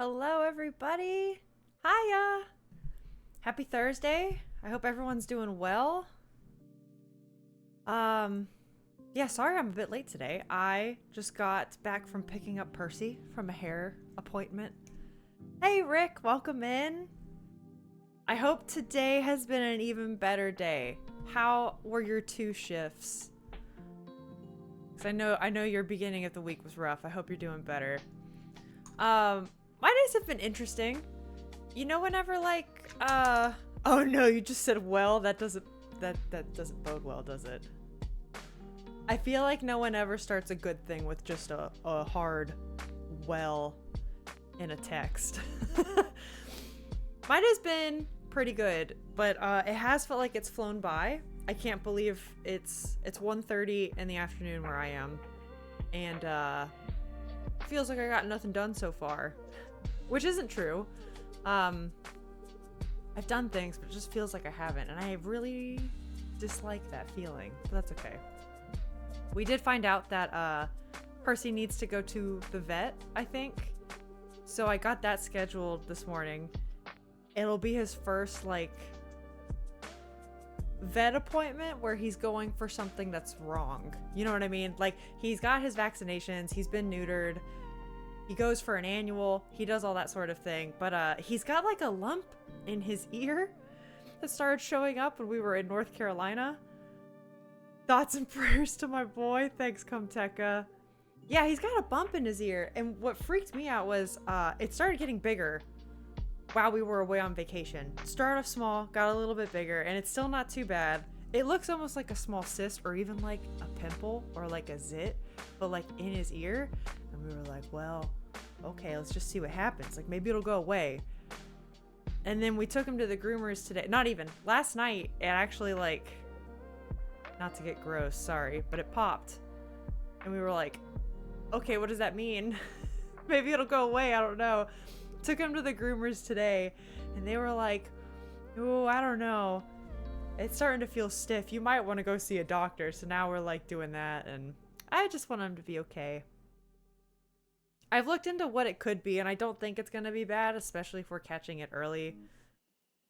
Hello, everybody. Hiya. Happy Thursday. I hope everyone's doing well. Um, yeah, sorry I'm a bit late today. I just got back from picking up Percy from a hair appointment. Hey, Rick, welcome in. I hope today has been an even better day. How were your two shifts? Cause I know your beginning of the week was rough. I hope you're doing better. My days have been interesting. You know, whenever oh no, you just said well. That doesn't bode well, does it? I feel like no one ever starts a good thing with just a hard well in a text. Mine has been pretty good, but it has felt like it's flown by. I can't believe it's 1:30 in the afternoon where I am, and feels like I got nothing done so far, which isn't true. Um, I've done things, but it just feels like I haven't, and I really dislike that feeling. But that's okay. We did find out that Percy needs to go to the vet, I think. So I got that scheduled this morning. It'll be his first vet appointment where he's going for something that's wrong. You know what I mean? Like, he's got his vaccinations, he's been neutered, he goes for an annual, he does all that sort of thing, but he's got like a lump in his ear that started showing up when we were in North Carolina. Thoughts and prayers to my boy. Thanks, Comteca. Yeah, he's got a bump in his ear, and what freaked me out was it started getting bigger while we were away on vacation. Started off small, got a little bit bigger, and it's still not too bad. It looks almost like a small cyst or even like a pimple or like a zit, but like in his ear. And we were like, well, okay, let's just see what happens. Like, maybe it'll go away. And then we took him to the groomers today. Not even. Last night, it actually not to get gross, sorry, but it popped. And we were like, okay, what does that mean? Maybe it'll go away, I don't know. Took him to the groomers today, and they were like, oh, I don't know. It's starting to feel stiff. You might want to go see a doctor. So now we're like doing that, and I just want him to be okay. I've looked into what it could be, and I don't think it's going to be bad, especially if we're catching it early.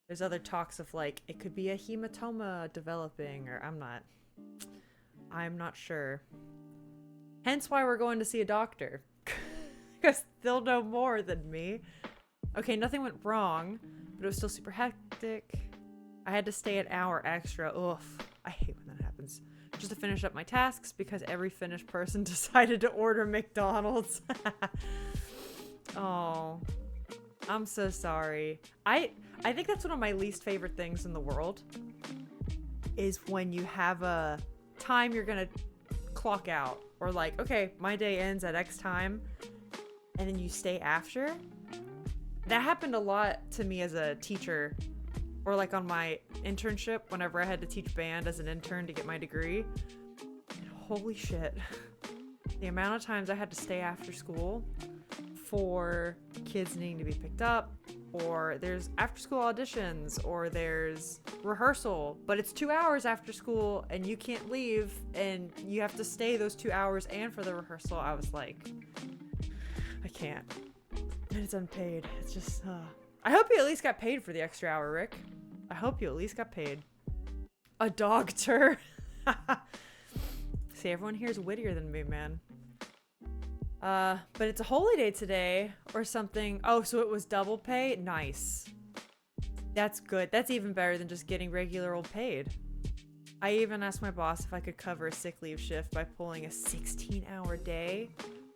There's other talks of like, it could be a hematoma developing, or I'm not sure. Hence why we're going to see a doctor. Because they'll know more than me. Okay, nothing went wrong, but it was still super hectic. I had to stay an hour extra. Oof. I hate when that happens. Just to finish up my tasks because every Finnish person decided to order McDonald's. Oh, I'm so sorry. I think that's one of my least favorite things in the world is when you have a time you're gonna clock out, or like, okay, my day ends at X time, and then you stay after. That happened a lot to me as a teacher, or like on my internship whenever I had to teach band as an intern to get my degree. And holy shit, the amount of times I had to stay after school for kids needing to be picked up, or there's after school auditions, or there's rehearsal, but it's 2 hours after school and you can't leave and you have to stay those 2 hours and for the rehearsal. I was like, I can't. And it's unpaid. It's just, I hope you at least got paid for the extra hour, Rick. I hope you at least got paid. A doctor. See, everyone here is wittier than me, man. But it's a holy day today or something. Oh, so it was double pay? Nice. That's good. That's even better than just getting regular old paid. I even asked my boss if I could cover a sick leave shift by pulling a 16-hour day,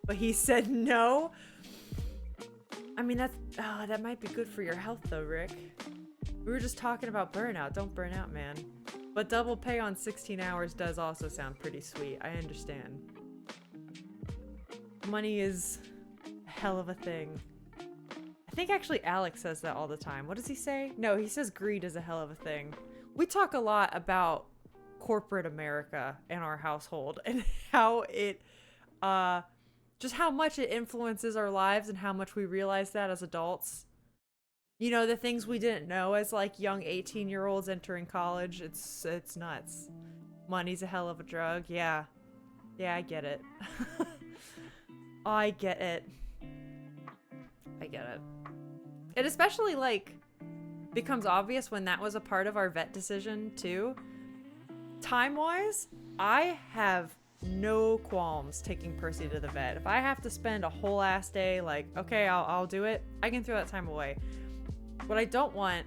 but he said no. I mean, that might be good for your health though, Rick. We were just talking about burnout. Don't burn out, man. But double pay on 16 hours does also sound pretty sweet. I understand. Money is a hell of a thing. I think actually Alex says that all the time. What does he say? No, he says greed is a hell of a thing. We talk a lot about corporate America in our household and how it, just how much it influences our lives and how much we realize that as adults. You know, the things we didn't know as like young 18-year-olds entering college. It's nuts. Money's a hell of a drug. Yeah. Yeah, I get it. I get it. I get it. It especially, like, becomes obvious when that was a part of our vet decision, too. Time-wise, I have no qualms taking Percy to the vet. If I have to spend a whole ass day, like, okay, I'll do it, I can throw that time away. What I don't want,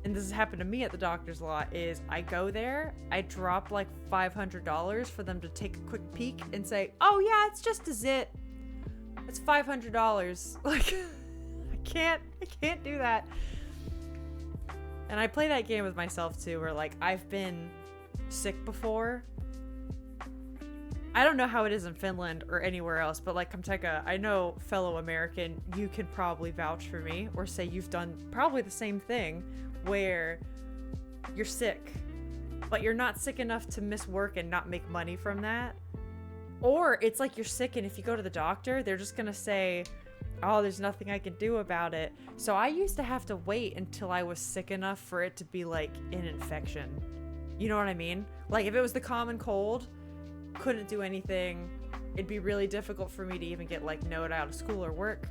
and this has happened to me at the doctor's a lot, is I go there, I drop like $500 for them to take a quick peek and say, oh yeah, it's just a zit. It's $500. Like, I can't do that. And I play that game with myself too, where like I've been sick before. I don't know how it is in Finland or anywhere else, but like Kamteka, I know, fellow American, you can probably vouch for me or say you've done probably the same thing where you're sick, but you're not sick enough to miss work and not make money from that. Or it's like you're sick and if you go to the doctor, they're just gonna say, oh, there's nothing I can do about it. So I used to have to wait until I was sick enough for it to be like an infection. You know what I mean? Like if it was the common cold, couldn't do anything. It'd be really difficult for me to even get like noted out of school or work.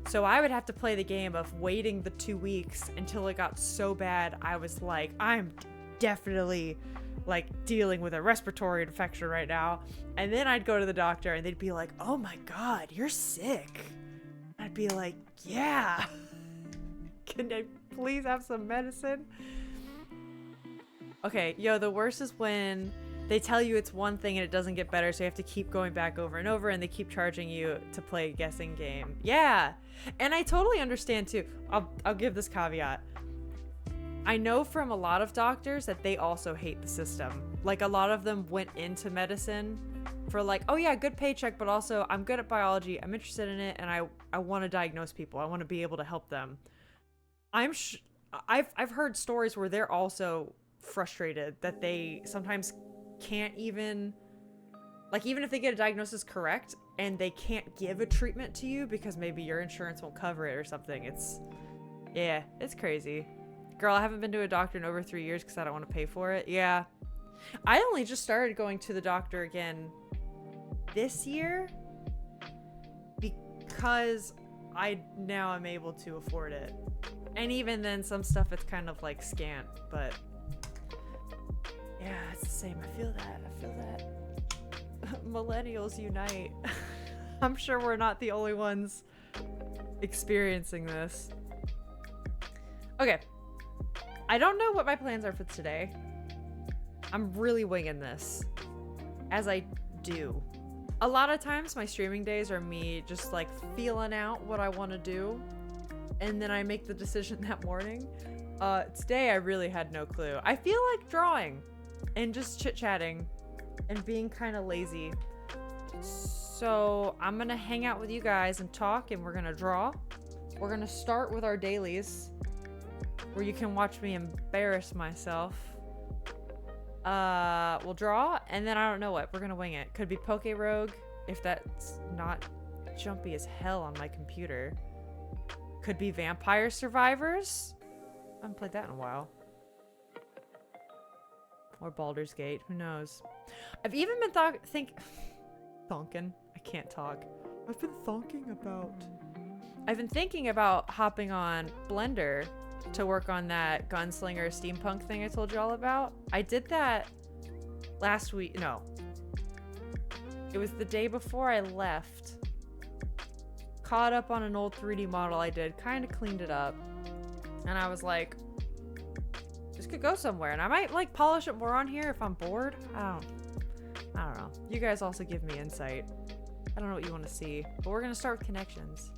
So I would have to play the game of waiting the 2 weeks until it got so bad I was like, I'm definitely like dealing with a respiratory infection right now. And then I'd go to the doctor and they'd be like, oh my God, you're sick. I'd be like, yeah. Can I please have some medicine? Okay, yo, the worst is when they tell you it's one thing and it doesn't get better, so you have to keep going back over and over, and they keep charging you to play a guessing game. Yeah, and I totally understand too. I'll give this caveat. I know from a lot of doctors that they also hate the system. Like a lot of them went into medicine for like, oh yeah, good paycheck, but also I'm good at biology, I'm interested in it, and I want to diagnose people. I want to be able to help them. I've heard stories where they're also frustrated that they sometimes can't even, like, even if they get a diagnosis correct and they can't give a treatment to you because maybe your insurance won't cover it or something. It's crazy. Girl, I haven't been to a doctor in over 3 years because I don't want to pay for it. Yeah, I only just started going to the doctor again this year because now I'm able to afford it. And even then, some stuff it's kind of like scant, but yeah, it's the same. I feel that. Millennials unite. I'm sure we're not the only ones experiencing this. Okay. I don't know what my plans are for today. I'm really winging this, as I do. A lot of times my streaming days are me just like feeling out what I want to do, and then I make the decision that morning. Today I really had no clue. I feel like drawing and just chit-chatting and being kind of lazy. So I'm gonna hang out with you guys and talk, and we're gonna draw. We're gonna start with our dailies, where you can watch me embarrass myself. We'll draw, and then I don't know what. We're gonna wing it. Could be Poke Rogue, if that's not jumpy as hell on my computer. Could be Vampire Survivors. I haven't played that in a while. Or Baldur's Gate, who knows? I've even been thonking. I can't talk. I've been thinking about hopping on Blender to work on that gunslinger steampunk thing I told you all about. I did that last week. No. It was the day before I left. Caught up on an old 3D model I did, kind of cleaned it up. And I was like, this could go somewhere, and I might like polish it more on here if I'm bored. I don't know. You guys also give me insight. I don't know what you want to see, but we're gonna start with connections.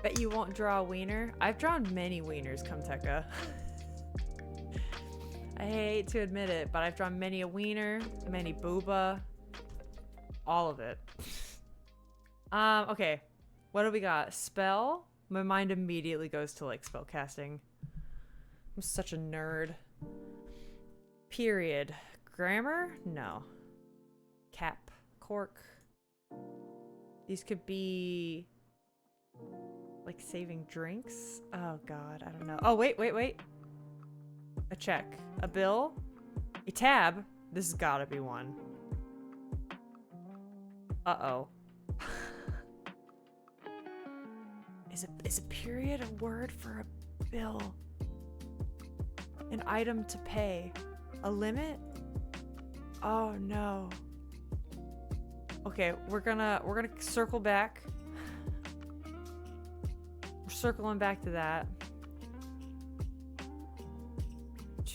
Bet you won't draw a wiener. I've drawn many wieners, Kamteka. I hate to admit it, but I've drawn many a wiener, many booba, all of it. Okay, what do we got? Spell. My mind immediately goes to like spell casting. I'm such a nerd. Period. Grammar? No. Cap. Cork. These could be like saving drinks. Oh God, I don't know. Oh, wait. A check. A bill. A tab. This has gotta be one. Uh-oh. Is a period a word for a bill? An item to pay? A limit? Oh no. Okay, we're gonna circle back. We're circling back to that.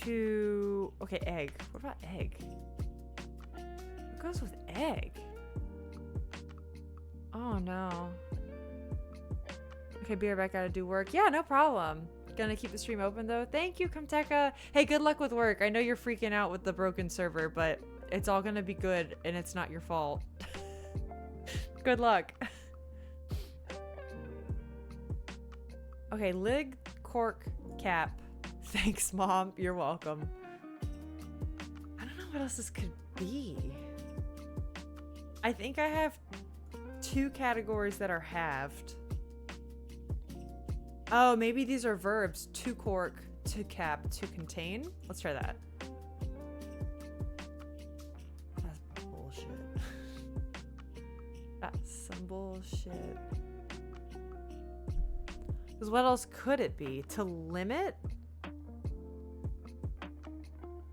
Okay, egg. What about egg? What goes with egg? Oh no. Okay, be right back. Gotta do work. Yeah, no problem. Gonna keep the stream open though. Thank you, Comteka. Hey, good luck with work. I know you're freaking out with the broken server, but it's all gonna be good and it's not your fault. Good luck. Okay, lid, cork, cap. Thanks, Mom. You're welcome. I don't know what else this could be. I think I have 2 categories that are halved. Oh, maybe these are verbs. To cork, to cap, to contain. Let's try that. That's bullshit. That's some bullshit. Because what else could it be? To limit?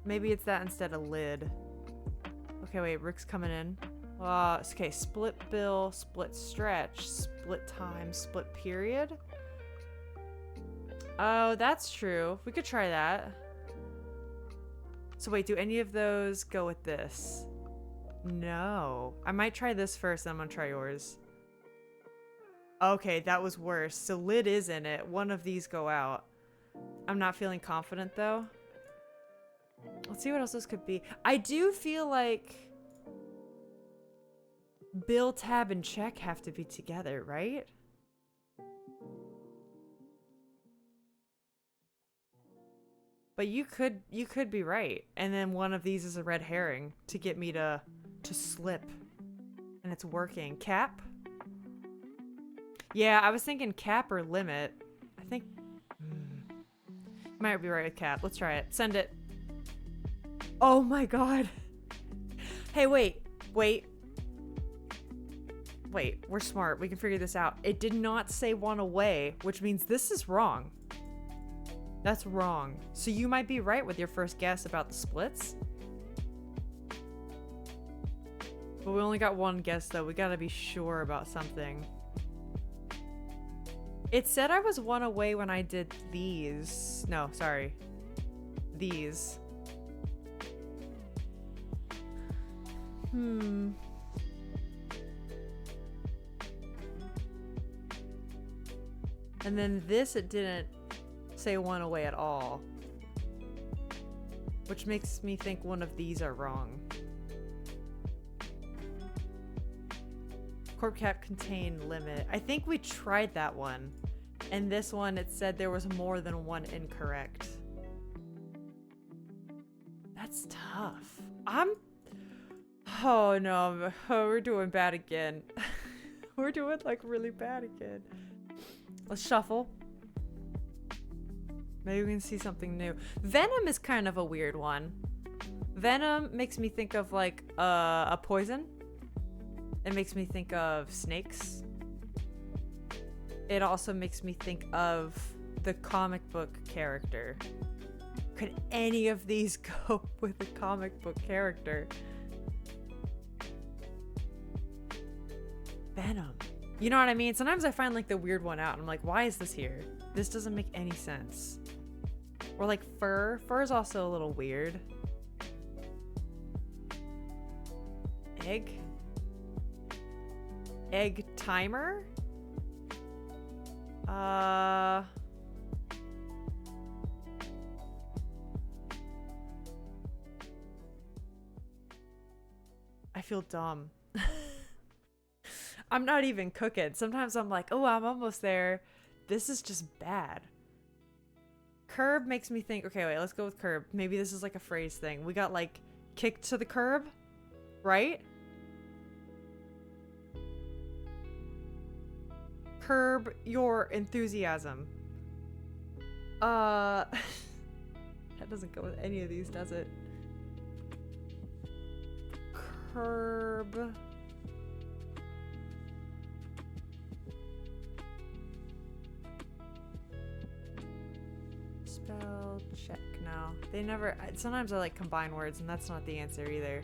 Maybe it's that instead of lid. Okay, wait, Rick's coming in. Okay, split bill, split stretch, split time, split period. Oh, that's true. We could try that. So wait, do any of those go with this? No. I might try this first, then I'm gonna try yours. Okay, that was worse. So lid is in it. One of these go out. I'm not feeling confident though. Let's see what else this could be. I do feel like bill, tab, and check have to be together, right? But you could be right. And then one of these is a red herring to get me to slip. And it's working. Cap? Yeah, I was thinking cap or limit. I think might be right with cap. Let's try it. Send it. Oh my god. Hey, wait. We're smart. We can figure this out. It did not say one away, which means this is wrong. That's wrong. So you might be right with your first guess about the splits. But we only got one guess though. We gotta be sure about something. It said I was one away when I did these. No, sorry. These. And then this, it didn't say one away at all. Which makes me think one of these are wrong. Corp cap contain limit. I think we tried that one. And this one, it said there was more than one incorrect. That's tough. Oh no, we're doing bad again. We're doing like really bad again. Let's shuffle. Maybe we can see something new. Venom is kind of a weird one. Venom makes me think of like a poison. It makes me think of snakes. It also makes me think of the comic book character. Could any of these go with a comic book character? Venom. You know what I mean? Sometimes I find like the weird one out and I'm like, why is this here? This doesn't make any sense. Or like fur. Fur is also a little weird. Egg? Egg timer? I feel dumb. I'm not even cooking. Sometimes I'm like, oh, I'm almost there. This is just bad. Curb makes me think, okay, wait, let's go with curb. Maybe this is like a phrase thing. We got like kicked to the curb, right? Curb your enthusiasm. That doesn't go with any of these, does it? Curb. Check. No, they never. Sometimes I like combine words, and that's not the answer either.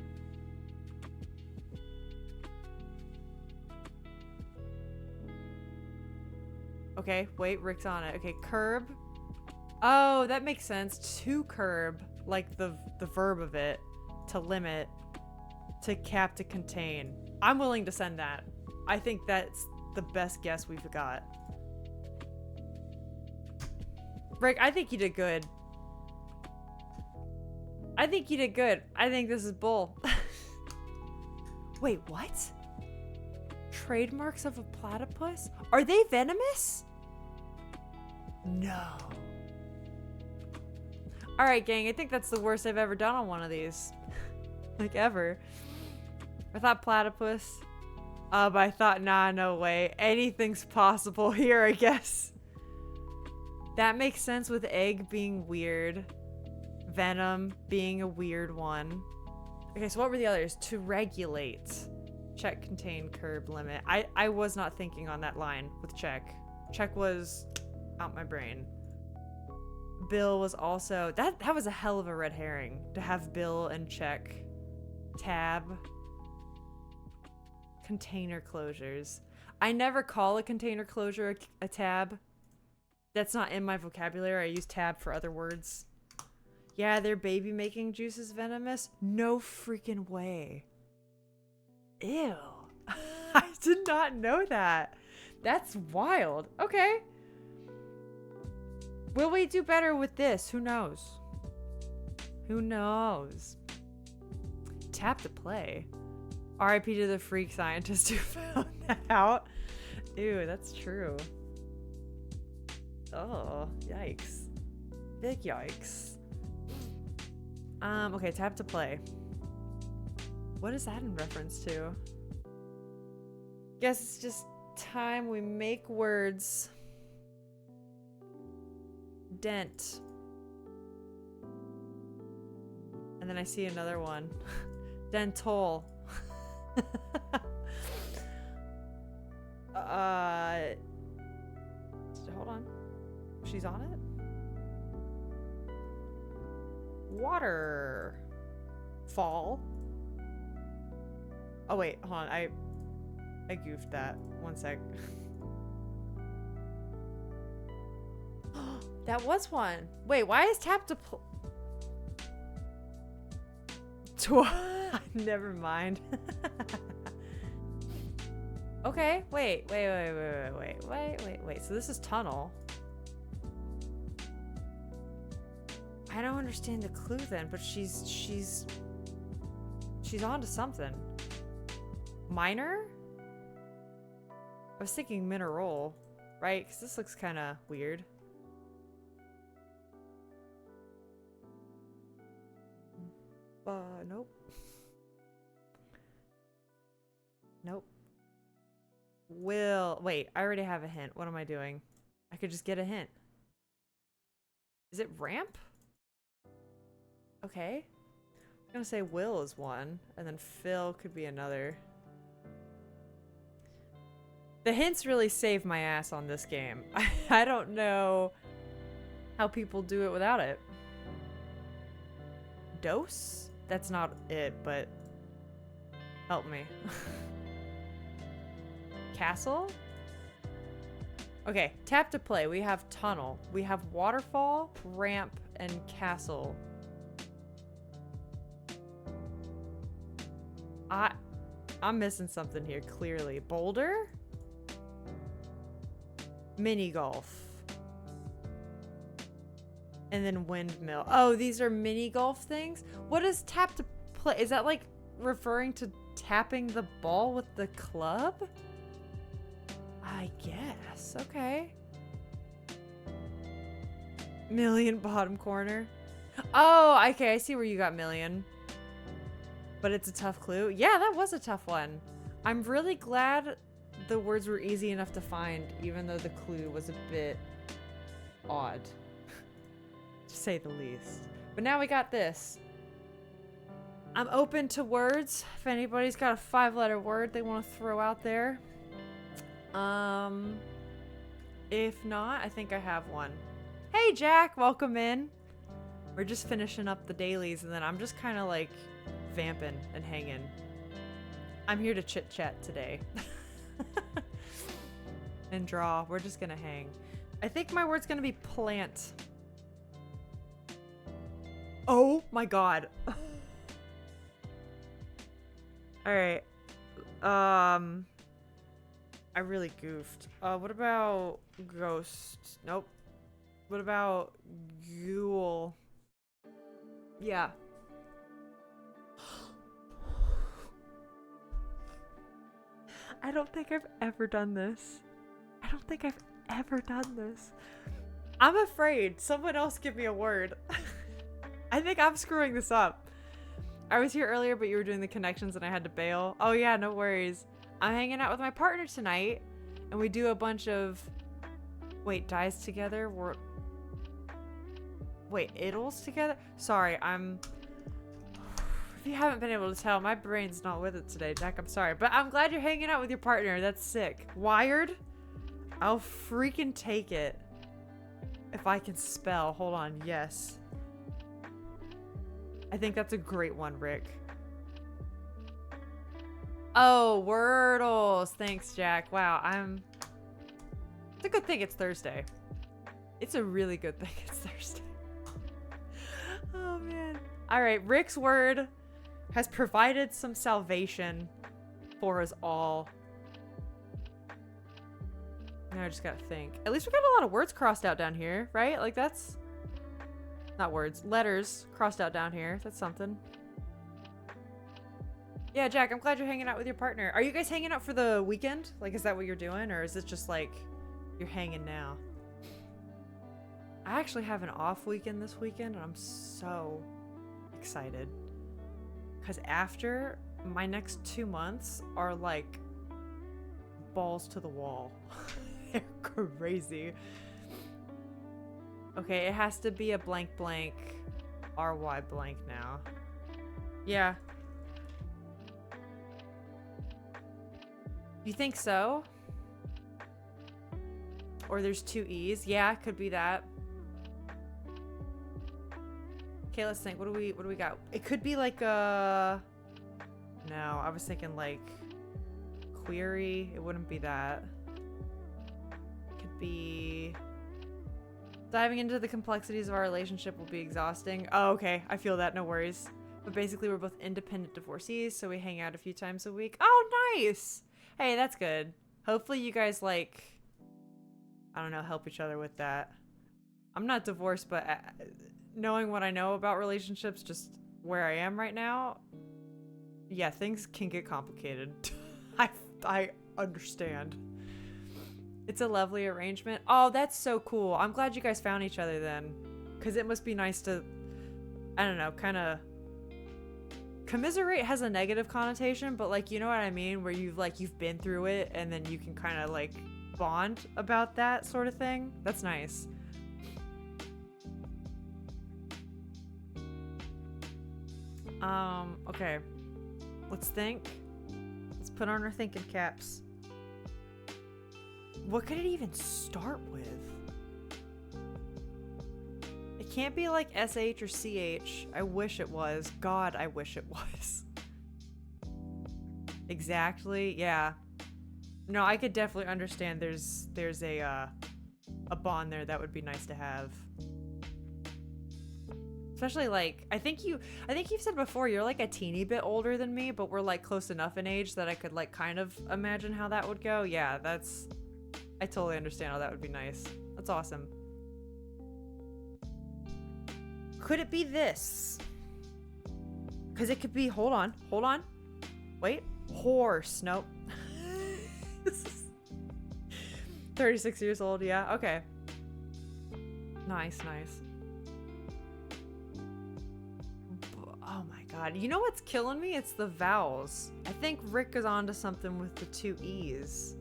Okay, wait, Rick's on it. Okay, curb. Oh, that makes sense. To curb, like the verb of it, to limit, to cap, to contain. I'm willing to send that. I think that's the best guess we've got. Rick, I think you did good. I think you did good. I think this is bull. Wait, what? Trademarks of a platypus? Are they venomous? No. Alright, gang, I think that's the worst I've ever done on one of these. Like, ever. I thought platypus. But I thought, nah, no way. Anything's possible here, I guess. That makes sense with egg being weird. Venom being a weird one. Okay, so what were the others? To regulate. Check, contain, curb, limit. I was not thinking on that line with check. Check was out my brain. Bill was also... That was a hell of a red herring. To have Bill and check. Tab. Container closures. I never call a container closure a tab. That's not in my vocabulary. I use tab for other words. Yeah, their baby making juice is venomous? No freaking way. Ew. I did not know that. That's wild. Okay. Will we do better with this? Who knows? Who knows? Tap to play. RIP to the freak scientist who found that out. Ew, that's true. Oh, yikes. Big yikes. Okay, tap to play. What is that in reference to? Guess it's just time we make words. Dent. And then I see another one. Dental. Hold on. She's on it? Water. Fall. Oh wait, hold on. I goofed that. One sec. That was one. Wait, why is tap to Never mind. Okay, wait. So this is tunnel. I don't understand the clue then, but she's onto something. Minor? I was thinking mineral, right? Because this looks kind of weird. Nope. Nope. Wait, I already have a hint. What am I doing? I could just get a hint. Is it ramp? Okay. I'm gonna say Will is one, and then Phil could be another. The hints really save my ass on this game. I don't know how people do it without it. Dose? That's not it, but help me. Castle? Okay, tap to play. We have tunnel. We have waterfall, ramp, and castle. I'm missing something here, clearly. Boulder? Mini golf. And then windmill. Oh, these are mini golf things? What is tap to play? Is that like referring to tapping the ball with the club? I guess. Okay. Million bottom corner. Oh, okay. I see where you got million. But it's a tough clue. Yeah, that was a tough one. I'm really glad the words were easy enough to find, even though the clue was a bit odd, to say the least. But now we got this. I'm open to words. If anybody's got a 5-letter word they want to throw out there. If not, I think I have one. Hey, Jack, welcome in. We're just finishing up the dailies, and then I'm just kind of like vamping and hanging. I'm here to chit chat today. And draw. We're just gonna hang. I think my word's gonna be plant. Oh my god. Alright. I really goofed. What about ghost? Nope. What about ghoul? Yeah. I don't think I've ever done this. I don't think I've ever done this. I'm afraid. Someone else give me a word. I think I'm screwing this up. I was here earlier, but you were doing the connections and I had to bail. Oh yeah, no worries. I'm hanging out with my partner tonight, and we do a bunch of... Wait, dies together? Wait, idles together? Sorry, I'm... If you haven't been able to tell, my brain's not with it today, Jack. I'm sorry. But I'm glad you're hanging out with your partner. That's sick. Wired? I'll freaking take it. If I can spell. Hold on. Yes. I think that's a great one, Rick. Oh, Wordles. Thanks, Jack. Wow, it's a good thing it's Thursday. It's a really good thing it's Thursday. Oh, man. All right, Rick's word has provided some salvation for us all. Now I just gotta think. At least we got a lot of words crossed out down here, right? Like that's... Not words. Letters crossed out down here. That's something. Yeah, Jack, I'm glad you're hanging out with your partner. Are you guys hanging out for the weekend? Like, is that what you're doing? Or is it just like you're hanging now? I actually have an off weekend this weekend, and I'm so excited. Because after, my next 2 months are like balls to the wall. They're crazy. Okay, it has to be a blank blank RY blank now. Yeah. You think so? Or there's 2 E's? Yeah, it could be that. Okay, let's think. What do we got? It could be like a... No, I was thinking like query. It wouldn't be that. It could be... Diving into the complexities of our relationship will be exhausting. Oh, okay. I feel that. No worries. But basically, we're both independent divorcees, so we hang out a few times a week. Oh, nice! Hey, that's good. Hopefully you guys, like... I don't know, help each other with that. I'm not divorced, but knowing what I know about relationships, just where I am right now, yeah, things can get complicated. I understand. It's a lovely arrangement. Oh, that's so cool. I'm glad you guys found each other then. Because it must be nice to, I don't know, kind of... Commiserate has a negative connotation, but like, you know what I mean? Where you've been through it and then you can kind of like bond about that sort of thing. That's nice. Okay. Let's think. Let's put on our thinking caps. What could it even start with? It can't be like SH or CH. I wish it was. God, I wish it was. Exactly. Yeah. No, I could definitely understand there's a bond there that would be nice to have. Especially like, I think you've said before, you're like a teeny bit older than me, but we're like close enough in age that I could like kind of imagine how that would go. Yeah, I totally understand how that would be nice. That's awesome. Could it be this? Because it could be, hold on. Wait, horse, nope. 36 years old, yeah, okay. Nice. Oh my god, you know what's killing me? It's the vowels. I think Rick is onto something with the 2 E's.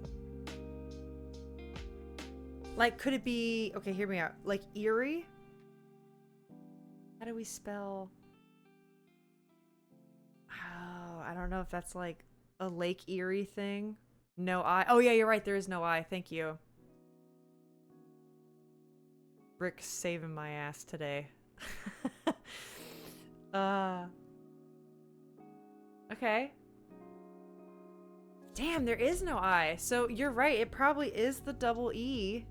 Like, could it be... Okay, hear me out. Like, Erie? How do we spell... Oh, I don't know if that's like a Lake Erie thing. No I. Oh yeah, you're right. There is no I. Thank you. Rick's saving my ass today. Uh. Okay. Damn, there is no I. So you're right. It probably is the double E.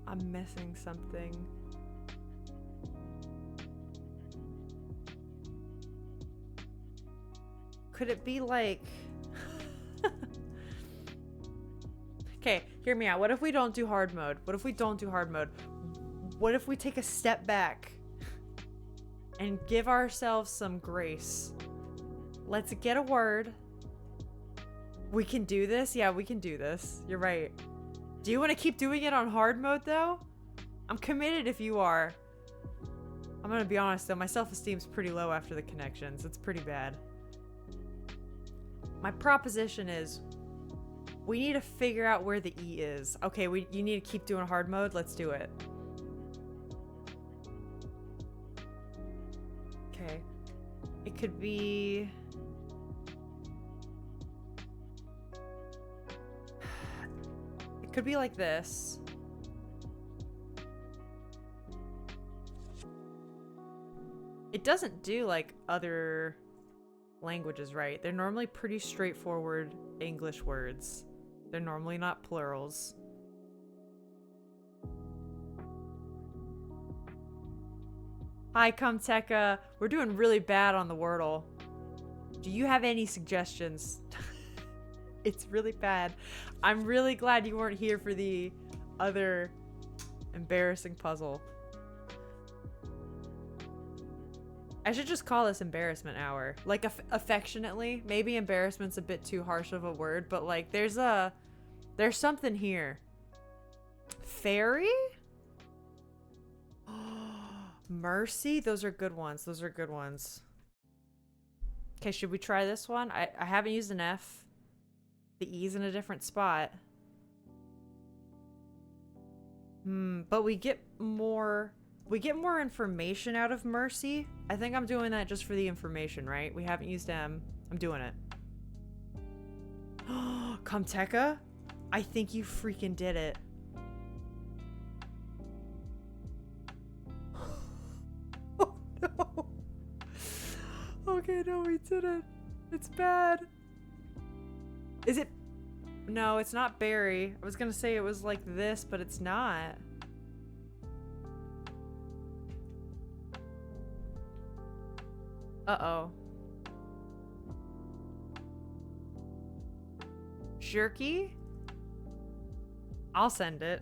I'm missing something. Could it be like... Okay, hear me out. What if we don't do hard mode? What if we don't do hard mode? What if we take a step back and give ourselves some grace? Let's get a word. We can do this? Yeah, we can do this. You're right. Do you want to keep doing it on hard mode, though? I'm committed if you are. I'm gonna be honest, though. My self-esteem's pretty low after the connections. It's pretty bad. My proposition is we need to figure out where the E is. Okay, you need to keep doing hard mode. Let's do it. Okay. It could be... It could be like this. It doesn't do like other languages, right? They're normally pretty straightforward English words. They're normally not plurals. Hi, Comteka. We're doing really bad on the Wordle. Do you have any suggestions? It's really bad. I'm really glad you weren't here for the other embarrassing puzzle. I should just call this embarrassment hour. Like, affectionately. Maybe embarrassment's a bit too harsh of a word, but like, there's something here. Fairy? Mercy? Those are good ones. Those are good ones. Okay, should we try this one? I haven't used an F. The E's in a different spot. But we get more information out of Mercy. I think I'm doing that just for the information, right? We haven't used M. I'm doing it. Comteka? I think you freaking did it. Oh no. Okay, no, we didn't. It's bad. Is it? No, it's not berry. I was gonna say it was like this, but it's not. Uh-oh. Jerky? I'll send it.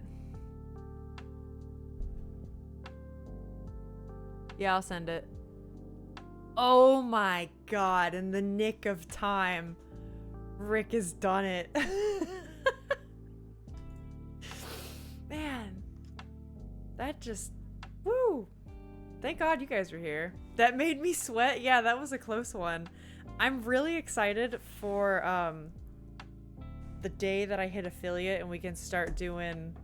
Yeah, I'll send it. Oh my god, in the nick of time. Rick has done it. Man. That just... Woo! Thank God you guys were here. That made me sweat. Yeah, that was a close one. I'm really excited for the day that I hit affiliate and we can start doing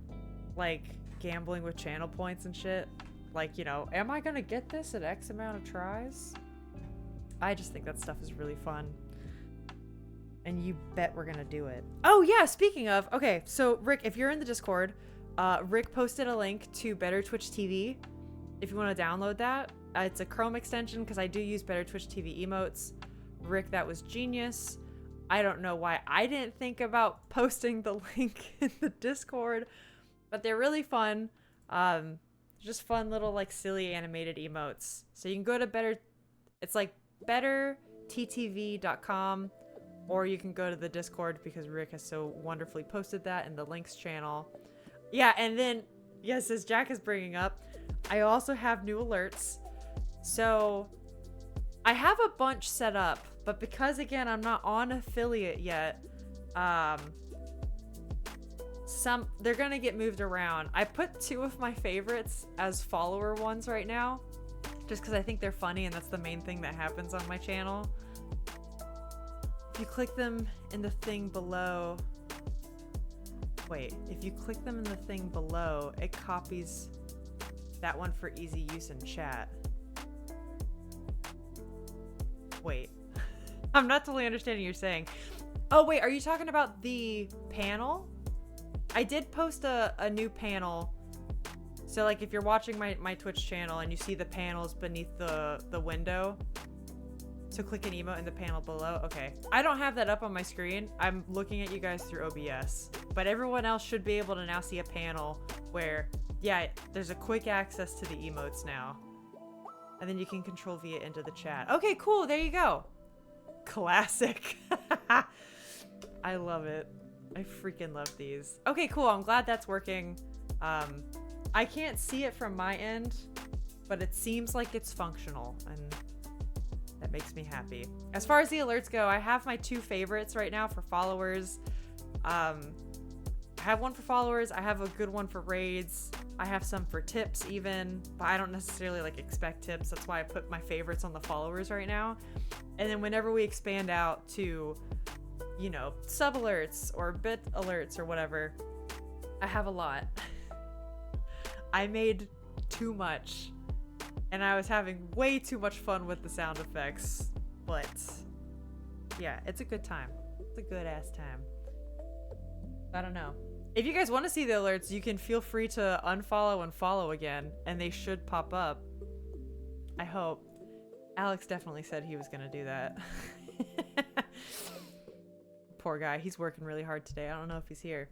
like gambling with channel points and shit. Like, you know, am I gonna get this at X amount of tries? I just think that stuff is really fun. And you bet we're gonna do it. Oh yeah, speaking of, okay, so Rick, if you're in the Discord, Rick posted a link to Better Twitch TV. If you want to download that, it's a Chrome extension because I do use Better Twitch TV emotes. Rick, that was genius. I don't know why I didn't think about posting the link in the Discord, but they're really fun. Just fun little like silly animated emotes. So you can go to it's like betterttv.com, or you can go to the Discord because Rick has so wonderfully posted that in the links channel. Yeah, and then, yes, as Jack is bringing up, I also have new alerts. So I have a bunch set up, but because again, I'm not on affiliate yet, they're gonna get moved around. I put 2 of my favorites as follower ones right now, just because I think they're funny and that's the main thing that happens on my channel. If you click them in the thing below, if you click them in the thing below, it copies that one for easy use in chat. Wait, I'm not totally understanding what you're saying. Oh wait, are you talking about the panel? I did post a new panel So like if you're watching my Twitch channel and you see the panels beneath the window, so click an emote in the panel below. Okay. I don't have that up on my screen. I'm looking at you guys through OBS. But everyone else should be able to now see a panel where, yeah, there's a quick access to the emotes now. And then you can control V it into the chat. Okay, cool. There you go. Classic. I love it. I freaking love these. Okay, cool. I'm glad that's working. I can't see it from my end, but it seems like it's functional, and that makes me happy. As far as the alerts go, I have my 2 favorites right now for followers. I have one for followers. I have a good one for raids. I have some for tips even, but I don't necessarily like expect tips. That's why I put my favorites on the followers right now. And then whenever we expand out to, you know, sub alerts or bit alerts or whatever, I have a lot. I made too much, and I was having way too much fun with the sound effects, but yeah, it's a good time. It's a good ass time. I don't know. If you guys want to see the alerts, you can feel free to unfollow and follow again, and they should pop up. I hope. Alex definitely said he was gonna do that. Poor guy, he's working really hard today. I don't know if he's here.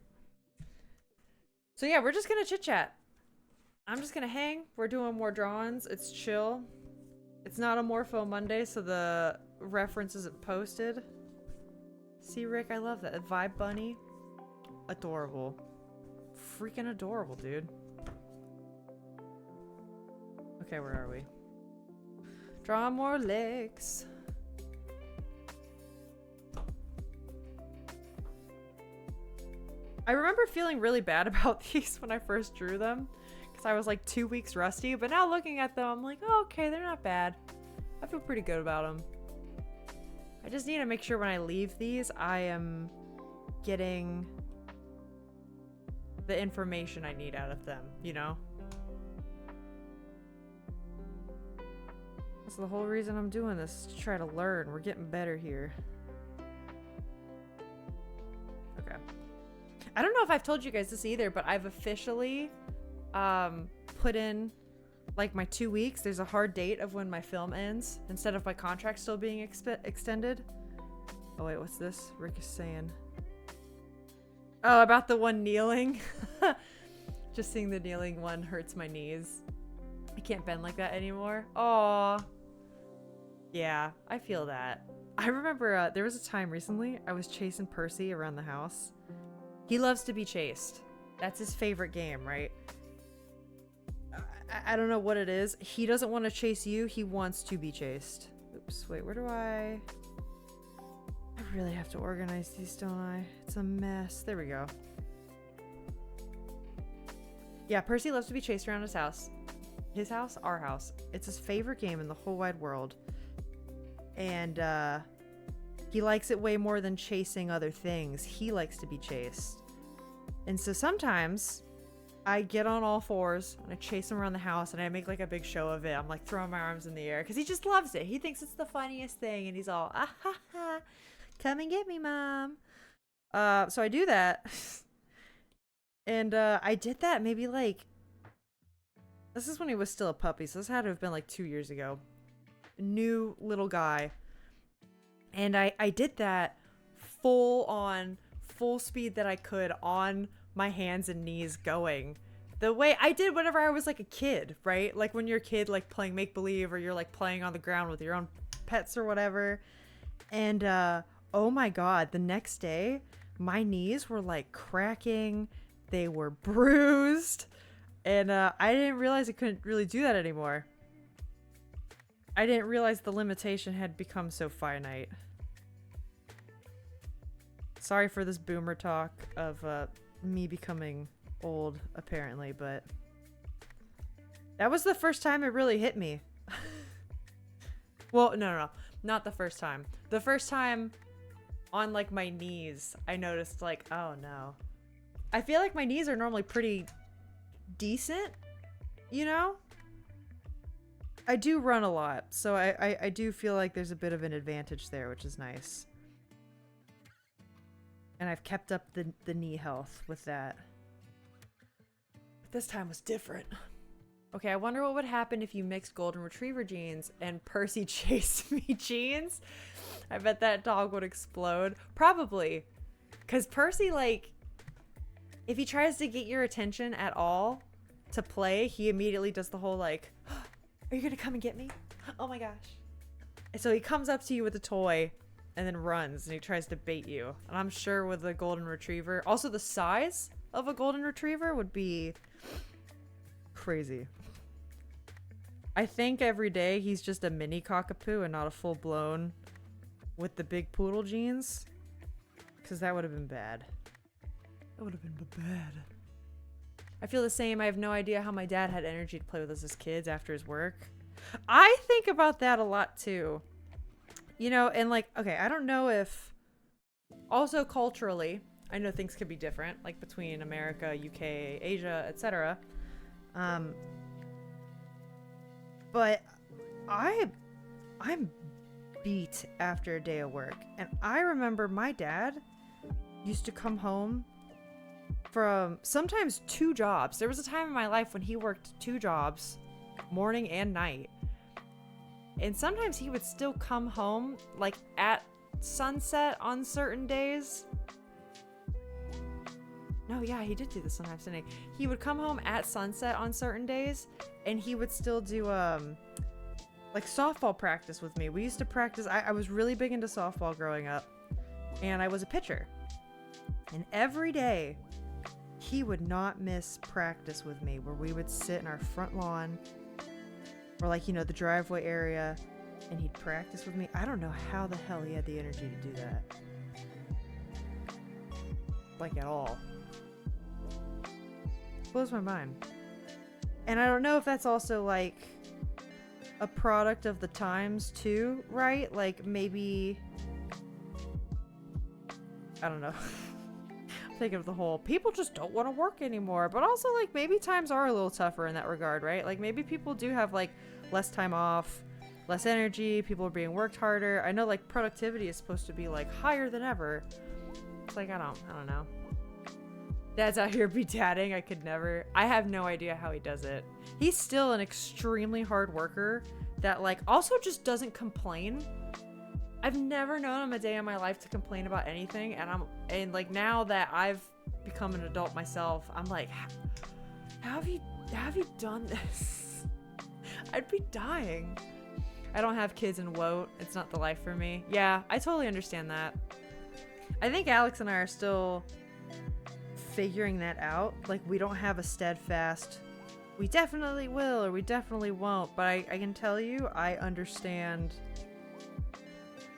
So yeah, we're just gonna chit chat. I'm just gonna hang. We're doing more drawings. It's chill. It's not a Morpho Monday, so the reference isn't posted. See, Rick, I love that. Vibe Bunny. Adorable. Freaking adorable, dude. Okay, where are we? Draw more legs. I remember feeling really bad about these when I first drew them, because I was like 2 weeks rusty, but now looking at them, I'm like, oh, okay, they're not bad. I feel pretty good about them. I just need to make sure when I leave these, I am getting the information I need out of them, you know? That's the whole reason I'm doing this, to try to learn. We're getting better here. Okay. I don't know if I've told you guys this either, but I've officially put in like my 2 weeks. There's a hard date of when my film ends instead of my contract still being extended. Oh wait, what's this? Rick is saying. Oh, about the one kneeling. Just seeing the kneeling one hurts my knees. I can't bend like that anymore. Aw. Yeah, I feel that. I remember there was a time recently I was chasing Percy around the house. He loves to be chased. That's his favorite game, right? I don't know what it is. He doesn't want to chase you. He wants to be chased. Oops, wait, where do I really have to organize these, don't I? It's a mess. There we go. Yeah, Percy loves to be chased around his house. His house? Our house. It's his favorite game in the whole wide world. And he likes it way more than chasing other things. He likes to be chased. And so sometimes I get on all fours and I chase him around the house and I make like a big show of it. I'm like throwing my arms in the air because he just loves it. He thinks it's the funniest thing and he's all, ah ha ha, come and get me, mom. So I do that. And I did that maybe like, this is when he was still a puppy, so this had to have been like 2 years ago. New little guy. And I did that full speed that I could on my hands and knees going. The way I did whenever I was like a kid, right? Like when you're a kid, like playing make-believe or you're like playing on the ground with your own pets or whatever. And oh my God, the next day, my knees were like cracking. They were bruised. And I didn't realize I couldn't really do that anymore. I didn't realize the limitation had become so finite. Sorry for this boomer talk of me becoming old, apparently, but that was the first time it really hit me. Well, no, not the first time. The first time on like my knees, I noticed like, oh no. I feel like my knees are normally pretty decent, you know? I do run a lot, so I do feel like there's a bit of an advantage there, which is nice. And I've kept up the knee health with that. But this time was different. Okay, I wonder what would happen if you mixed golden retriever genes and Percy chased me genes. I bet that dog would explode. Probably. Because Percy, like, if he tries to get your attention at all to play, he immediately does the whole, like, are you going to come and get me? Oh my gosh. And so he comes up to you with a toy and then runs and he tries to bait you. And I'm sure with a golden retriever, also the size of a golden retriever would be crazy. I think every day he's just a mini cockapoo and not a full-blown with the big poodle genes. Because that would have been bad. That would have been bad. I feel the same. I have no idea how my dad had energy to play with us as kids after his work. I think about that a lot too. You know, and like, okay, I don't know if... Also culturally, I know things could be different. Like between America, UK, Asia, etc. But I'm beat after a day of work. And I remember my dad used to come home from sometimes 2 jobs. There was a time in my life when he worked 2 jobs, morning and night. And sometimes he would still come home like at sunset on certain days. No, yeah, he did do this sometimes, didn't he? He would come home at sunset on certain days, and he would still do, like softball practice with me. We used to practice. I was really big into softball growing up, and I was a pitcher. And every day, he would not miss practice with me, where we would sit in our front lawn, or like, you know, the driveway area, and he'd practice with me. I don't know how the hell he had the energy to do that. Like, at all. Blows my mind. And I don't know if that's also like a product of the times too, right? Like maybe, I don't know. I'm thinking of the whole people just don't want to work anymore, but also like maybe times are a little tougher in that regard, right? Like maybe people do have like less time off, less energy, people are being worked harder. I know like productivity is supposed to be like higher than ever. It's like I don't know. Dad's out here be dadding. I could never. I have no idea how he does it. He's still an extremely hard worker that like also just doesn't complain. I've never known him a day in my life to complain about anything, and like now that I've become an adult myself, I'm like, how have you done this? I'd be dying. I don't have kids in WOT. It's not the life for me. Yeah, I totally understand that. I think Alex and I are still figuring that out. Like we don't have a steadfast we definitely will or we definitely won't, but I can tell you I understand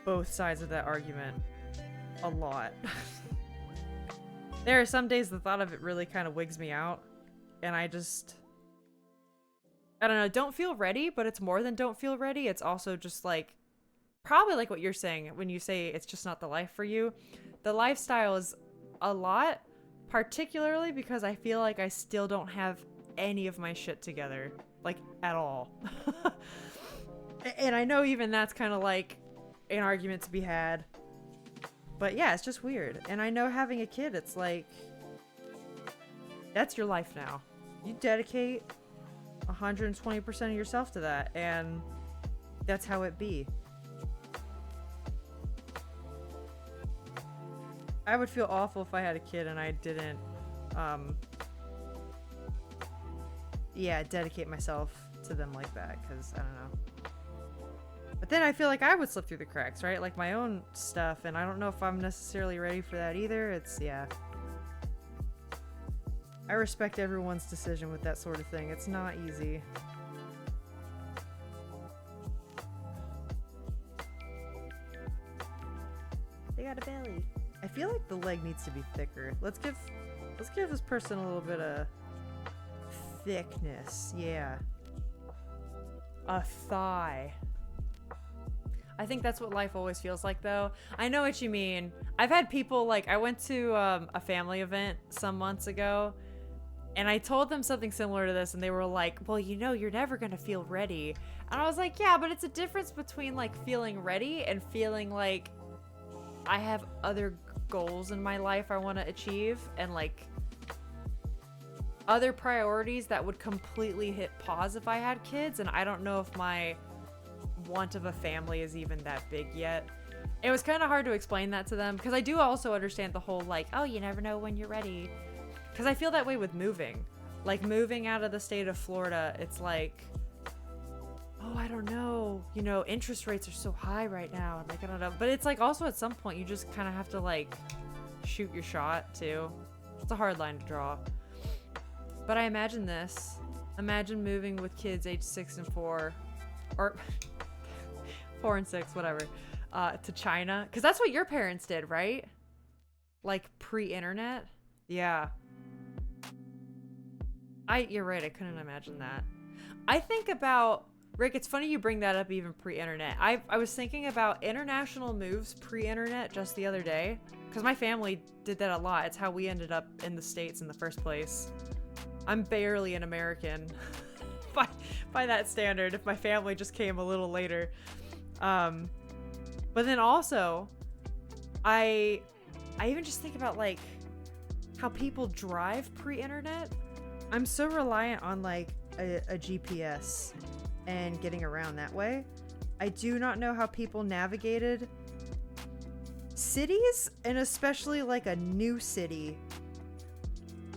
both sides of that argument a lot. There are some days the thought of it really kind of wigs me out, and I don't know, don't feel ready, but it's more than don't feel ready. It's also just like probably like what you're saying when you say it's just not the life for you. The lifestyle is a lot, particularly because I feel like I still don't have any of my shit together, like at all. And I know even that's kind of like an argument to be had, but yeah, it's just weird. And I know having a kid, it's like that's your life now. You dedicate 120% of yourself to that, and that's how it be. I would feel awful if I had a kid and I didn't, dedicate myself to them like that, because I don't know. But then I feel like I would slip through the cracks, right? Like my own stuff, and I don't know if I'm necessarily ready for that either. It's, yeah. I respect everyone's decision with that sort of thing. It's not easy. They got a belly. I feel like the leg needs to be thicker. Let's give this person a little bit of thickness. Yeah. A thigh. I think that's what life always feels like, though. I know what you mean. I've had people, like, I went to a family event some months ago, and I told them something similar to this, and they were like, well, you know, you're never gonna feel ready. And I was like, yeah, but it's a difference between, like, feeling ready and feeling like I have other goals in my life I want to achieve, and like other priorities that would completely hit pause if I had kids, and I don't know if my want of a family is even that big yet. It was kind of hard to explain that to them because I do also understand the whole like, oh, you never know when you're ready. Because I feel that way with moving. Like moving out of the state of Florida, it's like, oh, I don't know. You know, interest rates are so high right now. I'm like, I don't know. But it's like also at some point you just kind of have to like shoot your shot too. It's a hard line to draw. But I imagine this. Imagine moving with kids age 6 and 4. Or 4 and 6, whatever. To China. Because that's what your parents did, right? Like pre-internet? Yeah. You're right, I couldn't imagine that. I think about, Rick, it's funny you bring that up even pre-internet. I was thinking about international moves pre-internet just the other day. Because my family did that a lot. It's how we ended up in the States in the first place. I'm barely an American by that standard if my family just came a little later. But then also, I even just think about like how people drive pre-internet. I'm so reliant on like a GPS and getting around that way. I do not know how people navigated cities, and especially like a new city,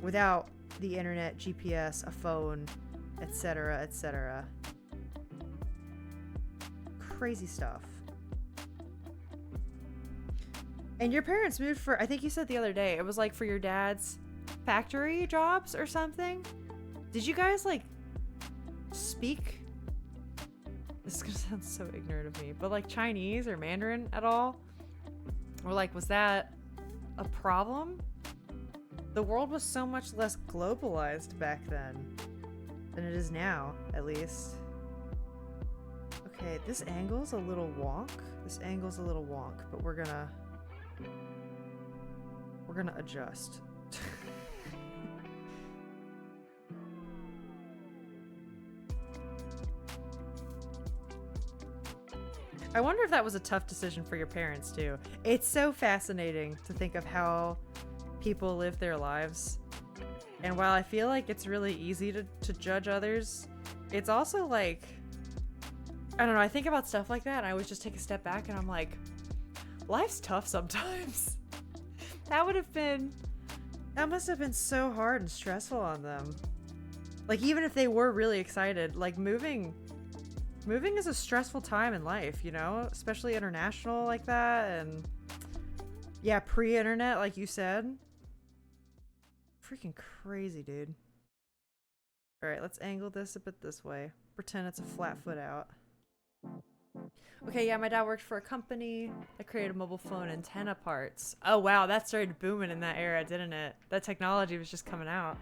without the internet, GPS, a phone, etc., etc. Crazy stuff. And your parents moved for, I think you said the other day, it was like for your dad's factory jobs or something? Did you guys like speak? This is gonna sound so ignorant of me, but like Chinese or Mandarin at all? Or like, was that a problem? The world was so much less globalized back then than it is now, at least. Okay, this angle's a little wonk. This angle's a little wonk, but we're gonna adjust. I wonder if that was a tough decision for your parents too. It's so fascinating to think of how people live their lives. And while I feel like it's really easy to judge others, it's also like, I don't know, I think about stuff like that and I always just take a step back and I'm like, life's tough sometimes. That must have been so hard and stressful on them. Like even if they were really excited, like moving is a stressful time in life, you know, especially international like that. And yeah, pre-internet, like you said. Freaking crazy, dude. All right, let's angle this a bit this way. Pretend it's a flat foot out. Okay, yeah, my dad worked for a company that created mobile phone antenna parts. Oh wow, that started booming in that era, didn't it? That technology was just coming out.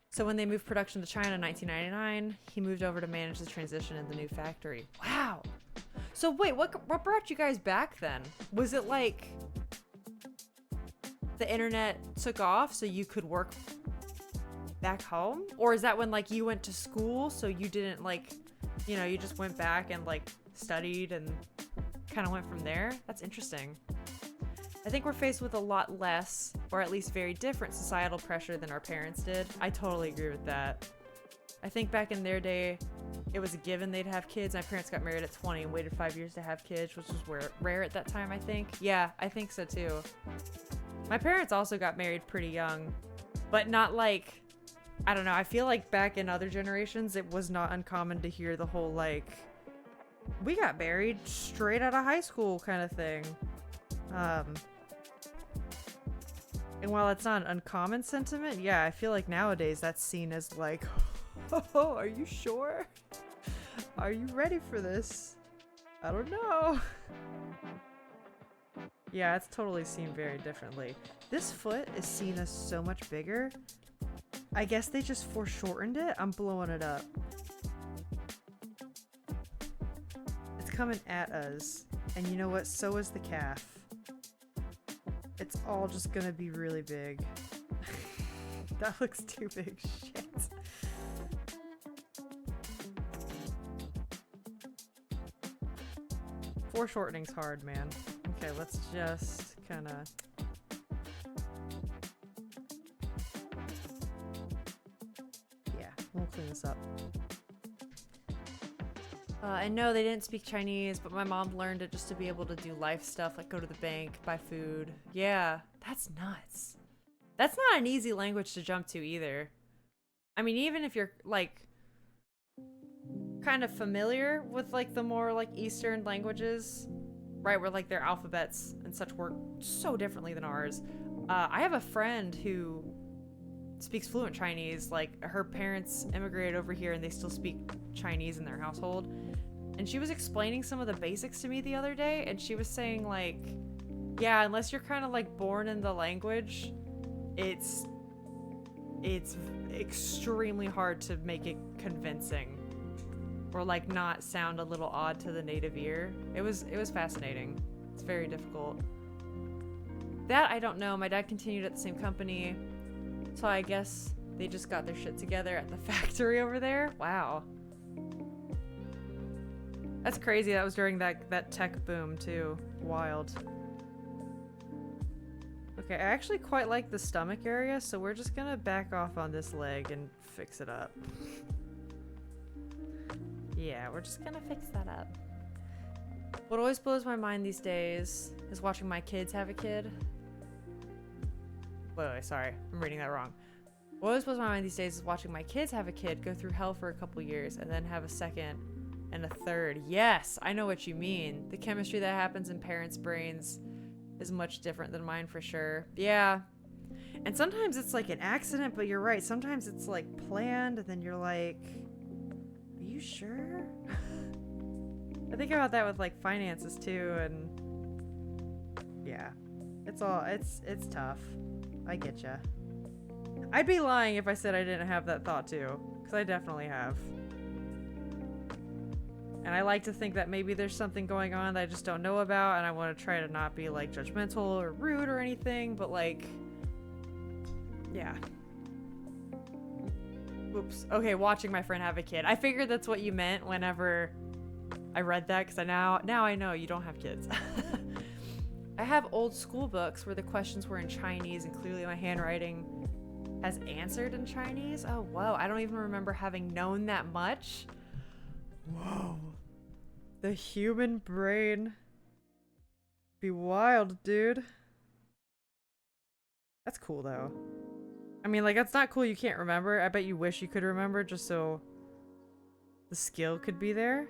So when they moved production to China in 1999, he moved over to manage the transition in the new factory. Wow. So wait, what brought you guys back then? Was it like the internet took off so you could work back home? Or is that when like you went to school so you didn't like, you know, you just went back and like studied and kind of went from there? That's interesting. I think we're faced with a lot less, or at least very different societal pressure than our parents did. I totally agree with that. I think back in their day, it was a given they'd have kids. My parents got married at 20 and waited 5 years to have kids, which was rare at that time, I think. Yeah, I think so too. My parents also got married pretty young, but not like, I don't know, I feel like back in other generations, it was not uncommon to hear the whole like, we got married straight out of high school kind of thing. And while it's not an uncommon sentiment, yeah, I feel like nowadays that's seen as like, oh, are you sure? Are you ready for this? I don't know. Yeah, it's totally seen very differently. This foot is seen as so much bigger. I guess they just foreshortened it. I'm blowing it up. It's coming at us. And you know what? So is the calf. It's all just gonna be really big. That looks too big. Shit. Foreshortening's hard, man. Okay, let's just kind of... clean this up. And no, they didn't speak Chinese, but my mom learned it just to be able to do life stuff, like go to the bank, buy food. Yeah, that's nuts. That's not an easy language to jump to either. I mean, even if you're, like, kind of familiar with, like, the more, like, Eastern languages, right, where, like, their alphabets and such work so differently than ours. I have a friend who speaks fluent Chinese. Like, her parents immigrated over here and they still speak Chinese in their household. And she was explaining some of the basics to me the other day, and she was saying, like, yeah, unless you're kind of, like, born in the language, it's extremely hard to make it convincing or, like, not sound a little odd to the native ear. It was fascinating. It's very difficult. That I don't know. My dad continued at the same company, so I guess they just got their shit together at the factory over there. Wow. That's crazy. That was during that tech boom too. Wild. Okay, I actually quite like the stomach area, so we're just gonna back off on this leg and fix it up. Yeah, we're just gonna fix that up. What always blows my mind these days is watching my kids have a kid. Wait, sorry, I'm reading that wrong. What always blows my mind these days is watching my kids have a kid, go through hell for a couple years, and then have a second and a third. Yes, I know what you mean. The chemistry that happens in parents' brains is much different than mine for sure. Yeah. And sometimes it's like an accident, but you're right. Sometimes it's like planned, and then you're like, are you sure? I think about that with like finances too, and yeah. It's tough. I get ya. I'd be lying if I said I didn't have that thought too, because I definitely have. And I like to think that maybe there's something going on that I just don't know about, and I want to try to not be like judgmental or rude or anything, but like, yeah. Oops. Okay, watching my friend have a kid. I figured that's what you meant whenever I read that, because now I know you don't have kids. I have old school books where the questions were in Chinese, and clearly my handwriting has answered in Chinese. Oh, whoa. I don't even remember having known that much. Whoa. The human brain. Be wild, dude. That's cool, though. I mean, like, that's not cool you can't remember. I bet you wish you could remember just so the skill could be there.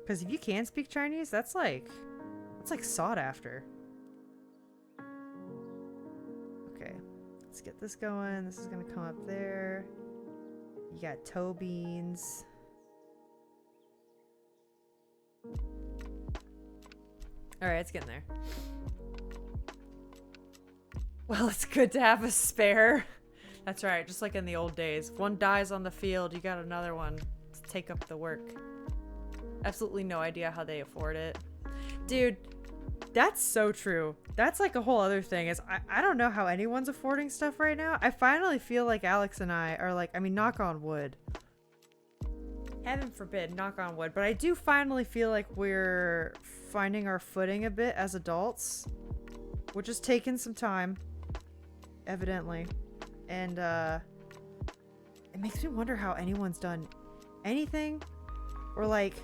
Because if you can speak Chinese, that's like sought after. Okay, let's get this going. This is gonna come up there. You got toe beans. All right, it's getting there. Well, it's good to have a spare. That's right, just like in the old days. If one dies on the field, you got another one to take up the work. Absolutely no idea how they afford it. Dude, that's so true. That's like a whole other thing is I don't know how anyone's affording stuff right now. I finally feel like Alex and I are like, I mean, knock on wood. Heaven forbid, knock on wood. But I do finally feel like we're finding our footing a bit as adults, which has taken some time, evidently. And it makes me wonder how anyone's done anything, or like,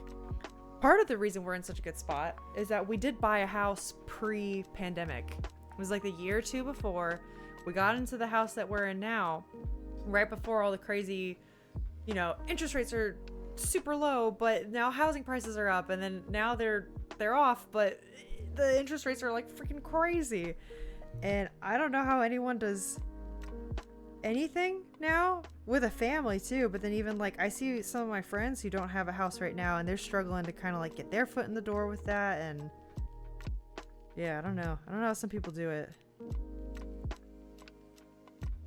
part of the reason we're in such a good spot is that we did buy a house pre-pandemic. It was like the year or two before we got into the house that we're in now, right before all the crazy, you know, interest rates are super low, but now housing prices are up, and then now they're off, but the interest rates are like freaking crazy. And I don't know how anyone does anything now with a family too, but then even like I see some of my friends who don't have a house right now, and they're struggling to kind of like get their foot in the door with that. And yeah, I don't know how some people do it.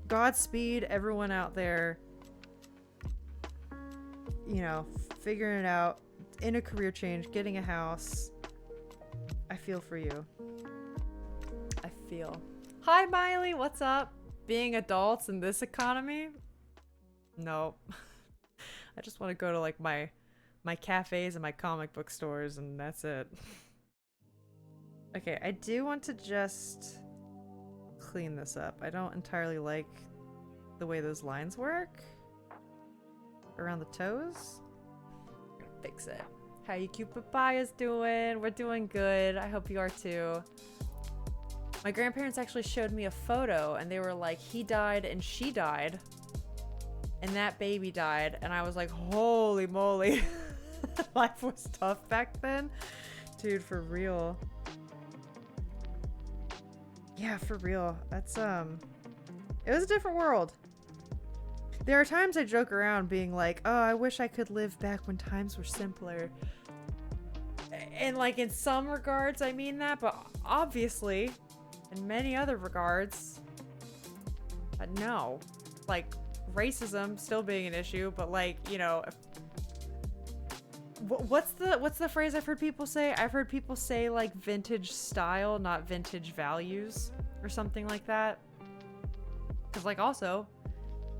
Godspeed everyone out there, you know, figuring it out, in a career change, getting a house. I feel for you. I feel. Hi Miley, what's up? Being adults in this economy? No. I just want to go to like my cafes and my comic book stores, and that's it. Okay, I do want to just clean this up. I don't entirely like the way those lines work around the toes. I'm gonna fix it. How you cute papayas doing? We're doing good. I hope you are too. My grandparents actually showed me a photo and they were like, he died and she died. And that baby died. And I was like, holy moly. Life was tough back then. Dude, for real. Yeah, for real. That's, it was a different world. There are times I joke around being like, oh, I wish I could live back when times were simpler. And like in some regards, I mean that, but obviously, in many other regards, no. Like, racism still being an issue, but like, you know, what's the phrase I've heard people say? I've heard people say like vintage style, not vintage values, or something like that. Because like also,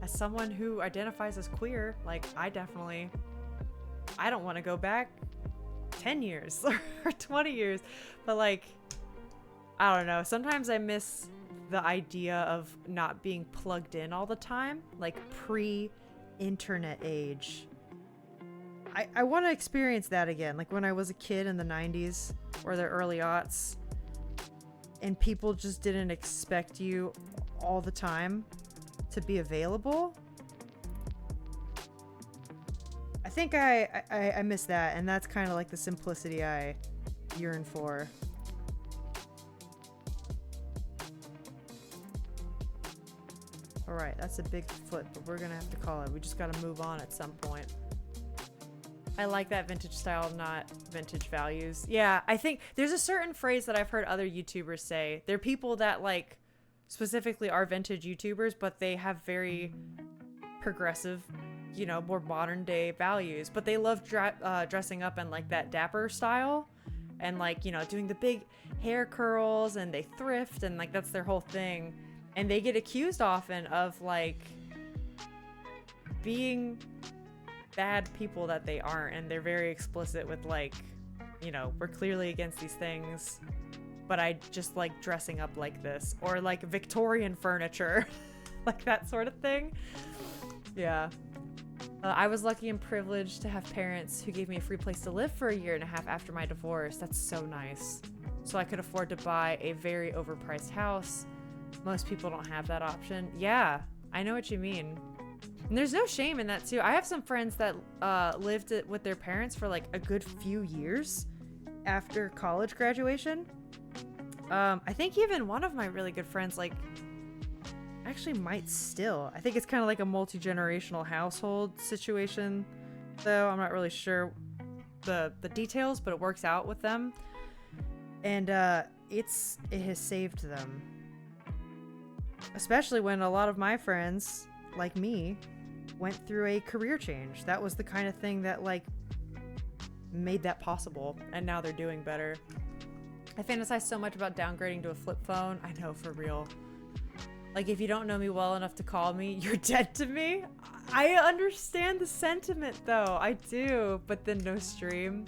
as someone who identifies as queer, like I don't want to go back 10 years or 20 years, but like, I don't know. Sometimes I miss the idea of not being plugged in all the time, like pre-internet age. I want to experience that again, like when I was a kid in the 90s or the early aughts, and people just didn't expect you all the time to be available. I think I miss that, and that's kind of like the simplicity I yearn for. Alright, that's a big foot, but we're gonna have to call it. We just gotta move on at some point. I like that vintage style, not vintage values. Yeah, I think there's a certain phrase that I've heard other YouTubers say. They're people that like specifically are vintage YouTubers, but they have very progressive, you know, more modern day values. But they love dressing up in like that dapper style and like, you know, doing the big hair curls, and they thrift, and like that's their whole thing. And they get accused often of like being bad people that they aren't, and they're very explicit with like, you know, we're clearly against these things, but I just like dressing up like this, or like Victorian furniture, like that sort of thing. Yeah. I was lucky and privileged to have parents who gave me a free place to live for a year and a half after my divorce. That's so nice. So I could afford to buy a very overpriced house. Most people don't have that option. Yeah, I know what you mean. And there's no shame in that too. I have some friends that lived with their parents for like a good few years after college graduation. I think even one of my really good friends like actually might still. I think it's kind of like a multi-generational household situation, though. I'm not really sure the details, but it works out with them. And it has saved them. Especially when a lot of my friends, like me, went through a career change. That was the kind of thing that like made that possible, and now they're doing better. I fantasize so much about downgrading to a flip phone. I know, for real. Like, if you don't know me well enough to call me, you're dead to me. I understand the sentiment though. I do, but then no stream.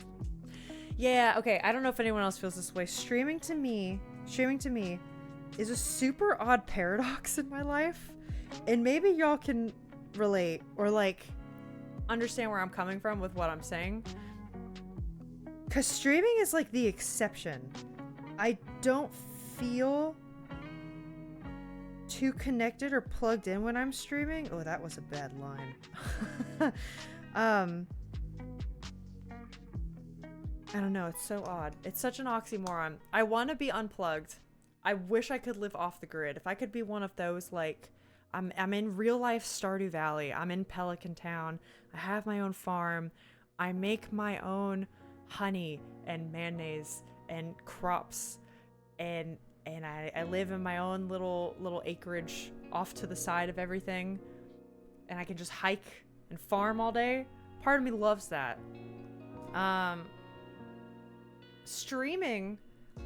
Yeah, okay, I don't know if anyone else feels this way. Streaming to me is a super odd paradox in my life, and maybe y'all can relate or like understand where I'm coming from with what I'm saying, because streaming is like the exception. I don't feel too connected or plugged in when I'm streaming. Oh, that was a bad line. I don't know, it's so odd. It's such an oxymoron. I want to be unplugged. I wish I could live off the grid. If I could be one of those, like, I'm in real life Stardew Valley. I'm in Pelican Town. I have my own farm. I make my own honey and mayonnaise and crops, and I live in my own little acreage off to the side of everything, and I can just hike and farm all day. Part of me loves that. Streaming,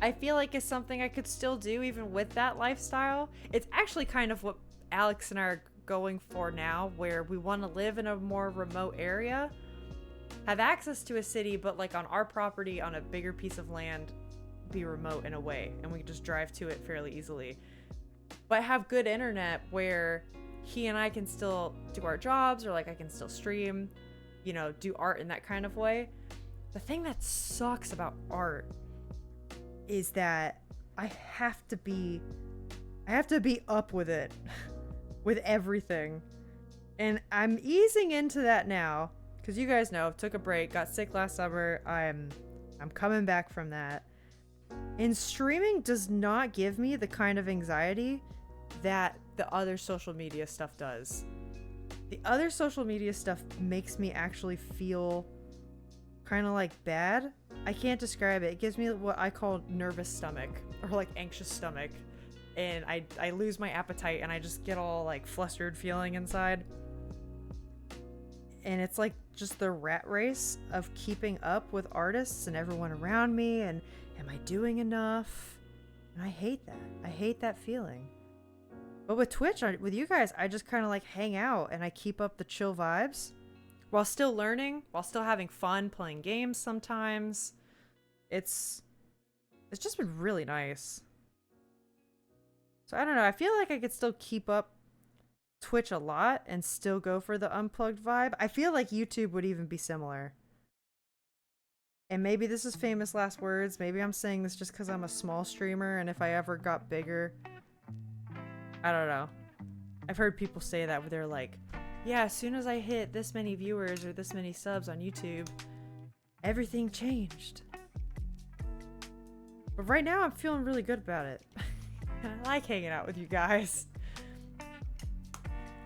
I feel like, is something I could still do even with that lifestyle. It's actually kind of what Alex and I are going for now, where we want to live in a more remote area, have access to a city, but like on our property on a bigger piece of land, be remote in a way, and we can just drive to it fairly easily. but have good internet where he and I can still do our jobs, or like I can still stream, you know, do art in that kind of way. The thing that sucks about art is that I have to be up with it with everything. And I'm easing into that now because you guys know, took a break, got sick last summer. I'm coming back from that. And streaming does not give me the kind of anxiety that the other social media stuff does. The other social media stuff makes me actually feel kind of like bad. I can't describe it. It gives me what I call nervous stomach, or like anxious stomach. And I lose my appetite and I just get all like flustered feeling inside. And it's like just the rat race of keeping up with artists and everyone around me, and am I doing enough? And I hate that. I hate that feeling. But with Twitch, with you guys, I just kind of like hang out and I keep up the chill vibes while still learning, while still having fun playing games sometimes. It's just been really nice. So I don't know, I feel like I could still keep up Twitch a lot and still go for the unplugged vibe. I feel like YouTube would even be similar. And maybe this is famous last words. Maybe I'm saying this just because I'm a small streamer, and if I ever got bigger, I don't know. I've heard people say that where they're like, yeah, as soon as I hit this many viewers or this many subs on YouTube, everything changed. But right now I'm feeling really good about it. I like hanging out with you guys.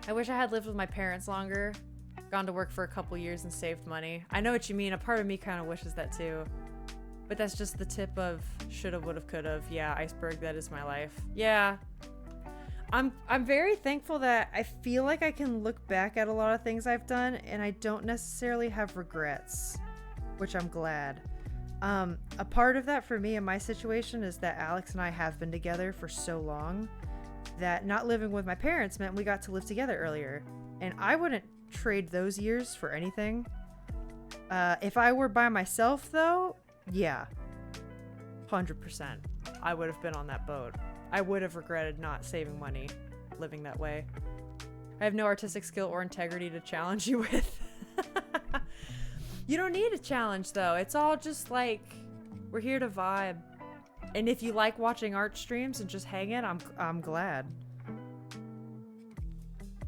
I wish I had lived with my parents longer, gone to work for a couple years and saved money. I know what you mean. A part of me kind of wishes that too. But that's just the tip of shoulda, woulda, coulda. Yeah, iceberg, that is my life. Yeah. I'm very thankful that I feel like I can look back at a lot of things I've done and I don't necessarily have regrets, which I'm glad. A part of that for me in my situation is that Alex and I have been together for so long that not living with my parents meant we got to live together earlier. And I wouldn't trade those years for anything. If I were by myself though, yeah, 100%. I would have been on that boat. I would have regretted not saving money living that way. I have no artistic skill or integrity to challenge you with. You don't need a challenge though. It's all just like, we're here to vibe. And if you like watching art streams and just hanging, I'm glad.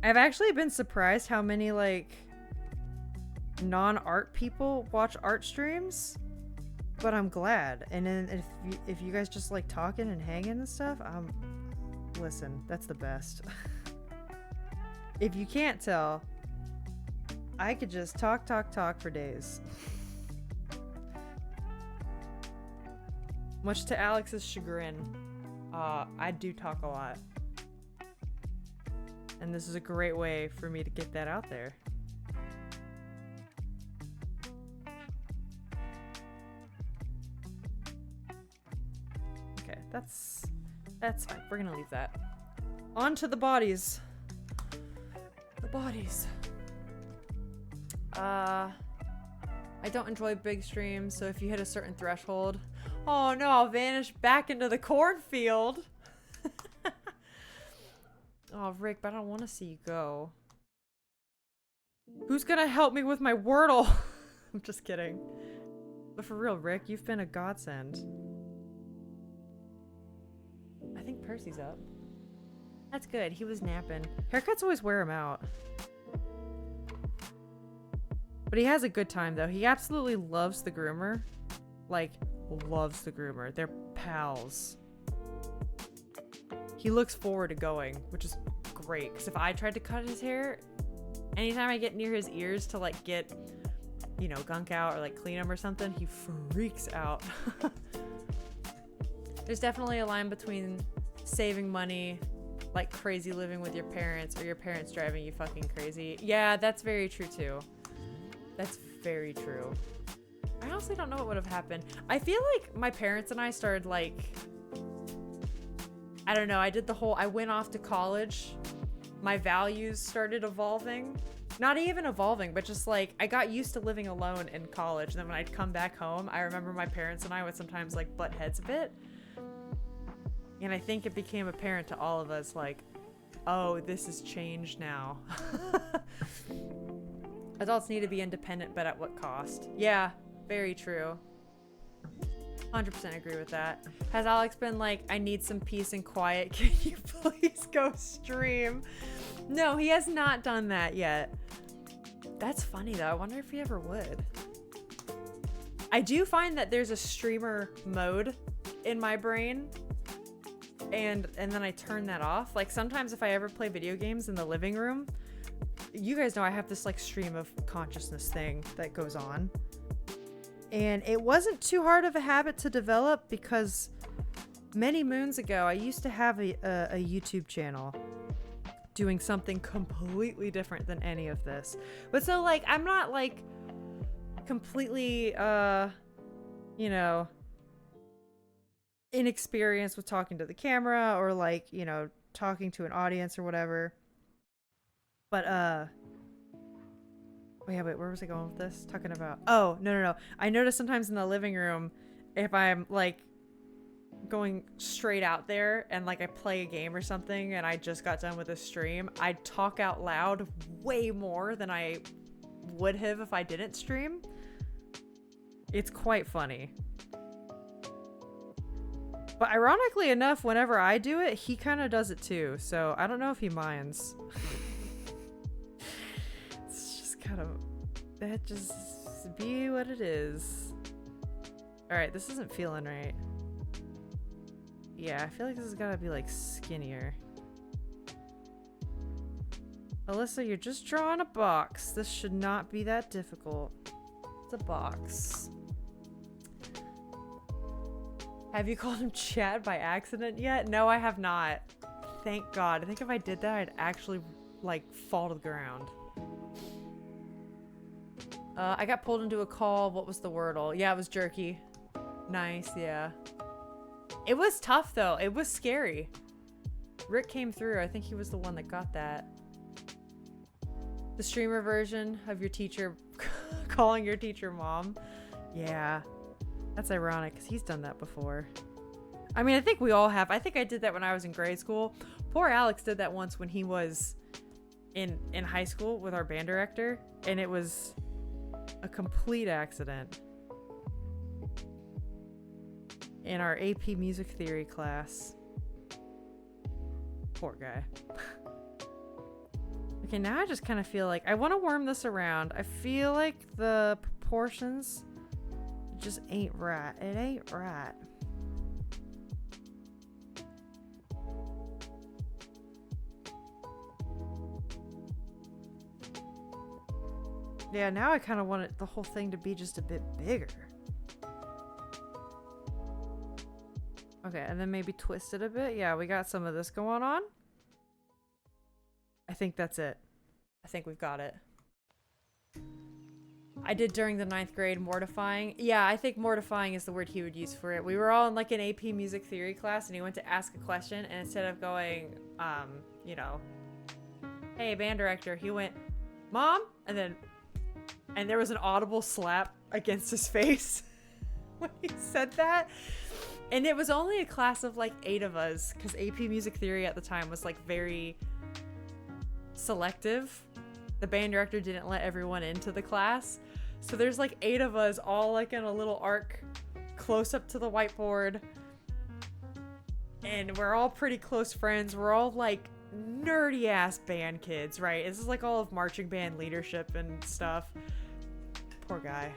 I've actually been surprised how many like non-art people watch art streams, but I'm glad. And then if you guys just like talking and hanging and stuff, listen, that's the best. If you can't tell, I could just talk for days. Much to Alex's chagrin, I do talk a lot. And this is a great way for me to get that out there. Okay, that's fine. We're gonna leave that. On to the bodies. The bodies. I don't enjoy big streams, so if you hit a certain threshold, oh no, I'll vanish back into the cornfield. Oh, Rick, but I don't want to see you go. Who's gonna help me with my Wordle? I'm just kidding. But for real, Rick, you've been a godsend. I think Percy's up. That's good. He was napping. Haircuts always wear him out. But he has a good time, though. He absolutely loves the groomer. Like, loves the groomer. They're pals. He looks forward to going, which is great. Because if I tried to cut his hair, anytime I get near his ears to, like, get, you know, gunk out or, like, clean them or something, he freaks out. There's definitely a line between saving money, like crazy living with your parents, or your parents driving you fucking crazy. Yeah, that's very true, too. That's very true. I honestly don't know what would have happened. I feel like my parents and I started like, I don't know, I went off to college. My values started evolving. Not even evolving, but just like, I got used to living alone in college. And then when I'd come back home, I remember my parents and I would sometimes like butt heads a bit. And I think it became apparent to all of us, like, oh, this has changed now. Adults need to be independent, but at what cost? Yeah, very true. 100% agree with that. Has Alex been like, I need some peace and quiet, can you please go stream? No, he has not done that yet. That's funny though. I wonder if he ever would. I do find that there's a streamer mode in my brain, and then I turn that off. Like sometimes if I ever play video games in the living room, you guys know I have this like stream of consciousness thing that goes on. And it wasn't too hard of a habit to develop because many moons ago, I used to have a YouTube channel doing something completely different than any of this. But so like, I'm not like completely, you know, inexperienced with talking to the camera or like, you know, talking to an audience or whatever. But, wait, where was I going with this? Talking about, oh, no. I notice sometimes in the living room, if I'm like going straight out there and like I play a game or something and I just got done with a stream, I talk out loud way more than I would have if I didn't stream. It's quite funny. But ironically enough, whenever I do it, he kind of does it too. So I don't know if he minds. Kind of, that just be what it is. All right, this isn't feeling right. Yeah, I feel like this has got to be like skinnier. Alyssa, you're just drawing a box. This should not be that difficult. It's a box. Have you called him Chad by accident yet? No, I have not. Thank God. I think if I did that, I'd actually like fall to the ground. I got pulled into a call. What was the wordle? Yeah, it was jerky. Nice, yeah. It was tough, though. It was scary. Rick came through. I think he was the one that got that. The streamer version of your teacher calling your teacher mom. Yeah. That's ironic, because he's done that before. I mean, I think we all have. I think I did that when I was in grade school. Poor Alex did that once when he was in high school with our band director, and it was a complete accident in our AP music theory class. Poor guy. Okay, now I just kind of feel like I want to worm this around. I feel like the proportions just ain't right. It ain't right. Yeah, now I kind of want the whole thing to be just a bit bigger. Okay, and then maybe twist it a bit. Yeah, we got some of this going on. I think that's it. I think we've got it. I did during the 9th grade mortifying. Yeah, I think mortifying is the word he would use for it. We were all in like an AP music theory class and he went to ask a question, and instead of going, you know, hey, band director, he went, Mom? And there was an audible slap against his face when he said that. And it was only a class of like 8 of us, because AP music theory at the time was like very selective. The band director didn't let everyone into the class. So there's like 8 of us all like in a little arc close up to the whiteboard. And we're all pretty close friends. We're all like nerdy ass band kids, right? This is like all of marching band leadership and stuff. Poor guy.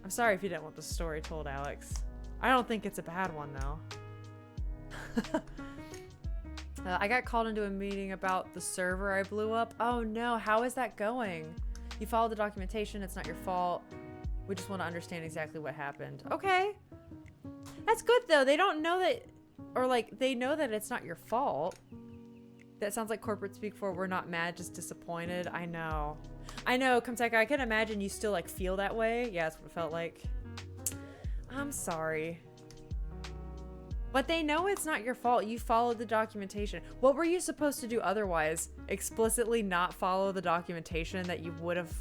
I'm sorry if you didn't want the story told, Alex. I don't think it's a bad one though. I got called into a meeting about the server I blew up. Oh no, how is that going? You followed the documentation, it's not your fault. We just want to understand exactly what happened. Okay. That's good though. They don't know that, or like they know that it's not your fault. That sounds like corporate speak for we're not mad, just disappointed. I know, Comteka, I can imagine you still like feel that way. Yeah, that's what it felt like. I'm sorry. But they know it's not your fault. You followed the documentation. What were you supposed to do otherwise? Explicitly not follow the documentation that you would have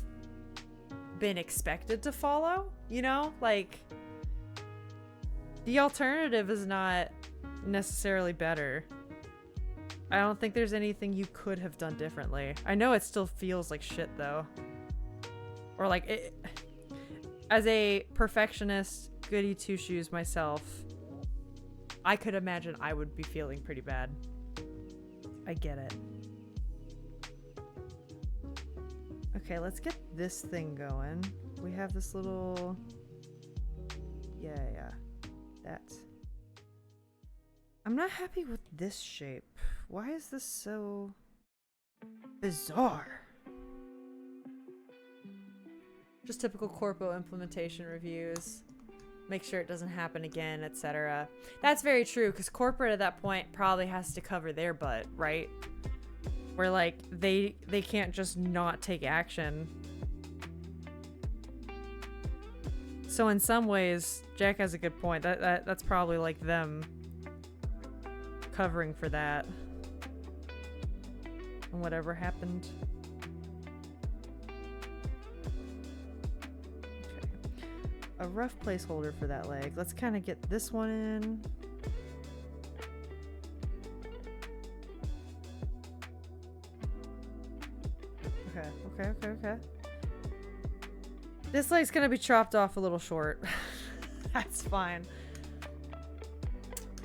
been expected to follow? You know? Like, The alternative is not necessarily better. I don't think there's anything you could have done differently. I know it still feels like shit though. Or like it, as a perfectionist, goody two shoes myself, I could imagine I would be feeling pretty bad. I get it. Okay, let's get this thing going. We have this little... Yeah. That. I'm not happy with this shape. Why is this so bizarre? Just typical corpo implementation reviews. Make sure it doesn't happen again, etc. That's very true, because corporate at that point probably has to cover their butt, right? Where like they can't just not take action. So in some ways, Jack has a good point. That's probably like them covering for that. And whatever happened. Okay. A rough placeholder for that leg. Let's kind of get this one in. Okay. This leg's gonna be chopped off a little short. That's fine.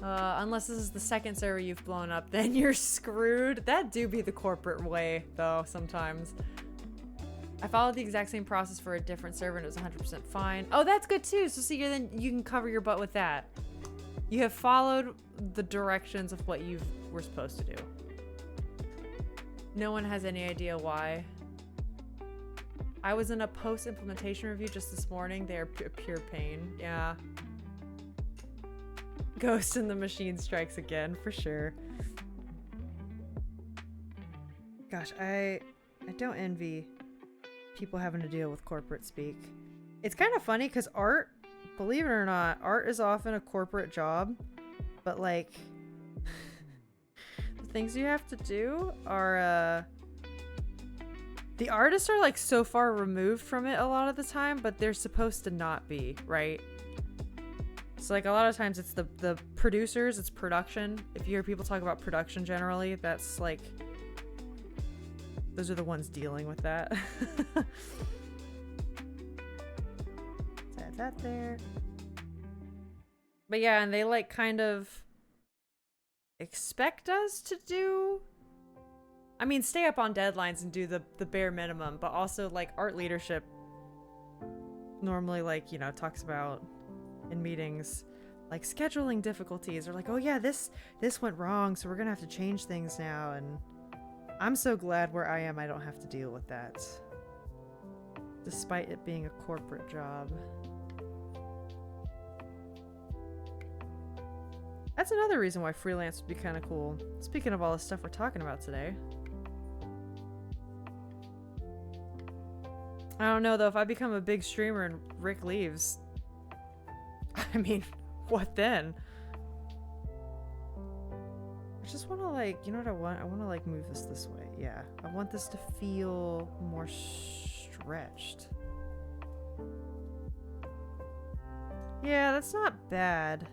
Unless this is the second server you've blown up, then you're screwed. That do be the corporate way, though, sometimes. I followed the exact same process for a different server and it was 100% fine. Oh, that's good too. So see, then you can cover your butt with that. You have followed the directions of what you were supposed to do. No one has any idea why. I was in a post-implementation review just this morning. They are pure pain. Yeah. Ghost in the Machine strikes again, for sure. Gosh, I don't envy people having to deal with corporate speak. It's kind of funny because art, believe it or not, art is often a corporate job, but like the things you have to do are the artists are like so far removed from it a lot of the time, but they're supposed to not be, right? So like a lot of times it's the producers, it's production. If you hear people talk about production generally, that's like, those are the ones dealing with that. Add that there. But yeah, and they like kind of expect us to do, I mean, stay up on deadlines and do the bare minimum, but also like art leadership normally like, you know, talks about in meetings like scheduling difficulties or like, oh yeah, this went wrong, so we're gonna have to change things now. And I'm so glad where I am I don't have to deal with that, despite it being a corporate job. That's another reason why freelance would be kind of cool. Speaking of all the stuff we're talking about today. I don't know though, if I become a big streamer and Rick leaves, I mean, what then? I just want to like, you know what I want? I want to like move this way. Yeah, I want this to feel more stretched. Yeah, that's not bad.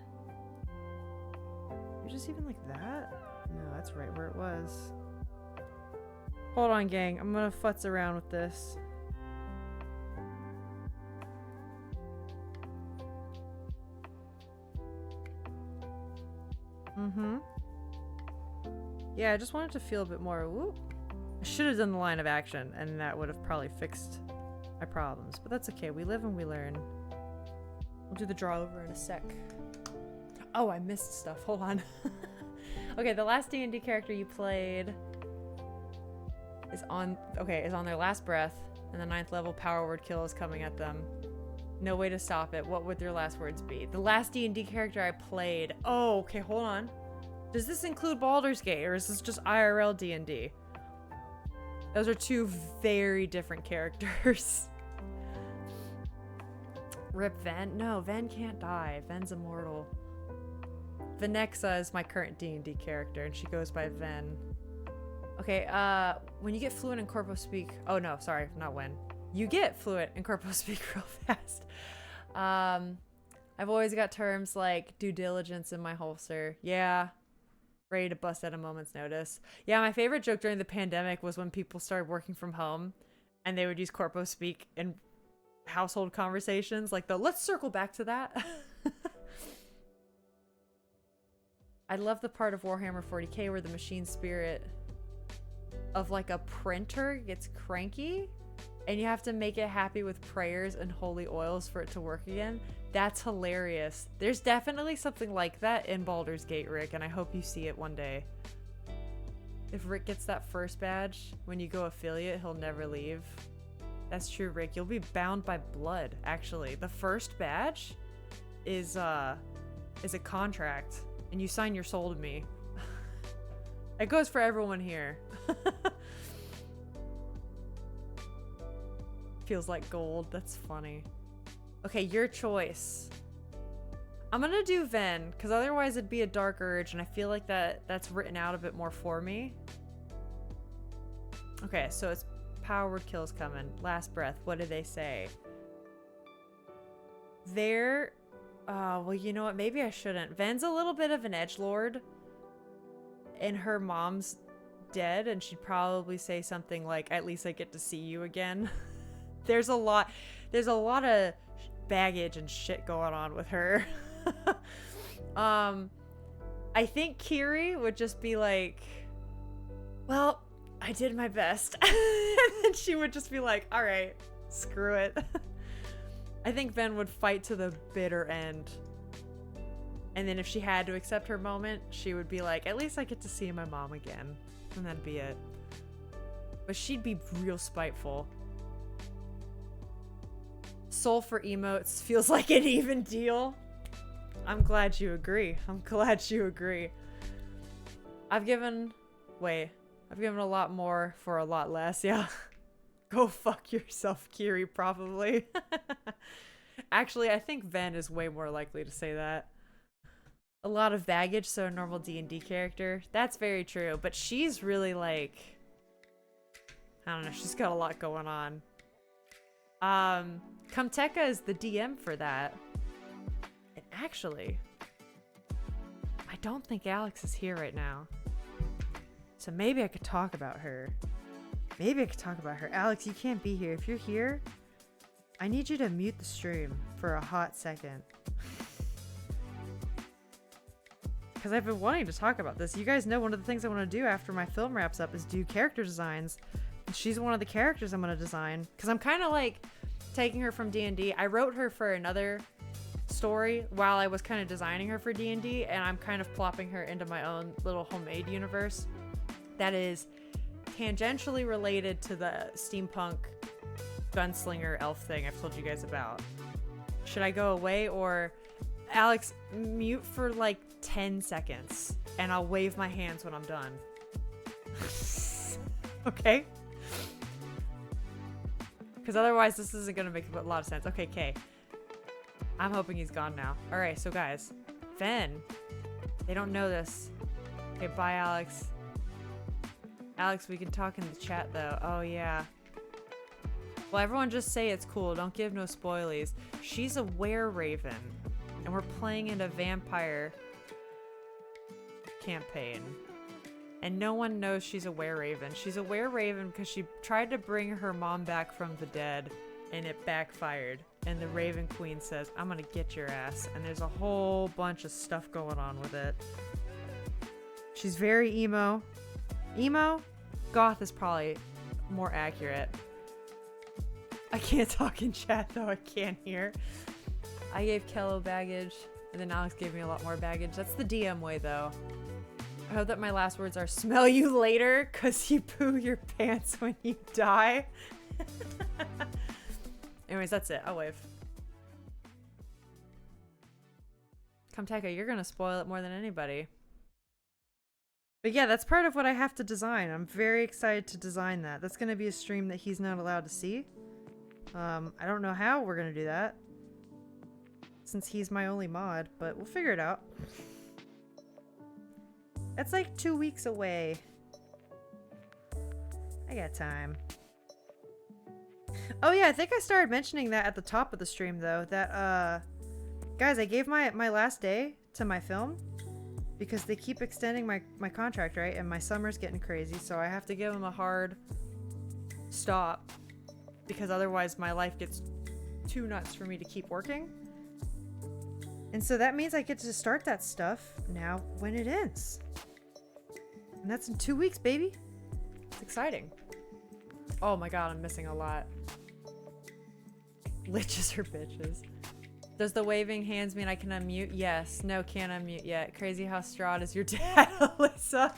You're just even like that? No, that's right where it was. Hold on, gang. I'm gonna futz around with this. Yeah, I just wanted to feel a bit more, whoop. I should have done the line of action, and that would have probably fixed my problems. But that's okay, we live and we learn. We'll do the draw over in a sec. Oh, I missed stuff, hold on. Okay, the last D&D character you played is on their last breath, and the 9th level power word kill is coming at them. No way to stop it. What would their last words be? The last D&D character I played. Oh, okay, hold on. Does this include Baldur's Gate, or is this just IRL D&D? Those are two very different characters. Rip Ven? No, Ven can't die. Ven's immortal. Venexa is my current D&D character, and she goes by Ven. Okay, when you get fluent in Corpo Speak... Oh, no, sorry, not when. You get fluent in Corpo Speak real fast. I I've always got terms like due diligence in my holster. Yeah. Ready to bust at a moment's notice. Yeah, my favorite joke during the pandemic was when people started working from home and they would use corpo speak in household conversations. Like the let's circle back to that. I love the part of Warhammer 40k where the machine spirit of like a printer gets cranky and you have to make it happy with prayers and holy oils for it to work again. That's hilarious. There's definitely something like that in Baldur's Gate, Rick, and I hope you see it one day. If Rick gets that first badge, when you go affiliate, he'll never leave. That's true, Rick. You'll be bound by blood, actually. The first badge is a contract, and you sign your soul to me. It goes for everyone here. Feels like gold. That's funny. Okay, your choice. I'm gonna do Ven, because otherwise it'd be a Dark Urge, and I feel like that's written out a bit more for me. Okay, so it's Power Word Kill's coming. Last Breath. What did they say? They're... well, you know what? Maybe I shouldn't. Ven's a little bit of an edgelord, and her mom's dead, and she'd probably say something like, at least I get to see you again. There's a lot of baggage and shit going on with her. I think Kiri would just be like, well, I did my best. And then she would just be like, all right, screw it. I think Ven would fight to the bitter end. And then if she had to accept her moment, she would be like, at least I get to see my mom again. And that'd be it. But she'd be real spiteful. Soul for emotes feels like an even deal. I'm glad you agree. I'm glad you agree. I've given a lot more for a lot less. Yeah. Go fuck yourself, Kiri, probably. Actually, I think Ven is way more likely to say that. A lot of baggage, so a normal D&D character. That's very true, but she's really like... I don't know, she's got a lot going on. Kamteka is the DM for that. And actually, I don't think Alex is here right now. So maybe I could talk about her. Alex, you can't be here. If you're here, I need you to mute the stream for a hot second. Because I've been wanting to talk about this. You guys know one of the things I want to do after my film wraps up is do character designs. And she's one of the characters I'm going to design. Because I'm kind of like taking her from D&D. I wrote her for another story while I was kind of designing her for D&D. And I'm kind of plopping her into my own little homemade universe. That is tangentially related to the steampunk gunslinger elf thing I've told you guys about. Should I go away or... Alex, mute for like 10 seconds and I'll wave my hands when I'm done. Okay? Because otherwise this isn't going to make a lot of sense. Okay, Kay. I'm hoping he's gone now. Alright, so guys. Ven. They don't know this. Okay, bye, Alex. Alex, we can talk in the chat though. Oh, yeah. Well, everyone just say it's cool. Don't give no spoilies. She's a were-raven. And we're playing in a vampire campaign. And no one knows she's a were-raven. She's a were-raven because she tried to bring her mom back from the dead and it backfired. And the Raven Queen says, I'm gonna get your ass. And there's a whole bunch of stuff going on with it. She's very emo. Emo? Goth is probably more accurate. I can't talk in chat though, I can't hear. I gave Kello baggage, and then Alex gave me a lot more baggage. That's the DM way, though. I hope that my last words are smell you later, cause you poo your pants when you die. Anyways, that's it. I'll wave. Kamteka, you're gonna spoil it more than anybody. But yeah, that's part of what I have to design. I'm very excited to design that. That's gonna be a stream that he's not allowed to see. I don't know how we're gonna do that, since he's my only mod, but we'll figure it out. That's like 2 weeks away. I got time. Oh yeah, I think I started mentioning that at the top of the stream though, that Guys, I gave my last day to my film because they keep extending my contract, right? And my summer's getting crazy, so I have to give them a hard stop because otherwise my life gets too nuts for me to keep working. And so that means I get to start that stuff now when it ends. And that's in 2 weeks, baby. It's exciting. Oh my god, I'm missing a lot. Liches or bitches. Does the waving hands mean I can unmute? Yes. No, can't unmute yet. Crazy how Strahd is your dad, Alyssa.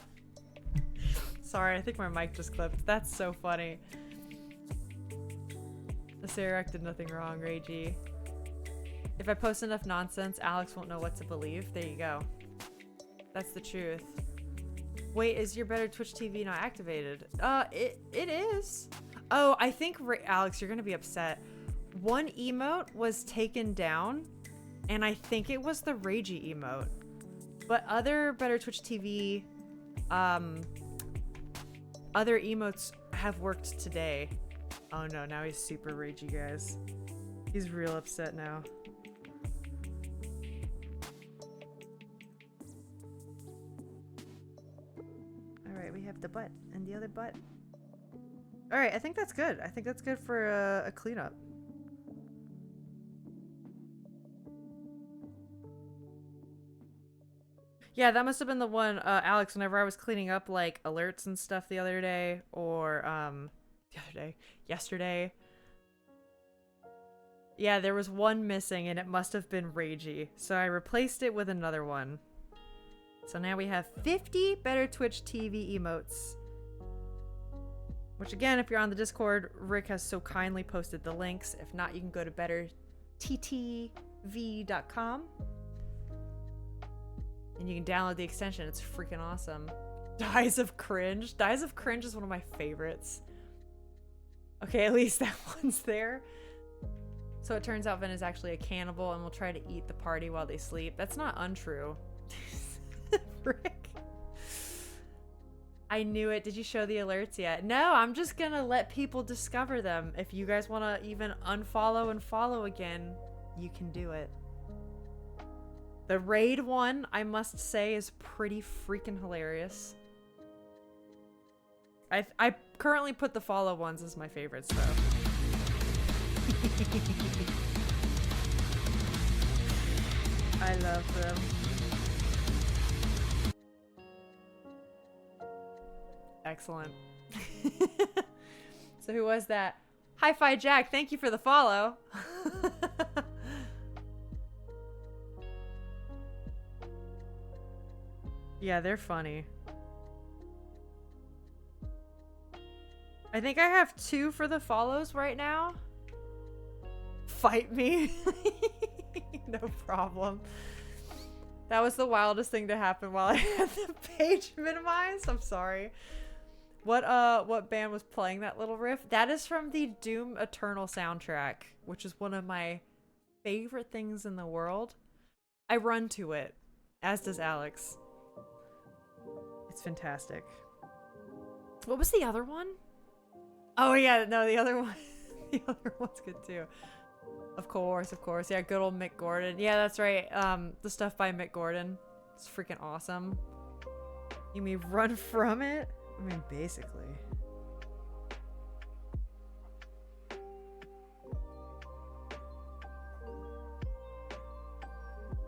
Sorry, I think my mic just clipped. That's so funny. The Sarah did nothing wrong, Ragey. If I post enough nonsense, Alex won't know what to believe. There you go. That's the truth. Wait, is your Better Twitch TV not activated? It is. Oh, I think, Alex, you're gonna be upset. One emote was taken down, and I think it was the Ragey emote. But other Better Twitch TV, other emotes have worked today. Oh no, now he's super ragey, guys. He's real upset now. Alright, we have the butt and the other butt. Alright, I think that's good. I think that's good for a cleanup. Yeah, that must have been the one, Alex, whenever I was cleaning up, like, alerts and stuff the other day, or, yesterday. Yeah, there was one missing, and it must have been Ragey, so I replaced it with another one. So now we have 50 Better Twitch TV emotes. Which, again, if you're on the Discord, Rick has so kindly posted the links. If not, you can go to betterttv.com. And you can download the extension. It's freaking awesome. Dies of Cringe. Dies of Cringe is one of my favorites. Okay, at least that one's there. So it turns out Ven is actually a cannibal and will try to eat the party while they sleep. That's not untrue. Rick. I knew it. Did you show the alerts yet? No, I'm just gonna let people discover them. If you guys want to even unfollow and follow again, you can do it. The raid one, I must say, is pretty freaking hilarious. I currently put the follow ones as my favorites, though. I love them. Excellent. So who was that? Hi-Fi Jack, thank you for the follow. Yeah, they're funny. I think I have 2 for the follows right now. Fight me. No problem. That was the wildest thing to happen while I had the page minimized. I'm sorry. What band was playing that little riff? That is from the Doom Eternal soundtrack, which is one of my favorite things in the world. I run to it, as does Alex. It's fantastic. What was the other one? Oh yeah, no, the other one. The other one's good too. Of course. Yeah, good old Mick Gordon. Yeah, that's right. The stuff by Mick Gordon. It's freaking awesome. You mean run from it? I mean, basically.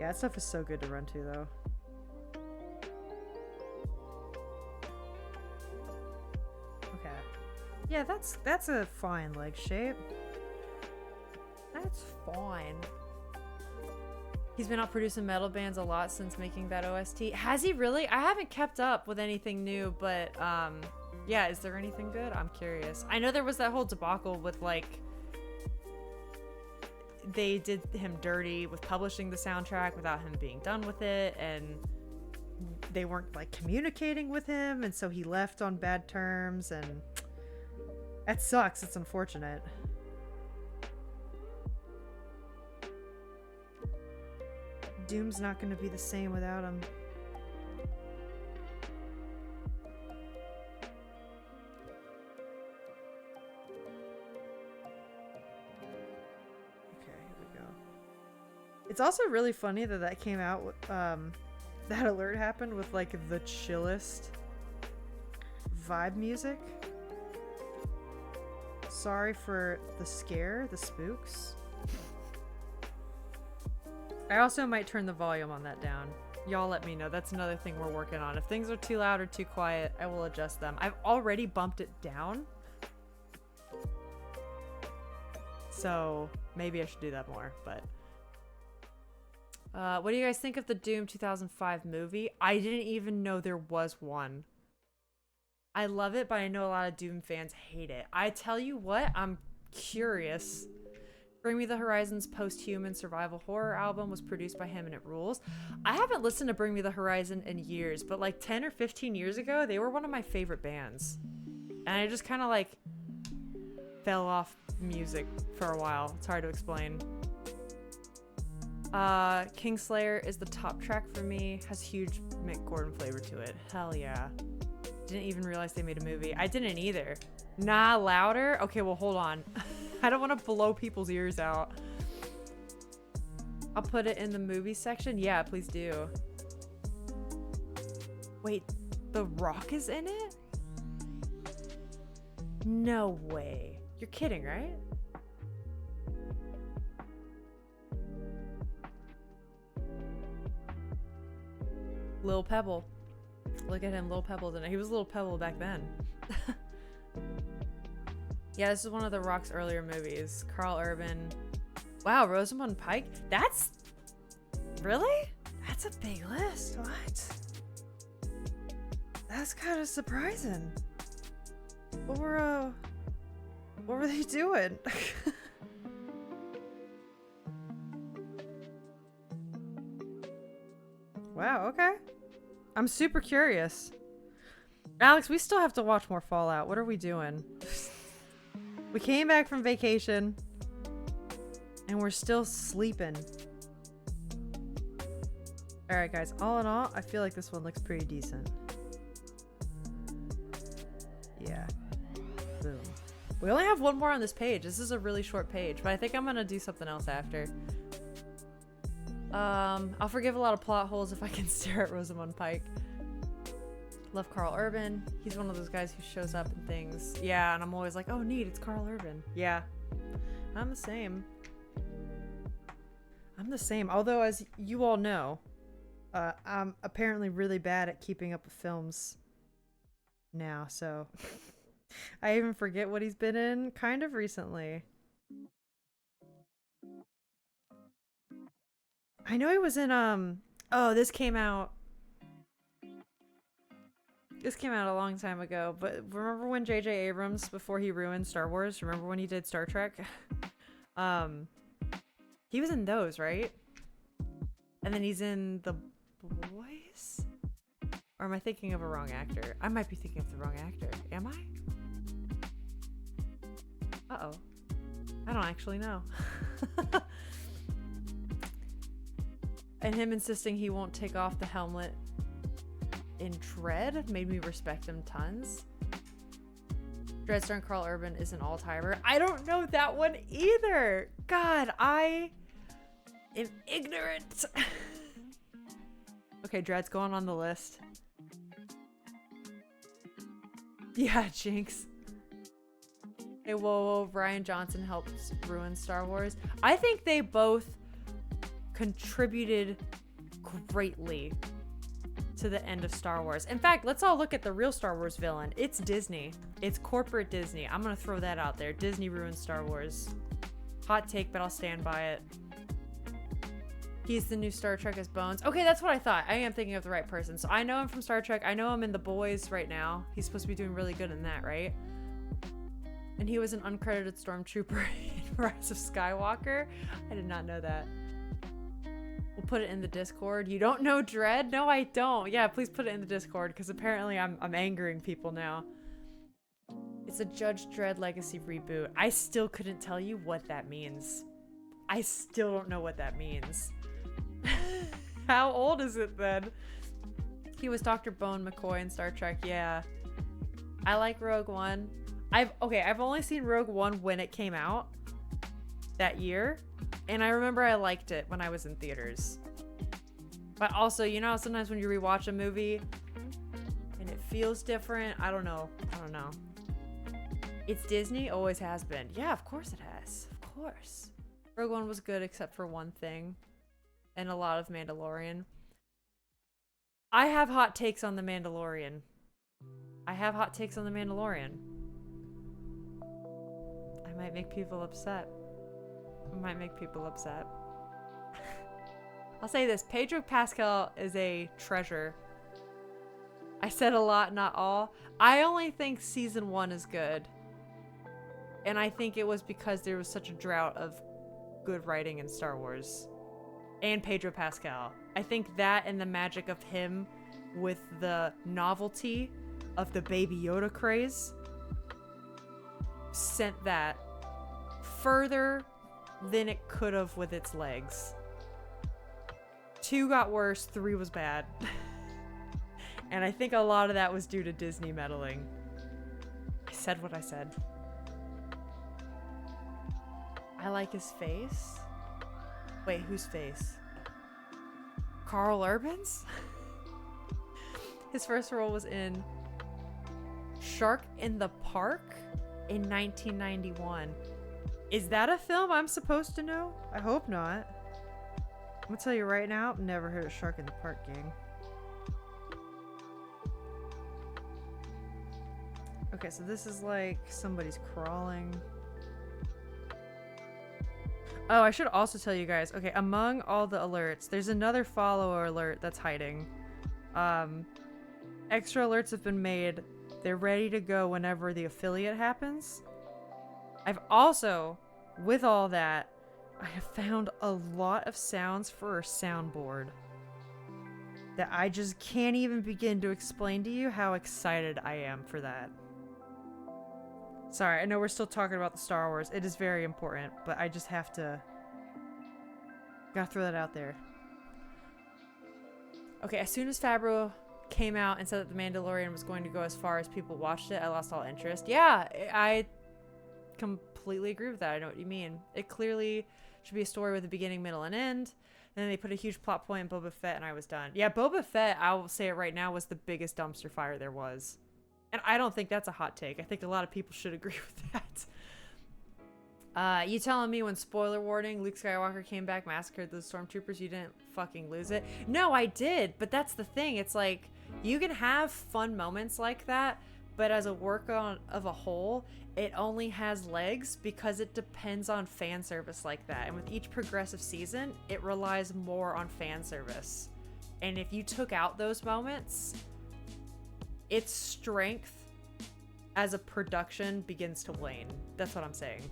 Yeah, that stuff is so good to run to, though. Okay. Yeah, that's a fine leg shape. That's fine. He's been out producing metal bands a lot since making that OST. Has he really? I haven't kept up with anything new, but yeah, is there anything good? I'm curious. I know there was that whole debacle with, like, they did him dirty with publishing the soundtrack without him being done with it, and they weren't, like, communicating with him, and so he left on bad terms, and that sucks. It's unfortunate. Doom's not going to be the same without him. It's also really funny that that came out with, that alert happened with like the chillest vibe music. Sorry for the scare, the spooks. I also might turn the volume on that down. Y'all let me know. That's another thing we're working on. If things are too loud or too quiet, I will adjust them. I've already bumped it down. So maybe I should do that more, but... what do you guys think of the Doom 2005 movie? I didn't even know there was one. I love it, but I know a lot of Doom fans hate it. I tell you what, I'm curious. Bring Me the Horizon's post-human survival horror album was produced by him and it rules. I haven't listened to Bring Me the Horizon in years, but like 10 or 15 years ago, they were one of my favorite bands. And I just kind of like fell off music for a while. It's hard to explain. Kingslayer is the top track for me. Has huge Mick Gordon flavor to it. Hell yeah. Didn't even realize they made a movie. I didn't either. Nah, louder? Okay, well, hold on. I don't want to blow people's ears out. I'll put it in the movie section. Yeah, please do. Wait, The Rock is in it? No way. You're kidding, right? Lil Pebble. Look at him, Lil Pebble. He was Lil Pebble back then. Yeah, this is one of The Rock's earlier movies. Carl Urban. Wow, Rosamund Pike? That's... Really? That's a big list. What? That's kind of surprising. What were they doing? Wow, okay. I'm super curious. Alex, we still have to watch more Fallout. What are we doing? We came back from vacation and we're still sleeping. All right, guys, all in all, I feel like this one looks pretty decent. Yeah. Boom. We only have one more on this page. This is a really short page, but I think I'm gonna do something else after. I'll forgive a lot of plot holes if I can stare at Rosamund Pike. Love Carl Urban. He's one of those guys who shows up in things. Yeah, and I'm always like, oh neat, it's Carl Urban. Yeah. I'm the same. I'm the same. Although, as you all know, I'm apparently really bad at keeping up with films now, so I even forget what he's been in kind of recently. I know he was in, oh, this came out a long time ago, but remember when J.J. Abrams, before he ruined Star Wars, remember when he did Star Trek? He was in those, right? And then he's in The Boys? Or am I thinking of a wrong actor? I might be thinking of the wrong actor. Am I? Uh-oh. I don't actually know. And him insisting he won't take off the helmet in Dredd made me respect him tons. Dredd starring Carl Urban is an all-timer. I don't know that one either. God, I am ignorant. Okay, Dredd's going on the list. Yeah, Jinx. Hey, whoa, Rian Johnson helped ruin Star Wars. I think they both contributed greatly to the end of Star Wars. In fact, let's all look at the real Star Wars villain. It's Disney. It's corporate Disney. I'm gonna throw that out there. Disney ruined Star Wars. Hot take, but I'll stand by it. He's the new Star Trek as Bones. Okay, that's what I thought. I am thinking of the right person. So I know him from Star Trek. I know him in The Boys right now. He's supposed to be doing really good in that, right? And he was an uncredited stormtrooper in Rise of Skywalker. I did not know that. We'll put it in the Discord. You don't know Dredd? No, I don't. Yeah, please put it in the Discord, because apparently I'm angering people now. It's a Judge Dredd Legacy reboot. I still couldn't tell you what that means. I still don't know what that means. How old is it then? He was Dr. Bone McCoy in Star Trek. Yeah. I like Rogue One. I've only seen Rogue One when it came out that year. And I remember I liked it when I was in theaters. But also, you know, sometimes when you rewatch a movie and it feels different, I don't know. It's Disney, always has been. Yeah, of course it has. Of course. Rogue One was good except for one thing. And a lot of Mandalorian. I have hot takes on The Mandalorian. I might make people upset. I'll say this. Pedro Pascal is a treasure. I said a lot, not all. I only think season 1 is good. And I think it was because there was such a drought of good writing in Star Wars. And Pedro Pascal. I think that and the magic of him with the novelty of the Baby Yoda craze sent that further than it could have with its legs. 2 got worse, 3 was bad. And I think a lot of that was due to Disney meddling. I said what I said. I like his face. Wait, whose face? Carl Urban's? His first role was in Shark in the Park in 1991. Is that a film I'm supposed to know? I hope not. I'm gonna tell you right now, I've never heard of Shark in the Park, gang. Okay, so this is like somebody's crawling. Oh, I should also tell you guys. Okay, among all the alerts, there's another follower alert that's hiding. Extra alerts have been made. They're ready to go whenever the affiliate happens. I've also, with all that, I have found a lot of sounds for a soundboard that I just can't even begin to explain to you how excited I am for that. Sorry, I know we're still talking about the Star Wars. It is very important, but I just have to... Gotta throw that out there. Okay, as soon as Favreau came out and said that The Mandalorian was going to go as far as people watched it, I lost all interest. Yeah, I completely agree with that. I know what you mean. It clearly should be a story with a beginning, middle, and end. And then they put a huge plot point in Boba Fett, and I was done. Yeah, Boba Fett, I will say it right now, was the biggest dumpster fire there was. And I don't think that's a hot take. I think a lot of people should agree with that. You telling me when, spoiler warning, Luke Skywalker came back, massacred those stormtroopers, you didn't fucking lose it? No, I did, but that's the thing. It's like, you can have fun moments like that, but as a work of a whole, it only has legs because it depends on fan service like that. And with each progressive season, it relies more on fan service. And if you took out those moments, its strength as a production begins to wane. That's what I'm saying.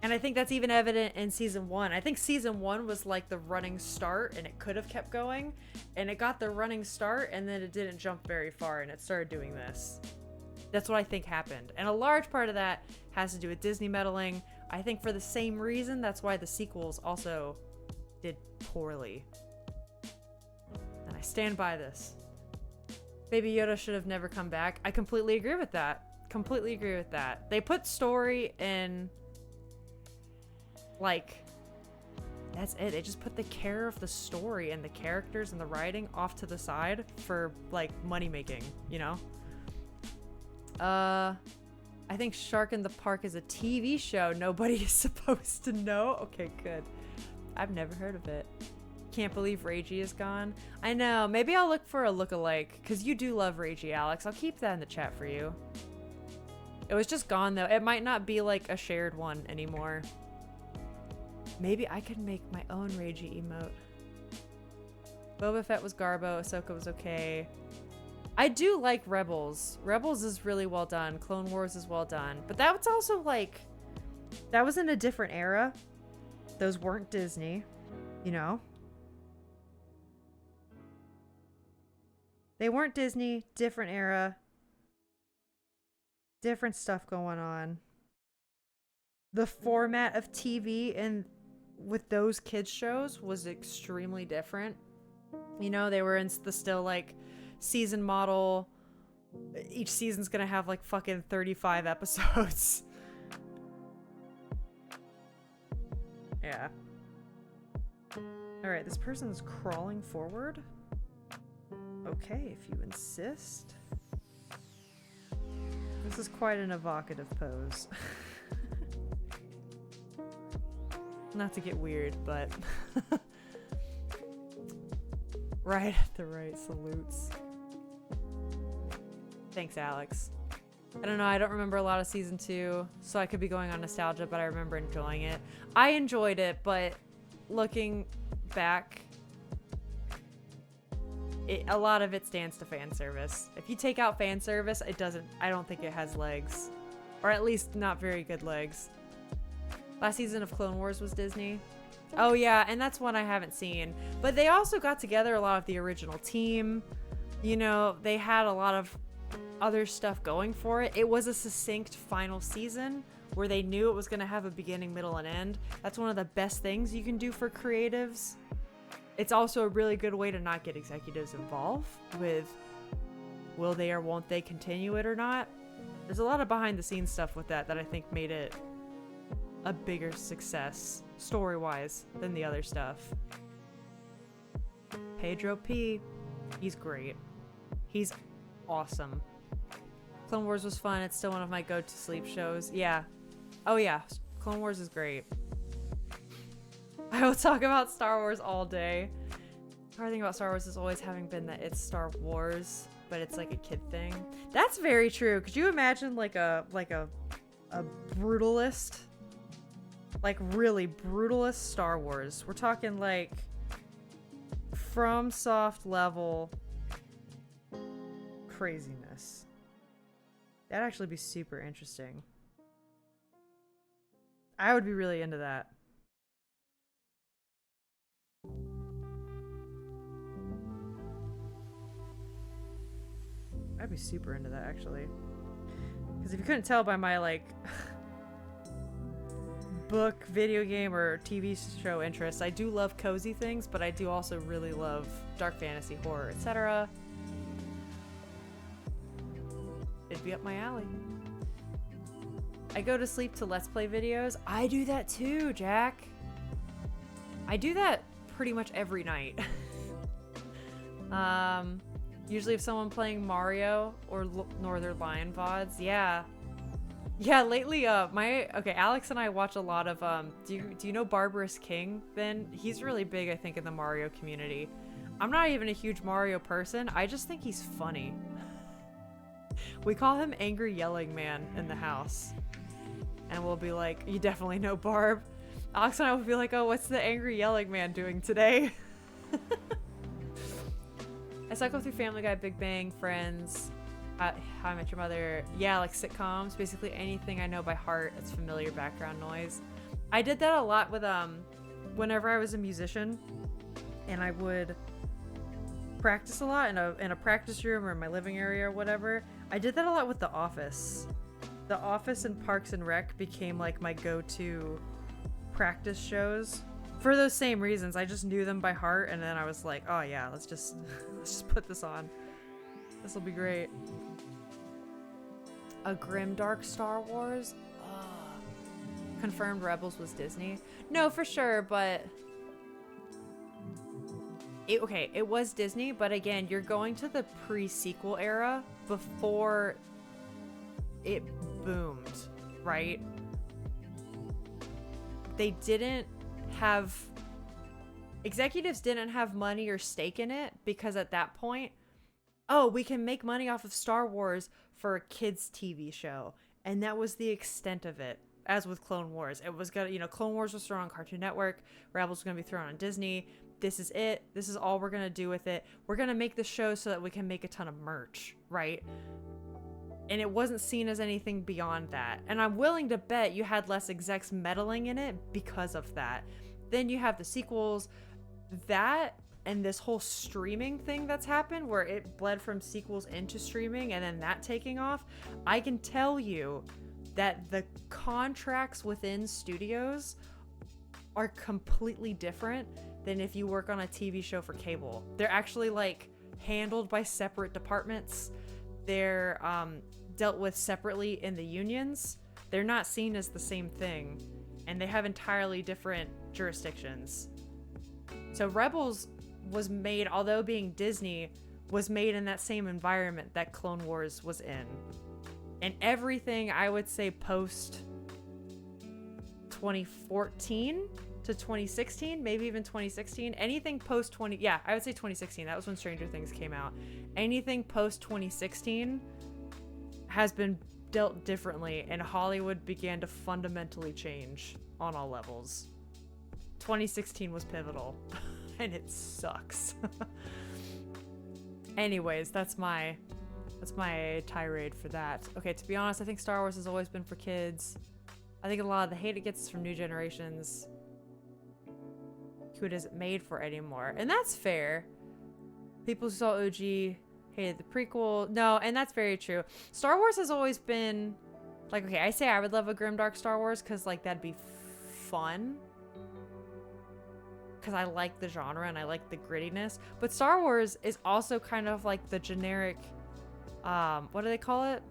And I think that's even evident in season 1. I think season 1 was like the running start, and it could have kept going, and it got the running start, and then it didn't jump very far, and it started doing this. That's what I think happened. And a large part of that has to do with Disney meddling. I think for the same reason, that's why the sequels also did poorly. And I stand by this. Baby Yoda should have never come back. I completely agree with that. Completely agree with that. They put story in, like, that's it. They just put the care of the story and the characters and the writing off to the side for, like, money making, you know? I think Shark in the Park is a TV show nobody is supposed to know. Okay, good. I've never heard of it. Can't believe Reiji is gone. I know. Maybe I'll look for a lookalike, because you do love Reiji, Alex. I'll keep that in the chat for you. It was just gone, though. It might not be, like, a shared one anymore. Maybe I could make my own Reiji emote. Boba Fett was Garbo. Ahsoka was okay. I do like Rebels. Rebels is really well done. Clone Wars is well done. But that was also, like... That was in a different era. Those weren't Disney. You know? They weren't Disney, different era. Different stuff going on. The format of TV and with those kids shows was extremely different. You know, they were in the still like season model. Each season's gonna have like fucking 35 episodes. Yeah. Alright, this person's crawling forward. Okay, if you insist. This is quite an evocative pose. Not to get weird, but... right at the right salutes. Thanks, Alex. I don't know, I don't remember a lot of season 2, so I could be going on nostalgia, but I remember enjoying it. I enjoyed it, but looking back, a lot of it stands to fan service. If you take out fan service, I don't think it has legs. Or at least not very good legs. Last season of Clone Wars was Disney. Oh yeah, and that's one I haven't seen. But they also got together a lot of the original team. You know, they had a lot of other stuff going for it. It was a succinct final season where they knew it was going to have a beginning, middle, and end. That's one of the best things you can do for creatives. It's also a really good way to not get executives involved with will they or won't they continue it or not. There's a lot of behind the scenes stuff with that I think made it a bigger success story-wise than the other stuff. Pedro P. He's great. He's awesome. Clone Wars was fun. It's still one of my go-to sleep shows. Yeah. Oh yeah. Clone Wars is great. I will talk about Star Wars all day. The hard thing about Star Wars is always having been that it's Star Wars, but it's like a kid thing. That's very true. Could you imagine like a brutalist? Like really brutalist Star Wars. We're talking like FromSoft level craziness. That'd actually be super interesting. I would be really into that. I'd be super into that actually. Because if you couldn't tell by my like book, video game, or TV show interests, I do love cozy things, but I do also really love dark fantasy, horror, etc. It'd be up my alley. I go to sleep to Let's Play videos. I do that too, Jack. I do that pretty much every night. Usually if someone playing Mario or Northern Lion VODs, yeah. Yeah, lately, Alex and I watch a lot of, do you know Barbarous King, Ben? He's really big, I think, in the Mario community. I'm not even a huge Mario person, I just think he's funny. We call him Angry Yelling Man in the house. And we'll be like, you definitely know Barb. Alex and I will be like, oh, what's the Angry Yelling Man doing today? I cycle through Family Guy, Big Bang, Friends, How I Met Your Mother. Yeah, like sitcoms. Basically anything I know by heart that's familiar background noise. I did that a lot with, whenever I was a musician. And I would practice a lot in a practice room or in my living area or whatever. I did that a lot with The Office. The Office and Parks and Rec became like my go-to practice shows. For those same reasons, I just knew them by heart, and then I was like, oh yeah, let's just put this on. This will be great. A grimdark Star Wars? Ugh. Confirmed Rebels was Disney? No, for sure, but... it was Disney, but again, you're going to the pre-sequel era before it boomed, right? Executives didn't have money or stake in it because at that point, oh, we can make money off of Star Wars for a kids TV show. And that was the extent of it. As with Clone Wars, it was gonna, Clone Wars was thrown on Cartoon Network, Rebels was gonna be thrown on Disney. This is it. This is all we're gonna do with it. We're gonna make the show so that we can make a ton of merch, right? And it wasn't seen as anything beyond that. And I'm willing to bet you had less execs meddling in it because of that. Then you have the sequels, that, and this whole streaming thing that's happened where it bled from sequels into streaming and then that taking off. I can tell you that the contracts within studios are completely different than if you work on a TV show for cable. They're actually like handled by separate departments. They're dealt with separately in the unions. They're not seen as the same thing, and they have entirely different jurisdictions. So Rebels was made, although being Disney, was made in that same environment that Clone Wars was in. And everything, I would say, post 2014 to 2016, maybe even 2016, anything post I would say 2016. That was when Stranger Things came out. Anything post 2016 has been dealt differently, and Hollywood began to fundamentally change on all levels. 2016 was pivotal, and it sucks. Anyways, that's my tirade for that. Okay, to be honest, I think Star Wars has always been for kids. I think a lot of the hate it gets is from new generations who it isn't made for anymore. And that's fair. People who saw OG hated the prequel. No, and that's very true. Star Wars has always been like, okay, I say I would love a grimdark Star Wars because like that'd be fun. Because I like the genre and I like the grittiness. But Star Wars is also kind of like the generic, what do they call it?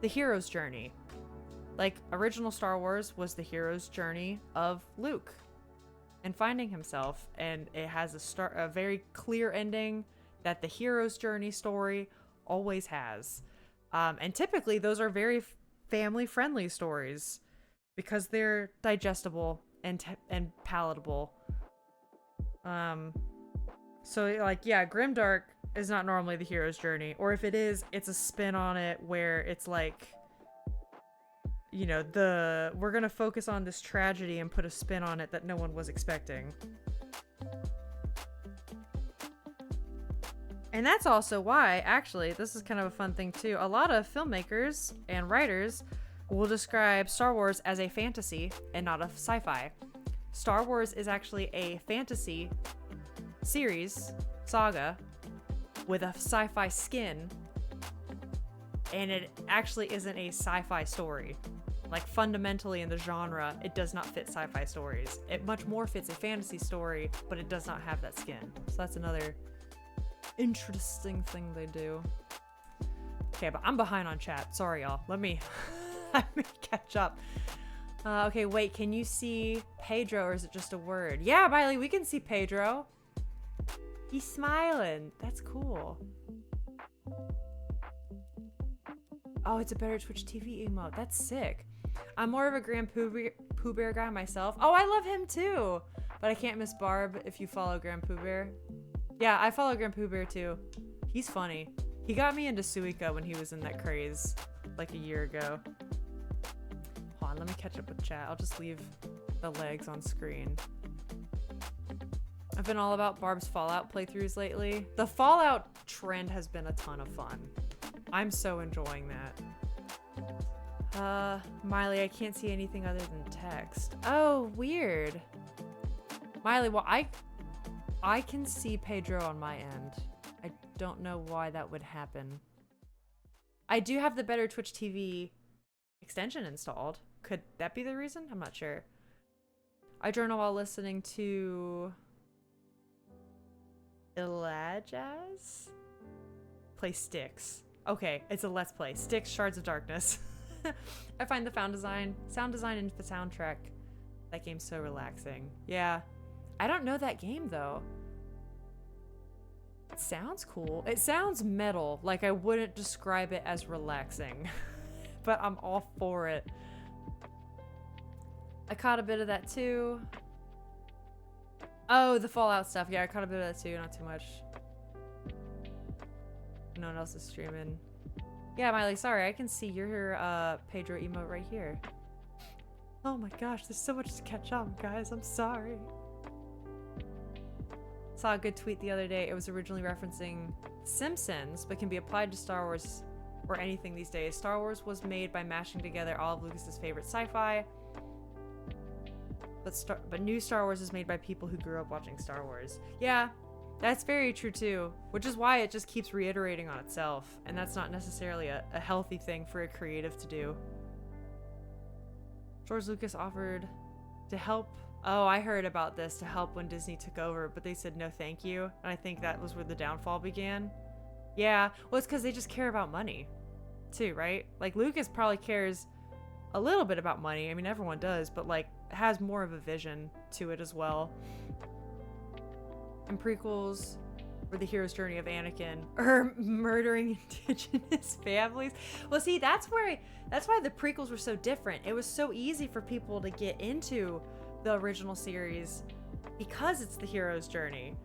The hero's journey. Like, original Star Wars was the hero's journey of Luke and finding himself. And it has a very clear ending that the hero's journey story always has. And typically, those are very family-friendly stories because they're digestible and palatable. So, like, yeah, grimdark is not normally the hero's journey. Or if it is, it's a spin on it where it's like, you know, we're gonna focus on this tragedy and put a spin on it that no one was expecting. And that's also why, actually, this is kind of a fun thing too, a lot of filmmakers and writers will describe Star Wars as a fantasy and not a sci-fi. Star Wars is actually a fantasy series, saga, with a sci-fi skin, and it actually isn't a sci-fi story. Like, fundamentally in the genre, it does not fit sci-fi stories. It much more fits a fantasy story, but it does not have that skin. So that's another interesting thing they do. Okay, but I'm behind on chat. Sorry, y'all. Let me catch up. Okay, wait, can you see Pedro or is it just a word? Yeah, Miley, we can see Pedro. He's smiling. That's cool. Oh, it's a better Twitch TV emote. That's sick. I'm more of a Grand Pooh Bear guy myself. Oh, I love him too. But I can't miss Barb if you follow Grand Pooh Bear. Yeah, I follow Grand Pooh Bear too. He's funny. He got me into Suika when he was in that craze like a year ago. Hold on, let me catch up with chat. I'll just leave the legs on screen. I've been all about Barb's Fallout playthroughs lately. The Fallout trend has been a ton of fun. I'm so enjoying that. Miley, I can't see anything other than text. Oh, weird. Miley, well, I can see Pedro on my end. I don't know why that would happen. I do have the Better Twitch TV extension installed. Could that be the reason? I'm not sure. I journal while listening to Elajaz play Styx. Okay, it's a Let's Play. Styx Shards of Darkness. I find the sound design and the soundtrack, that game's so relaxing. Yeah. I don't know that game though. It sounds cool. It sounds metal. Like I wouldn't describe it as relaxing. But I'm all for it. I caught a bit of that too. Oh, the Fallout stuff. Yeah, I caught a bit of that too. Not too much. No one else is streaming. Yeah, Miley, sorry. I can see your Pedro emote right here. Oh my gosh, there's so much to catch up, guys. I'm sorry. Saw a good tweet the other day. It was originally referencing Simpsons, but can be applied to Star Wars or anything these days. Star Wars was made by mashing together all of Lucas's favorite sci-fi. But new Star Wars is made by people who grew up watching Star Wars. Yeah, that's very true too, which is why it just keeps reiterating on itself, and that's not necessarily a healthy thing for a creative to do. George Lucas offered to help. Oh, I heard about this, to help when Disney took over, but they said no thank you, and I think that was where the downfall began. Yeah, well, it's because they just care about money too, right? Like, Lucas probably cares a little bit about money. I mean, everyone does, but like has more of a vision to it as well. and prequels were the hero's journey of Anakin or murdering indigenous families. Well, see, that's why the prequels were so different. It was so easy for people to get into the original series because it's the hero's journey.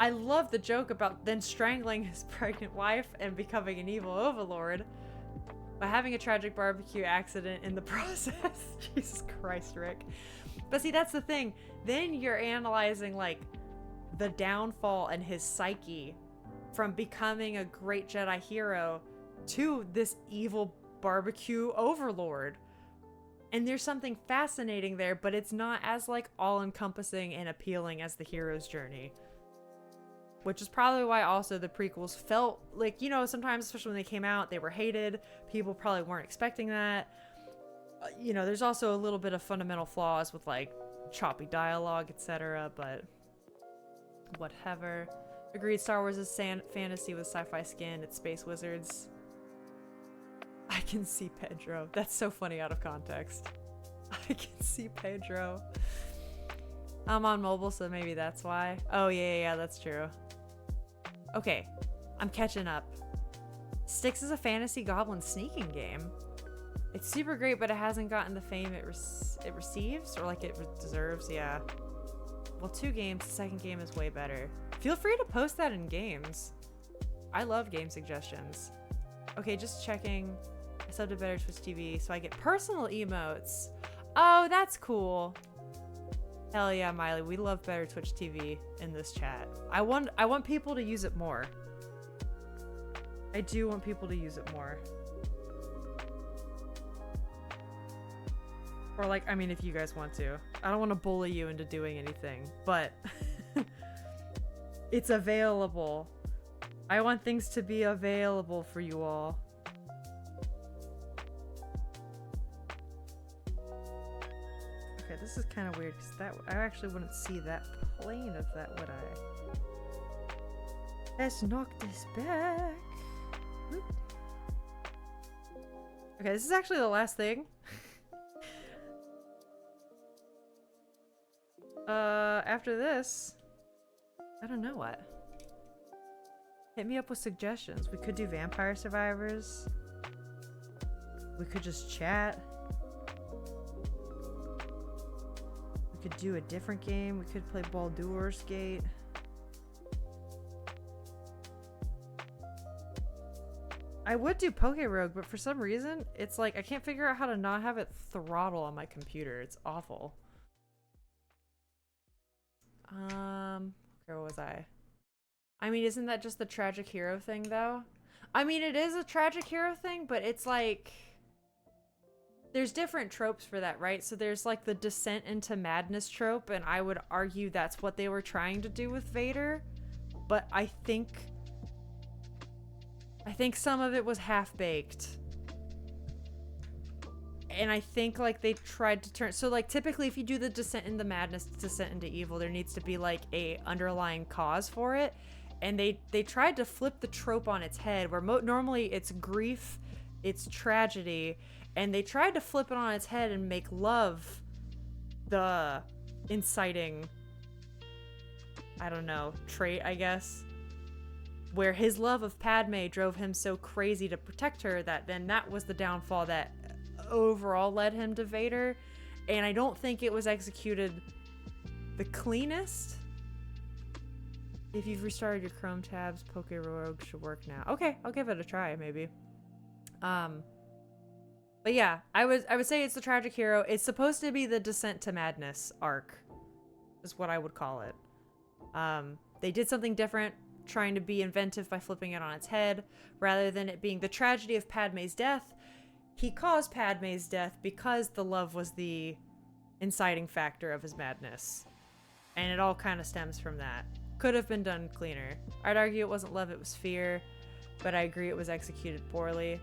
I love the joke about then strangling his pregnant wife and becoming an evil overlord by having a tragic barbecue accident in the process. Jesus Christ, Rick. But see, that's the thing. Then you're analyzing, like, the downfall and his psyche from becoming a great Jedi hero to this evil barbecue overlord. And there's something fascinating there, but it's not as, like, all-encompassing and appealing as the hero's journey. Which is probably why also the prequels felt like, you know, sometimes, especially when they came out, they were hated. People probably weren't expecting that. You know, there's also a little bit of fundamental flaws with, like, choppy dialogue, etc., but whatever. Agreed, Star Wars is fantasy with sci-fi skin. It's space wizards. I can see Pedro. That's so funny out of context. I can see Pedro. I'm on mobile, so maybe that's why. Oh, yeah, that's true. Okay, I'm catching up. Styx is a fantasy goblin sneaking game. It's super great, but it hasn't gotten the fame it receives, or like it deserves, yeah. Well, 2 games, the second game is way better. Feel free to post that in games. I love game suggestions. Okay, just checking. I subbed to Better Twitch TV, so I get personal emotes. Oh, that's cool. Hell yeah, Miley. We love Better Twitch TV in this chat. I want people to use it more. I do want people to use it more. Or like, I mean, if you guys want to. I don't want to bully you into doing anything, but it's available. I want things to be available for you all. Okay, this is kind of weird because that I actually wouldn't see that plane of that, would I? Let's knock this back. Whoop. Okay, this is actually the last thing. After this, I don't know what. Hit me up with suggestions. We could do Vampire Survivors. We could just chat. We could do a different game. We could play Baldur's Gate. I would do Poke Rogue, but for some reason, it's like I can't figure out how to not have it throttle on my computer. It's awful. Where was I? I mean, isn't that just the tragic hero thing, though? I mean, it is a tragic hero thing, but it's like... There's different tropes for that, right? So there's like the descent into madness trope, and I would argue that's what they were trying to do with Vader. But I think some of it was half-baked. And I think like they tried to turn, so like typically if you do the descent into madness, descent into evil, there needs to be like a underlying cause for it. And they tried to flip the trope on its head, where normally it's grief, it's tragedy, and they tried to flip it on its head and make love the inciting, I don't know, trait, I guess. Where his love of Padme drove him so crazy to protect her that then that was the downfall that overall led him to Vader. And I don't think it was executed the cleanest. If you've restarted your Chrome tabs, Poke Rogue should work now. Okay, I'll give it a try, maybe. But yeah, I would say it's the tragic hero. It's supposed to be the descent to madness arc, is what I would call it. They did something different, trying to be inventive by flipping it on its head, rather than it being the tragedy of Padme's death. He caused Padme's death because the love was the inciting factor of his madness. And it all kind of stems from that. Could have been done cleaner. I'd argue it wasn't love, it was fear. But I agree it was executed poorly.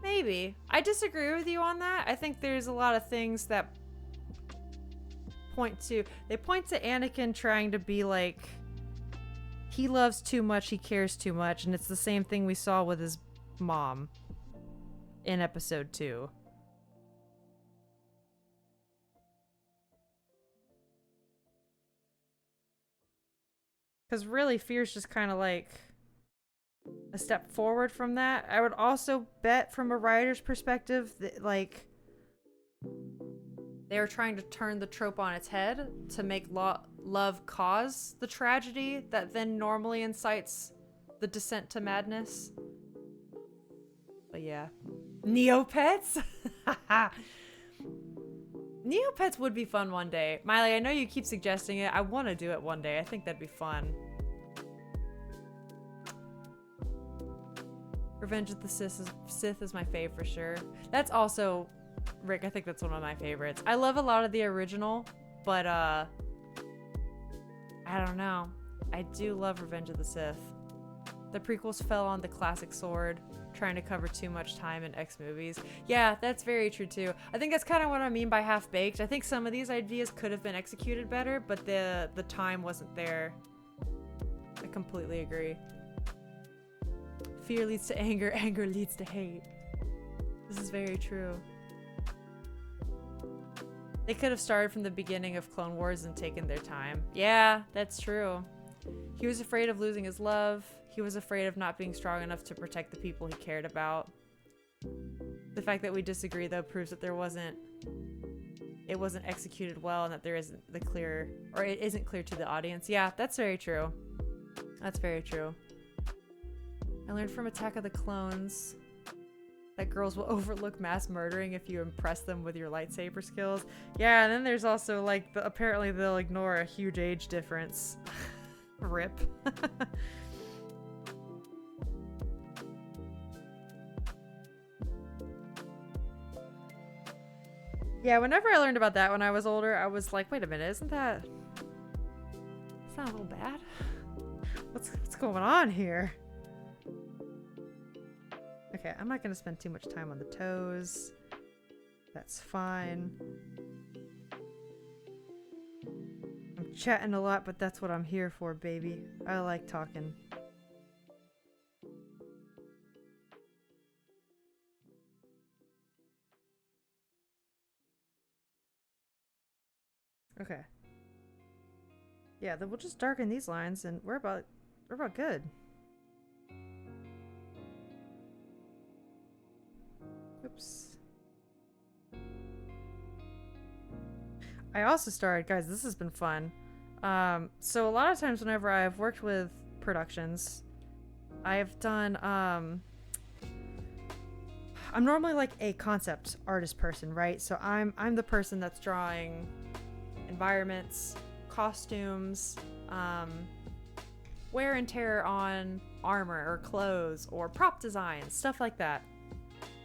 Maybe. I disagree with you on that. I think there's a lot of things that point to Anakin trying to be like, he loves too much, he cares too much, and it's the same thing we saw with his mom in episode 2. Because really, Fear's just kind of like a step forward from that. I would also bet from a writer's perspective that, like, they were trying to turn the trope on its head to make love cause the tragedy that then normally incites the descent to madness. But yeah. Neopets? Neopets would be fun one day. Miley, I know you keep suggesting it. I want to do it one day. I think that'd be fun. Revenge of the Sith is my fave for sure. That's also, Rick, I think that's one of my favorites. I love a lot of the original, but I don't know. I do love Revenge of the Sith. The prequels fell on the classic sword, trying to cover too much time in X movies. Yeah, that's very true too. I think that's kind of what I mean by half-baked. I think some of these ideas could have been executed better, but the time wasn't there. I completely agree. Fear leads to anger, anger leads to hate. This is very true. They could have started from the beginning of Clone Wars and taken their time. Yeah, that's true. He was afraid of losing his love. He was afraid of not being strong enough to protect the people he cared about. The fact that we disagree, though, proves that it wasn't executed well, and that there isn't it isn't clear to the audience. Yeah, that's very true. That's very true. I learned from Attack of the Clones that girls will overlook mass murdering if you impress them with your lightsaber skills. Yeah, and then there's also, like, apparently they'll ignore a huge age difference. Rip. Yeah, whenever I learned about that when I was older, I was like, wait a minute, isn't that a little bad? What's going on here? Okay, I'm not gonna spend too much time on the toes. That's fine. I'm chatting a lot, but that's what I'm here for, baby. I like talking. Okay. Yeah, then we'll just darken these lines and we're about good. Oops. I also started, guys, this has been fun. So a lot of times whenever I've worked with productions, I've done, I'm normally like a concept artist person, right? So I'm the person that's drawing environments, costumes, wear and tear on armor or clothes or prop designs, stuff like that.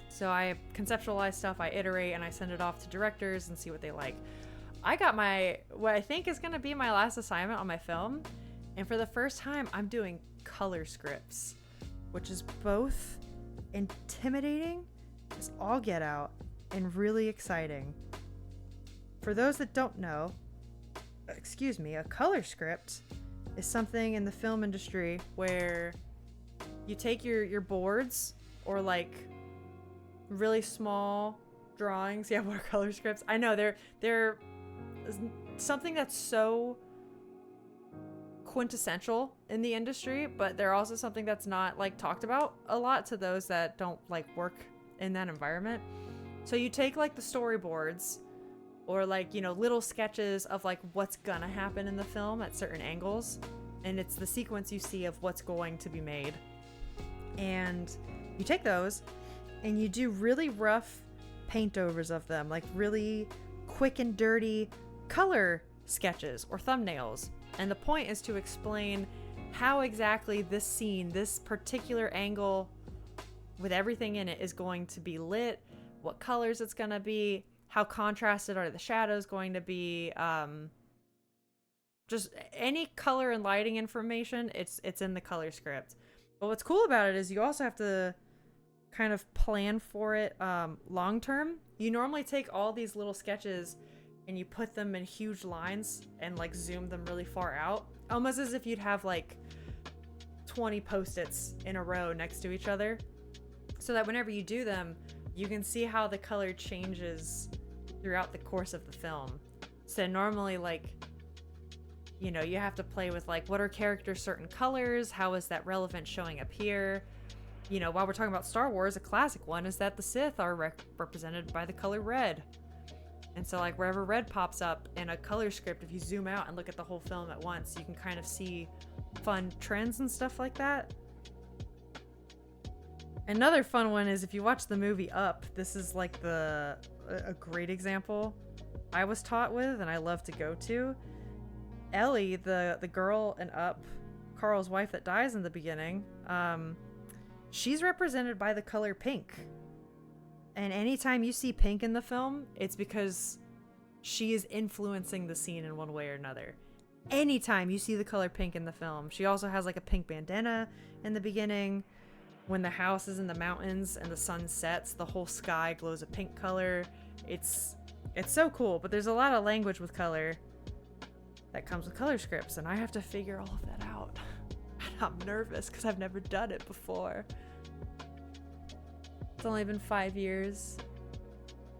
So I conceptualize stuff, I iterate, and I send it off to directors and see what they like. I got what I think is going to be my last assignment on my film, and for the first time I'm doing color scripts, which is both intimidating as all get out and really exciting. For those that don't know, excuse me, a color script is something in the film industry where you take your boards or like really small drawings. Yeah, watercolor scripts. I know they're something that's so quintessential in the industry, but they're also something that's not like talked about a lot to those that don't like work in that environment. So you take like the storyboards or like, you know, little sketches of like what's gonna happen in the film at certain angles, and it's the sequence you see of what's going to be made, and you take those and you do really rough paint overs of them, like really quick and dirty color sketches or thumbnails. And the point is to explain how exactly this scene, this particular angle with everything in it is going to be lit, what colors it's going to be, how contrasted are the shadows going to be, just any color and lighting information, it's in the color script. But what's cool about it is you also have to kind of plan for it long term. You normally take all these little sketches and you put them in huge lines and like zoom them really far out, almost as if you'd have like 20 post-its in a row next to each other, so that whenever you do them, you can see how the color changes throughout the course of the film. So normally, like, You know, you have to play with like, what are characters' certain colors? How is that relevant showing up here? You know, while we're talking about Star Wars, a classic one is that the Sith are represented by the color red. And so like wherever red pops up in a color script, if you zoom out and look at the whole film at once, you can kind of see fun trends and stuff like that. Another fun one is if you watch the movie Up, this is like a great example I was taught with and I love to go to. Ellie, the girl in Up, Carl's wife that dies in the beginning, she's represented by the color pink. And anytime you see pink in the film, it's because she is influencing the scene in one way or another. Anytime you see the color pink in the film. She also has like a pink bandana in the beginning. When the house is in the mountains and the sun sets, the whole sky glows a pink color. It's so cool, but there's a lot of language with color that comes with color scripts, and I have to figure all of that out. And I'm nervous because I've never done it before. It's only been 5 years,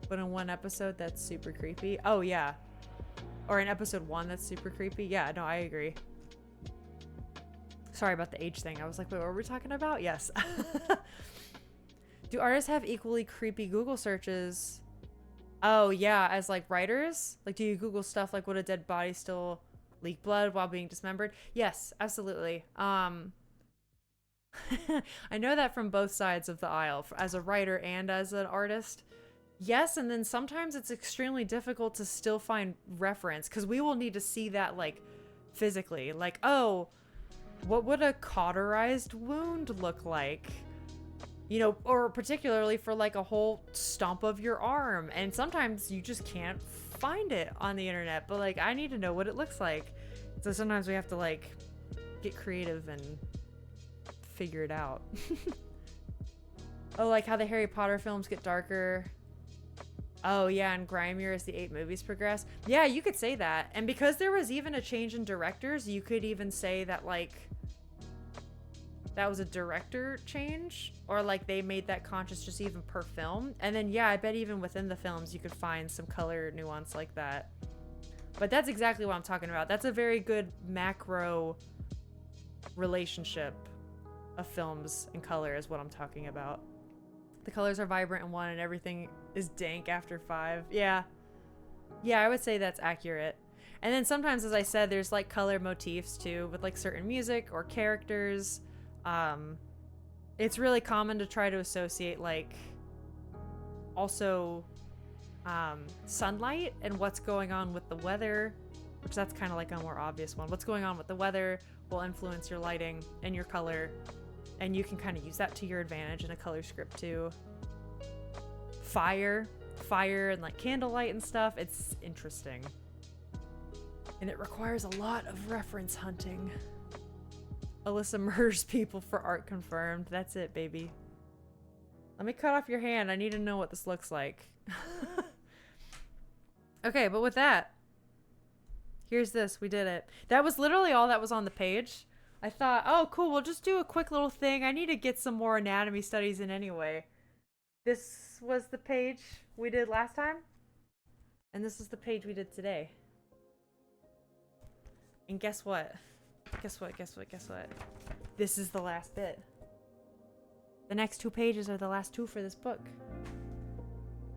but in one episode that's super creepy. Oh yeah, or in episode 1 that's super creepy. Yeah, no, I agree. Sorry about the age thing. I was like, wait, what were we talking about? Yes. Do artists have equally creepy Google searches? Oh yeah, as like writers? Like do you Google stuff like would a dead body still leak blood while being dismembered? Yes, absolutely. I know that from both sides of the aisle, as a writer and as an artist. Yes, and then sometimes it's extremely difficult to still find reference because we will need to see that like physically. Like, oh, what would a cauterized wound look like? You know, or particularly for like a whole stump of your arm. And sometimes you just can't find it on the internet, but like I need to know what it looks like. So sometimes we have to like get creative and figure it out. Oh, like how the Harry Potter films get darker. Oh yeah, and grimier as the 8 movies progress. Yeah, you could say that. And because there was even a change in directors, you could even say that like that was a director change, or like they made that conscious just even per film. And then yeah, I bet even within the films you could find some color nuance like that. But that's exactly what I'm talking about. That's a very good macro relationship of films and color is what I'm talking about. The colors are vibrant in 1 and everything is dank after 5. Yeah, I would say that's accurate. And then sometimes, as I said, there's like color motifs too with like certain music or characters. It's really common to try to associate like also sunlight and what's going on with the weather, which that's kind of like a more obvious one. What's going on with the weather will influence your lighting and your color, and you can kind of use that to your advantage in a color script too. Fire and like candlelight and stuff, it's interesting. And it requires a lot of reference hunting. Alyssa murders people for art confirmed. That's it, baby. Let me cut off your hand. I need to know what this looks like. Okay, but with that, here's this. We did it. That was literally all that was on the page. I thought, oh, cool. We'll just do a quick little thing. I need to get some more anatomy studies in anyway. This was the page we did last time. And this is the page we did today. And guess what? Guess what? This is the last bit. The next 2 pages are the last 2 for this book.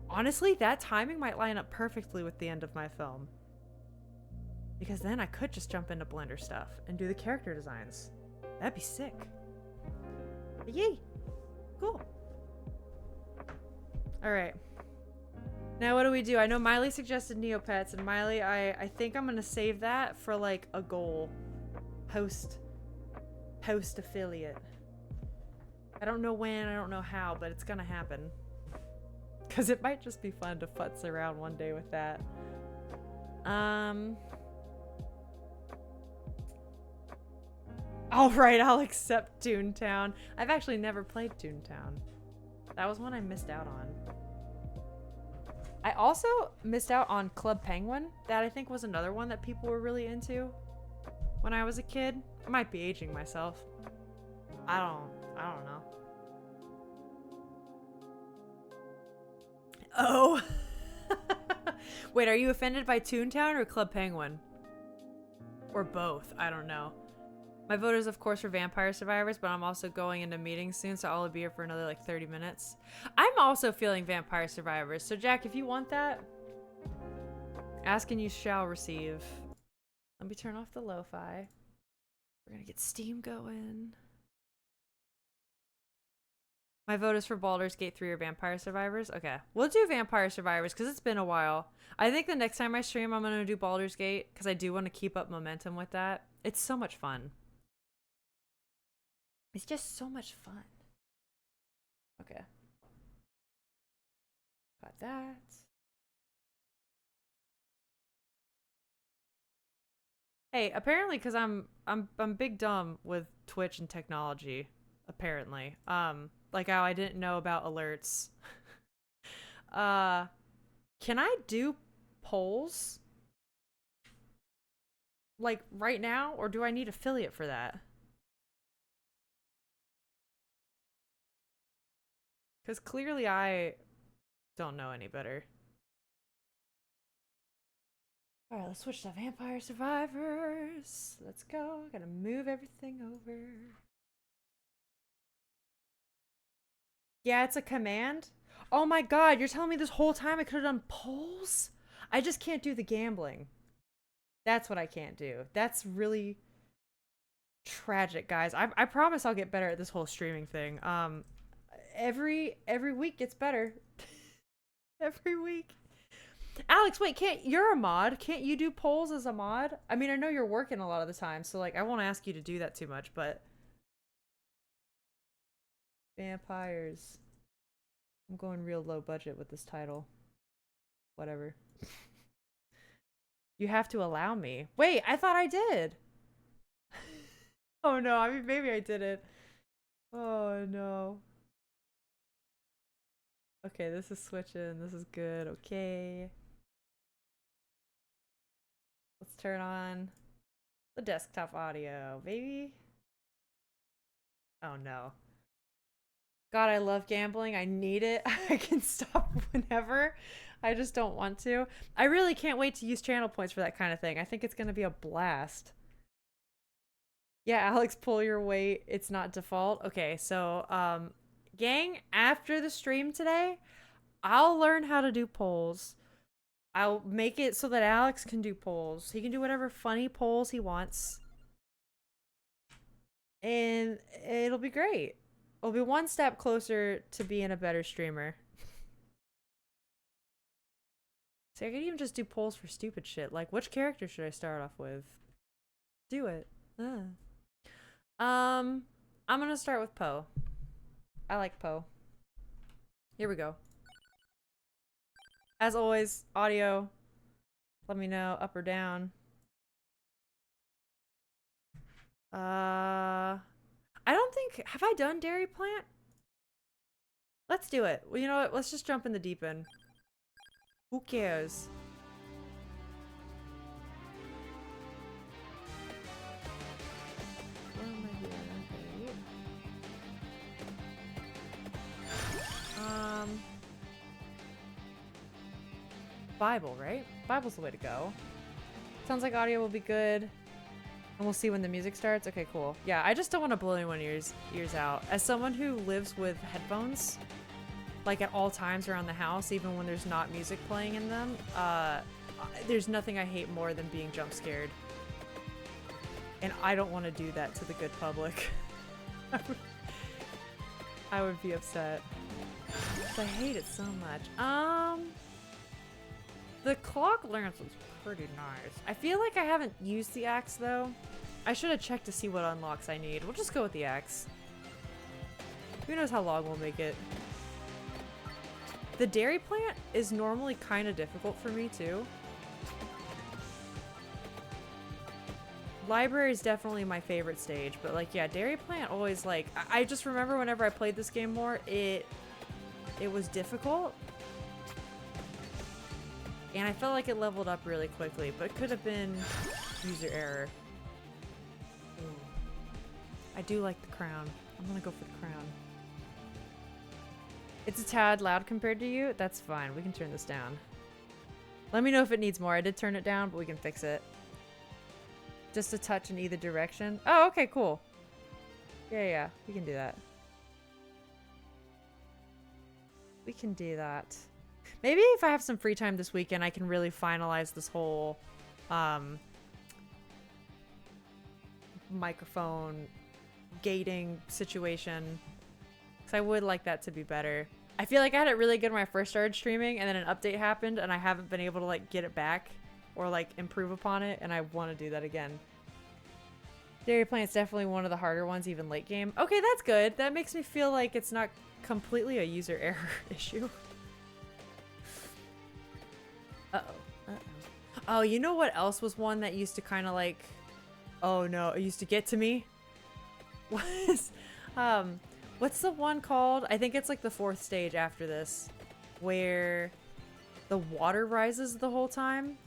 Honestly, that timing might line up perfectly with the end of my film. Because then I could just jump into Blender stuff and do the character designs. That'd be sick. Yay! Cool. Alright. Now what do we do? I know Miley suggested Neopets, and Miley, I think I'm gonna save that for like a goal. Post affiliate. I don't know when, I don't know how, but it's gonna happen. Because it might just be fun to futz around one day with that. Alright, I'll accept Toontown. I've actually never played Toontown. That was one I missed out on. I also missed out on Club Penguin. That I think was another one that people were really into when I was a kid. I might be aging myself. I don't know. Oh. Wait, are you offended by Toontown or Club Penguin? Or both, I don't know. My vote is, of course, for Vampire Survivors, but I'm also going into meetings soon, so I'll be here for another, like, 30 minutes. I'm also feeling Vampire Survivors, so Jack, if you want that, ask and you shall receive. Let me turn off the lo-fi. We're gonna get Steam going. My vote is for Baldur's Gate 3 or Vampire Survivors. Okay, we'll do Vampire Survivors because it's been a while. I think the next time I stream, I'm gonna do Baldur's Gate because I do want to keep up momentum with that. It's so much fun. It's just so much fun. Okay. Got that. Hey, apparently because I'm big dumb with Twitch and technology, apparently. Like how I didn't know about alerts. Can I do polls? Like right now, or do I need affiliate for that? Because clearly I don't know any better. Alright, let's switch to Vampire Survivors. Let's go. Gotta move everything over. Yeah, it's a command. Oh my god, you're telling me this whole time I could have done polls? I just can't do the gambling. That's what I can't do. That's really tragic, guys. I promise I'll get better at this whole streaming thing. Every week gets better. Every week. Alex, wait, you're a mod. Can't you do polls as a mod? I mean, I know you're working a lot of the time, so like I won't ask you to do that too much, but vampires. I'm going real low budget with this title. Whatever. You have to allow me. Wait, I thought I did. Oh no, I mean maybe I didn't. Oh no. Okay, this is switching. This is good. Okay. Let's turn on the desktop audio, baby. Oh no. God, I love gambling. I need it. I can stop whenever. I just don't want to. I really can't wait to use channel points for that kind of thing. I think it's going to be a blast. Yeah, Alex, pull your weight. It's not default. Okay, so, gang, after the stream today, I'll learn how to do polls. I'll make it so that Alex can do polls. He can do whatever funny polls he wants. And it'll be great. We'll be one step closer to being a better streamer. See, I could even just do polls for stupid shit. Like, which character should I start off with? Do it. I'm gonna start with Poe. I like Poe. Here we go. As always, audio. Let me know, up or down. I don't think... Have I done Dairy Plant? Let's do it. Well, you know what? Let's just jump in the deep end. Who cares? Where am I here? Okay. Bible, right? Bible's the way to go. Sounds like audio will be good. And we'll see when the music starts. Okay, cool. Yeah, I just don't want to blow anyone's ears out. As someone who lives with headphones, like at all times around the house, even when there's not music playing in them, there's nothing I hate more than being jump scared. And I don't want to do that to the good public. I would be upset. I hate it so much. The clock lance was pretty nice. I feel like I haven't used the axe though. I should have checked to see what unlocks I need. We'll just go with the axe. Who knows how long we'll make it. The dairy plant is normally kind of difficult for me too. Library is definitely my favorite stage, but like, yeah, dairy plant always like, I just remember whenever I played this game more, it was difficult. And I felt like it leveled up really quickly, but it could have been user error. Ooh. I do like the crown. I'm gonna go for the crown. It's a tad loud compared to you. That's fine. We can turn this down. Let me know if it needs more. I did turn it down, but we can fix it. Just a touch in either direction. Oh, okay, cool. Yeah, we can do that. We can do that. Maybe if I have some free time this weekend, I can really finalize this whole microphone gating situation. Because I would like that to be better. I feel like I had it really good when I first started streaming, and then an update happened, and I haven't been able to like get it back or like improve upon it, and I want to do that again. Dairy Plant's definitely one of the harder ones, even late game. Okay, that's good. That makes me feel like it's not completely a user error issue. Uh-oh. Oh, you know what else was one that used to kind of like... Oh no, it used to get to me? Was... What's the one called? I think it's like the 4th stage after this. Where the water rises the whole time.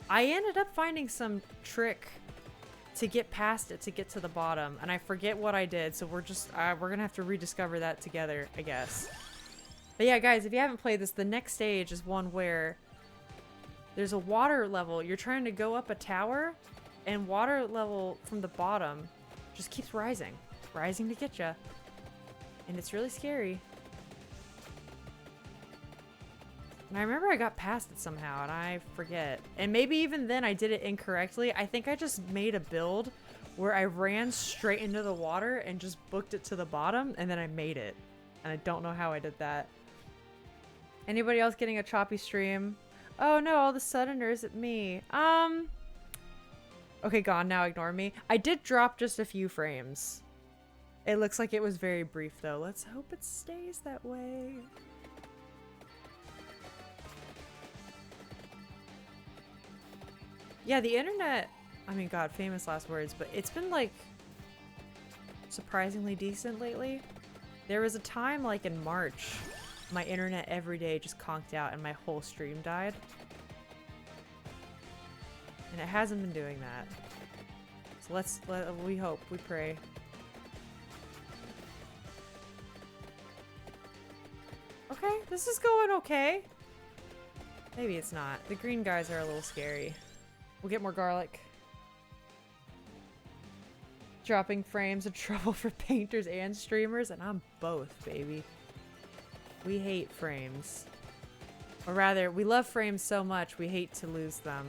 I ended up finding some trick to get past it, to get to the bottom. And I forget what I did, so we're just... we're gonna have to rediscover that together, I guess. But yeah, guys, if you haven't played this, the next stage is one where... There's a water level. You're trying to go up a tower, and water level from the bottom just keeps rising. Rising to get you. And it's really scary. And I remember I got past it somehow, and I forget. And maybe even then I did it incorrectly. I think I just made a build where I ran straight into the water and just booked it to the bottom, and then I made it. And I don't know how I did that. Anybody else getting a choppy stream? Oh no, all the suddeners at me. Okay, gone. Now ignore me. I did drop just a few frames. It looks like it was very brief though. Let's hope it stays that way. Yeah, the internet, I mean, God, famous last words, but it's been like surprisingly decent lately. There was a time like in March, my internet every day just conked out and my whole stream died. And it hasn't been doing that. So we hope, we pray. Okay, this is going okay. Maybe it's not. The green guys are a little scary. We'll get more garlic. Dropping frames of trouble for painters and streamers, and I'm both, baby. We hate frames. Or rather, we love frames so much, we hate to lose them.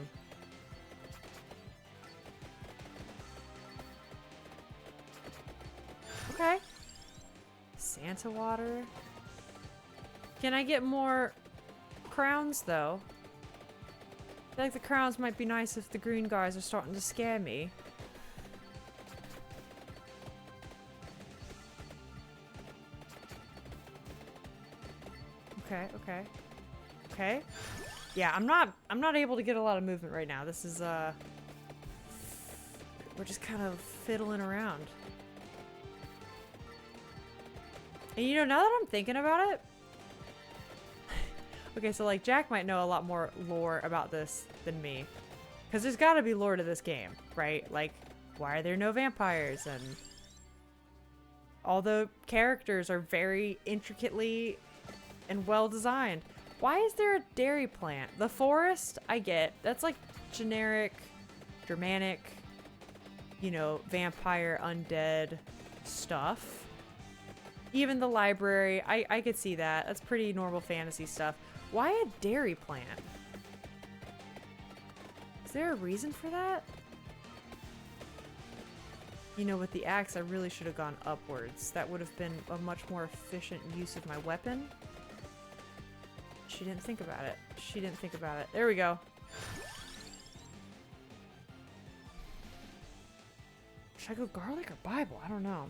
Okay. Santa water. Can I get more crowns, though? I feel like the crowns might be nice if the green guys are starting to scare me. Okay. Okay. Yeah, I'm not able to get a lot of movement right now. This is we're just kind of fiddling around. And you know, now that I'm thinking about it, okay, so like Jack might know a lot more lore about this than me. Because there's gotta be lore to this game, right? Like, why are there no vampires? And all the characters are very intricately and well designed. Why is there a dairy plant? The forest, I get. That's like generic, Germanic, you know, vampire, undead stuff. Even the library, I could see that. That's pretty normal fantasy stuff. Why a dairy plant? Is there a reason for that? You know, with the axe, I really should have gone upwards. That would have been a much more efficient use of my weapon. She didn't think about it. She didn't think about it. There we go. Should I go garlic or Bible? I don't know.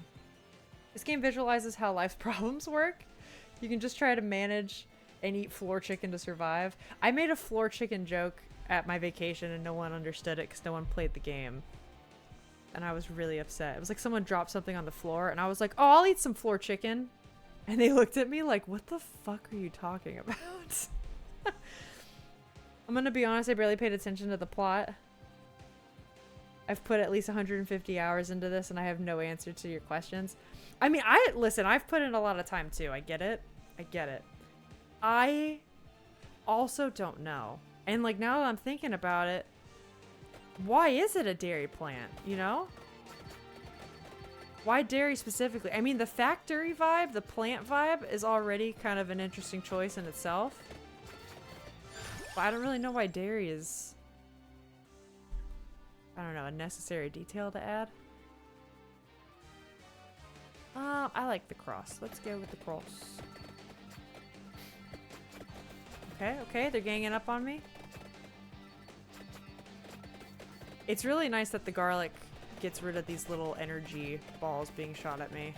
This game visualizes how life's problems work. You can just try to manage and eat floor chicken to survive. I made a floor chicken joke at my vacation and no one understood it because no one played the game. And I was really upset. It was like someone dropped something on the floor and I was like, oh, I'll eat some floor chicken. And they looked at me like, what the fuck are you talking about? I'm gonna be honest, I barely paid attention to the plot. I've put at least 150 hours into this and I have no answer to your questions. I mean, listen, I've put in a lot of time too. I get it. I get it. I also don't know. And like now that I'm thinking about it, why is it a dairy plant, you know? Why dairy specifically? I mean, the factory vibe, the plant vibe is already kind of an interesting choice in itself. But I don't really know why dairy is, I don't know, a necessary detail to add. I like the cross. Let's go with the cross. Okay, okay, they're ganging up on me. It's really nice that the garlic gets rid of these little energy balls being shot at me.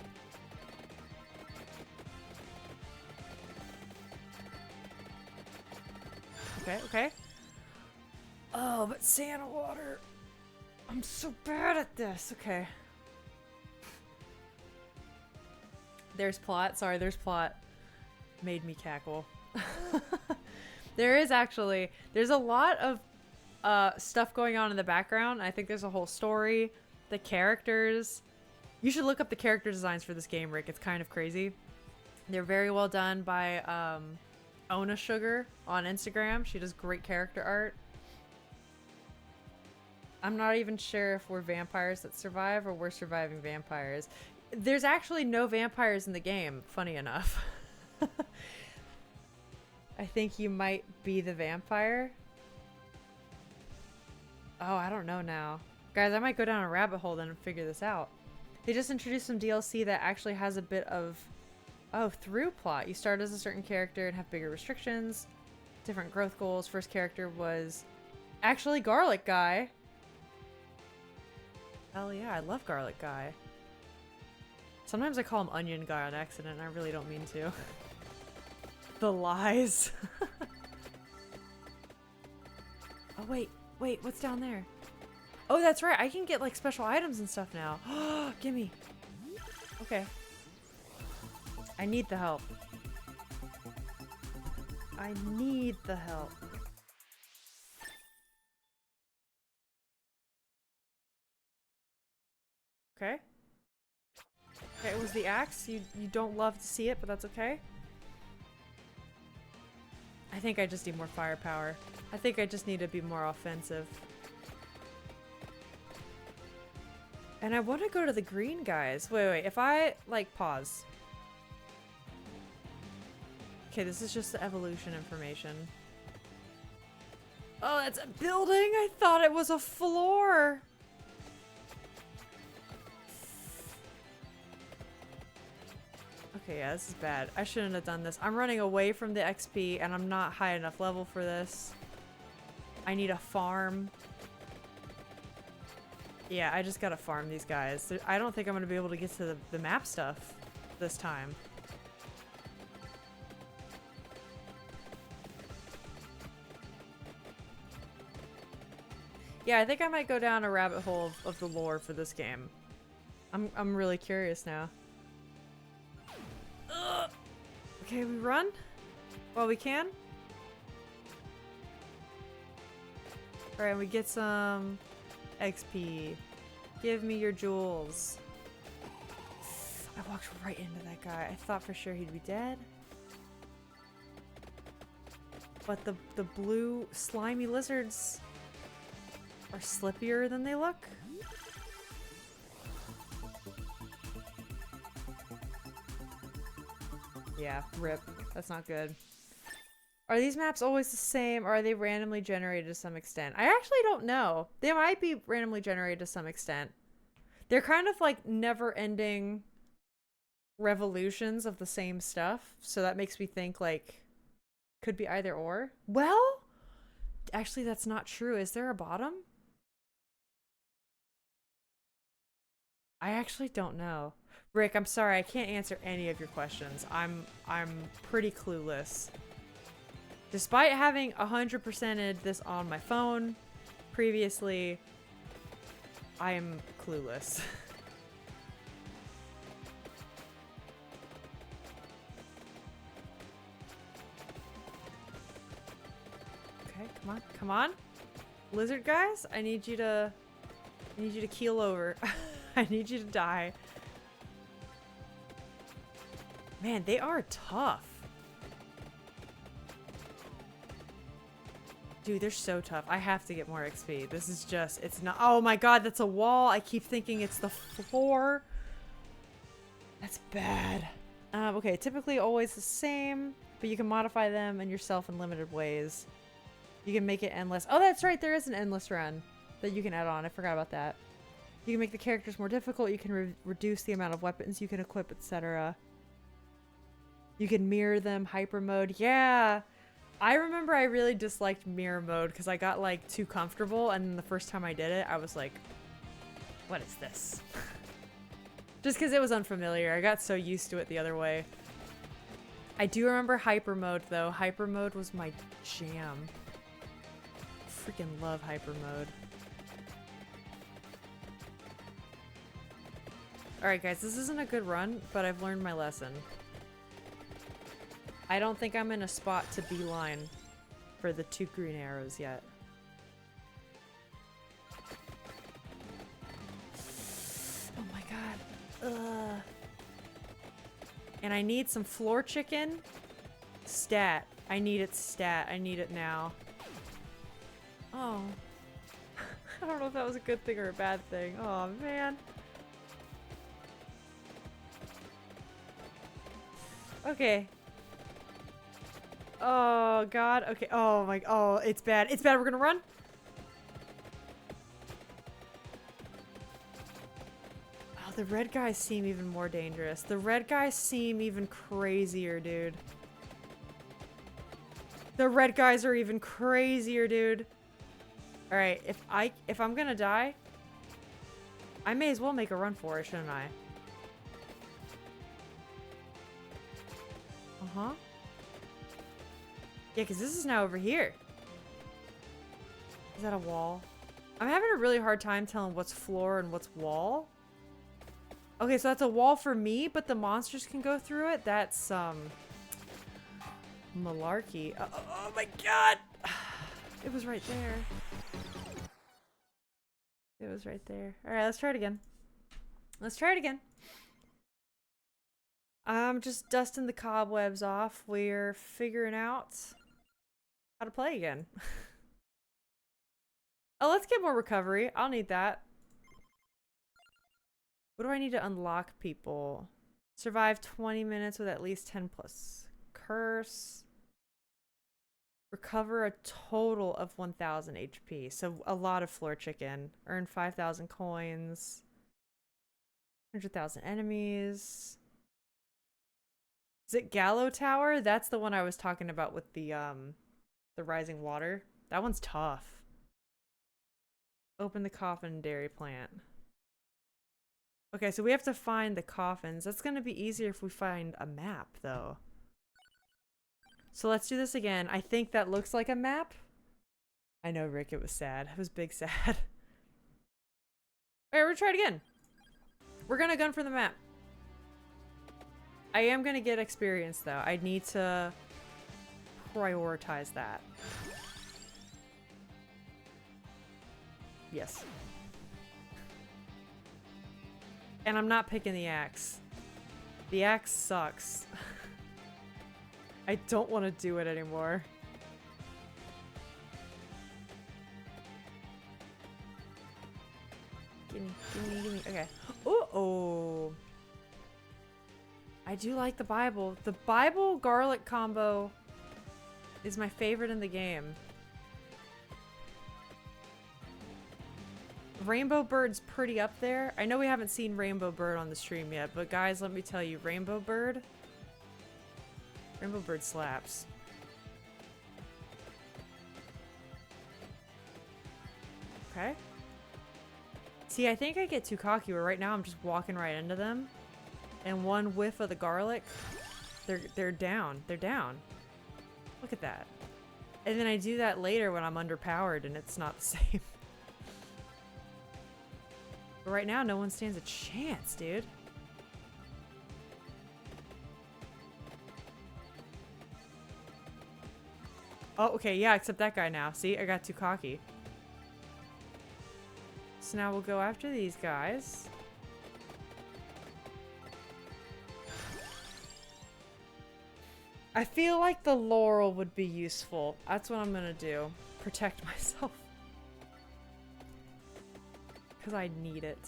Okay, okay. Oh, but Santa water. I'm so bad at this. Okay. There's plot. Sorry, there's plot. Made me cackle. There's a lot of stuff going on in the background. I think there's a whole story. The characters. You should look up the character designs for this game, Rick. It's kind of crazy. They're very well done by Ona Sugar on Instagram. She does great character art. I'm not even sure if we're vampires that survive or we're surviving vampires. There's actually no vampires in the game, funny enough. I think you might be the vampire. Oh, I don't know now. Guys, I might go down a rabbit hole then and figure this out. They just introduced some DLC that actually has a bit of, through plot. You start as a certain character and have bigger restrictions, different growth goals. First character was actually Garlic Guy. Hell yeah, I love Garlic Guy. Sometimes I call him Onion Guy on accident, and I really don't mean to. The lies. Oh, wait, what's down there? Oh, that's right, I can get like special items and stuff now. Gimme. Okay. I need the help. I need the help. Okay. Okay, it was the axe. You don't love to see it, but that's okay. I think I just need more firepower. I think I just need to be more offensive. And I want to go to the green guys. Wait, if I, like, pause. Okay, this is just the evolution information. Oh, that's a building? I thought it was a floor. Okay, yeah, this is bad. I shouldn't have done this. I'm running away from the XP, and I'm not high enough level for this. I need a farm. Yeah, I just gotta farm these guys. I don't think I'm gonna be able to get to the map stuff this time. Yeah, I think I might go down a rabbit hole of the lore for this game. I'm really curious now. Ugh. Okay, we run while we can. Alright, we get some XP. Give me your jewels. I walked right into that guy. I thought for sure he'd be dead. But the blue slimy lizards are slippier than they look. Yeah, rip. That's not good. Are these maps always the same, or are they randomly generated to some extent? I actually don't know. They might be randomly generated to some extent. They're kind of like never-ending revolutions of the same stuff, so that makes me think like could be either or. Well, actually that's not true. Is there a bottom? I actually don't know. Rick, I'm sorry, I can't answer any of your questions. I'm pretty clueless. Despite having 100%ed this on my phone previously, I am clueless. Okay, come on, come on. Lizard guys, I need you to keel over. I need you to die. Man, they are tough. Dude, they're so tough. I have to get more XP. This is just, it's not. Oh my god, that's a wall. I keep thinking it's the floor. That's bad. Okay, typically always the same, but you can modify them and yourself in limited ways. You can make it endless. Oh, that's right. There is an endless run that you can add on. I forgot about that. You can make the characters more difficult. You can reduce the amount of weapons you can equip, etc. You can mirror them. Hyper mode. Yeah. I remember I really disliked mirror mode because I got like too comfortable, and then the first time I did it, I was like, what is this? Just because it was unfamiliar. I got so used to it the other way. I do remember hyper mode though. Hyper mode was my jam. Freaking love hyper mode. Alright guys, this isn't a good run, but I've learned my lesson. I don't think I'm in a spot to beeline for the 2 green arrows yet. Oh my god. Ugh. And I need some floor chicken. Stat. I need it stat. I need it now. Oh. I don't know if that was a good thing or a bad thing. Oh man. Okay. Oh god. Okay. Oh my. Oh, it's bad. It's bad. We're gonna run. Oh, the red guys seem even more dangerous. The red guys seem even crazier, dude. The red guys are even crazier, dude. All right. If I'm gonna die, I may as well make a run for it, shouldn't I? Uh-huh. Yeah, because this is now over here. Is that a wall? I'm having a really hard time telling what's floor and what's wall. Okay, so that's a wall for me, but the monsters can go through it? That's, malarkey. Oh my god! It was right there. It was right there. Alright, let's try it again. Let's try it again. I'm just dusting the cobwebs off. We're figuring out how to play again. Oh, let's get more recovery. I'll need that. What do I need to unlock people? Survive 20 minutes with at least 10 plus. Curse. Recover a total of 1,000 HP. So a lot of floor chicken. Earn 5,000 coins. 100,000 enemies. Is it Gallow Tower? That's the one I was talking about with the rising water. That one's tough. Open the coffin dairy plant. Okay, so we have to find the coffins. That's gonna be easier if we find a map, though. So let's do this again. I think that looks like a map. I know, Rick, it was sad. It was big sad. Alright, we're gonna try it again. We're gonna gun for the map. I am gonna get experience, though. I need to prioritize that. Yes. And I'm not picking the axe. The axe sucks. I don't want to do it anymore. Gimme. Okay. Uh-oh. I do like the Bible. The Bible garlic combo is my favorite in the game. Rainbow Bird's pretty up there. I know we haven't seen Rainbow Bird on the stream yet, but guys, let me tell you, Rainbow Bird slaps. Okay. See, I think I get too cocky where right now I'm just walking right into them. And one whiff of the garlic, they're down. They're down. Look at that. And then I do that later when I'm underpowered and it's not the same. But right now, no one stands a chance, dude. Oh, okay, yeah, except that guy now. See, I got too cocky. So now we'll go after these guys. I feel like the laurel would be useful. That's what I'm gonna do. protect myself. Because I need it.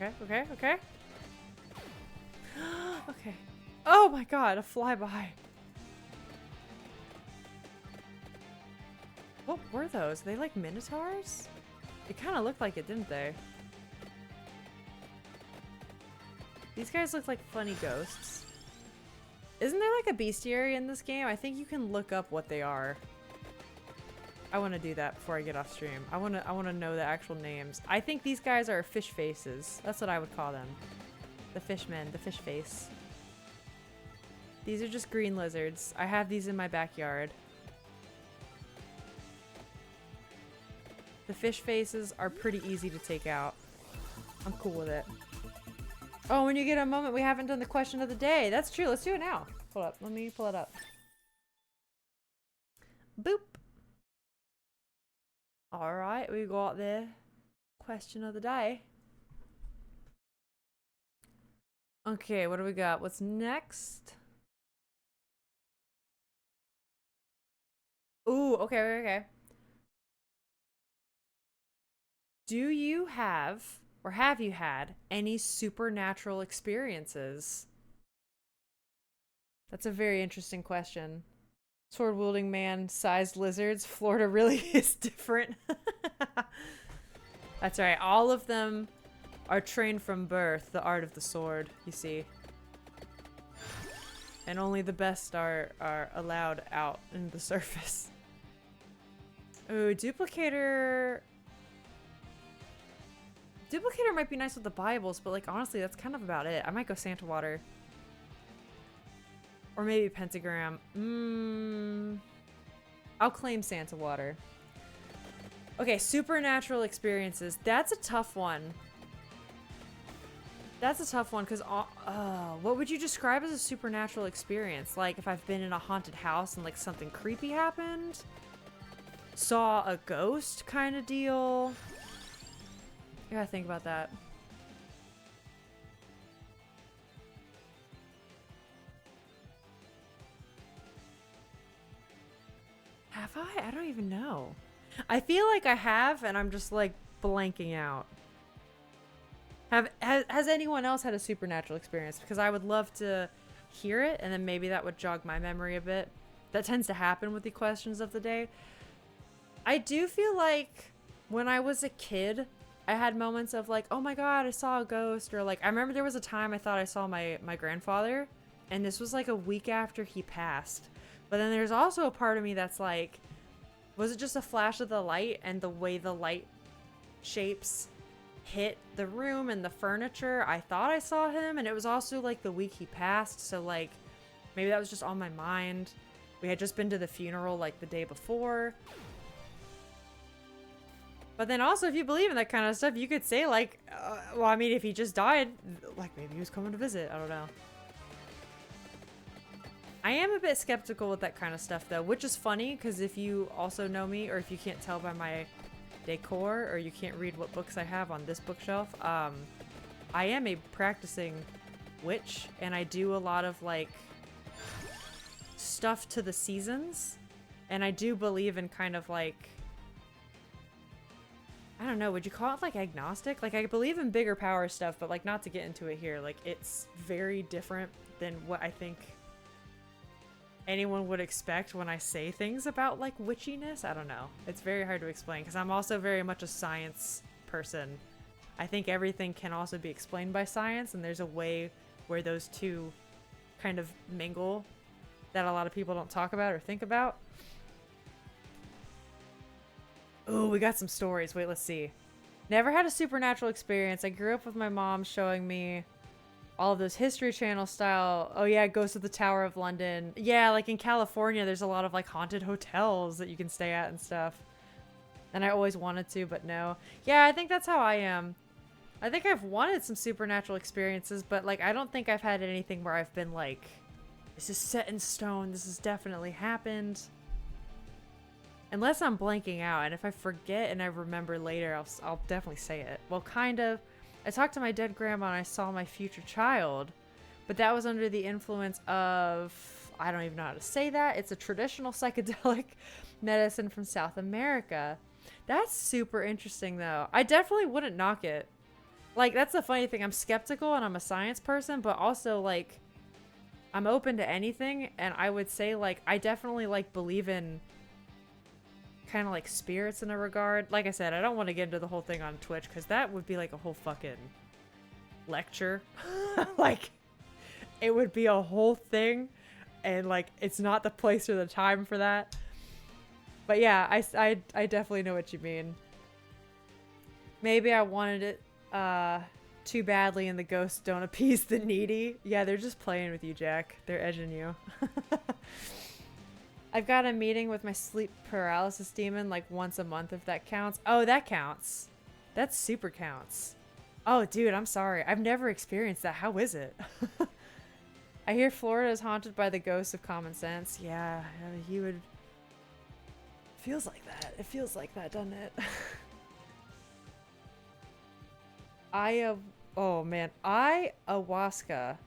Okay, okay, okay. Okay. Oh my god, a flyby. What were those? They like minotaurs? It kind of looked like it, didn't they? These guys look like funny ghosts. Isn't there like a bestiary in this game? I think you can look up what they are. I want to do that before I get off stream. I want to know the actual names. I think these guys are fish faces. That's what I would call them. The fishmen, the fish face. These are just green lizards. I have these in my backyard. The fish faces are pretty easy to take out. I'm cool with it. Oh, when you get a moment, we haven't done the question of the day. That's true. Let's do it now. Hold up. Let me pull it up. Boop. All right. We got the question of the day. Okay. What do we got? What's next? Ooh. Okay. Okay. Do you have, or have you had, any supernatural experiences? That's a very interesting question. Sword wielding man, sized lizards. Florida really is different. That's right. All of them are trained from birth, the art of the sword, you see. And only the best are allowed out in the surface. Ooh, Duplicator. Duplicator might be nice with the Bibles, but like honestly, that's kind of about it. I might go Santa Water. Or maybe Pentagram. I'll claim Santa Water. Okay, supernatural experiences. That's a tough one. That's a tough one because what would you describe as a supernatural experience? Like if I've been in a haunted house and like something creepy happened? Saw a ghost kind of deal? I gotta think about that. Have I? I don't even know. I feel like I have, and I'm just like blanking out. Has anyone else had a supernatural experience? Because I would love to hear it, and then maybe that would jog my memory a bit. That tends to happen with the questions of the day. I do feel like when I was a kid, I had moments of like, oh my god, I saw a ghost, or like, I remember there was a time I thought I saw my grandfather, and this was like a week after he passed. But then there's also a part of me that's like, was it just a flash of the light and the way the light shapes hit the room and the furniture? I thought I saw him, and it was also like the week he passed, so like, maybe that was just on my mind. We had just been to the funeral like the day before. But then also, if you believe in that kind of stuff, you could say like, well, I mean, if he just died, like maybe he was coming to visit. I don't know. I am a bit skeptical with that kind of stuff though, which is funny because if you also know me, or if you can't tell by my decor, or you can't read what books I have on this bookshelf, I am a practicing witch, and I do a lot of like stuff to the seasons, and I do believe in kind of like, I don't know, would you call it like agnostic? Like I believe in bigger power stuff, but like not to get into it here, like it's very different than what I think anyone would expect when I say things about like witchiness. I don't know. It's very hard to explain because I'm also very much a science person. I think everything can also be explained by science, and there's a way where those two kind of mingle that a lot of people don't talk about or think about. Ooh, we got some stories. Wait, let's see. Never had a supernatural experience. I grew up with my mom showing me all of those History Channel style. Oh yeah, Ghost of the Tower of London. Yeah, like in California, there's a lot of like haunted hotels that you can stay at and stuff. And I always wanted to, but no. Yeah, I think that's how I am. I think I've wanted some supernatural experiences, but like I don't think I've had anything where I've been like, this is set in stone. This has definitely happened. Unless I'm blanking out, and if I forget and I remember later, I'll definitely say it. Well, kind of. I talked to my dead grandma and I saw my future child, but that was under the influence of, I don't even know how to say that. It's a traditional psychedelic medicine from South America. That's super interesting though. I definitely wouldn't knock it. Like, that's the funny thing. I'm skeptical and I'm a science person, but also like I'm open to anything, and I would say like I definitely like believe in kind of like spirits in a regard. Like I said, I don't want to get into the whole thing on Twitch because that would be like a whole fucking lecture. Like, it would be a whole thing, and like it's not the place or the time for that. But yeah, I definitely know what you mean. Maybe I wanted it too badly and the ghosts don't appease the needy. Yeah, they're just playing with you, Jack. They're edging you. I've got a meeting with my sleep paralysis demon like once a month, if that counts. Oh, that counts. That super counts. Oh, dude, I'm sorry. I've never experienced that. How is it? I hear Florida is haunted by the ghosts of common sense. Yeah, you would... Feels like that. It feels like that, doesn't it? Oh man, ayahuasca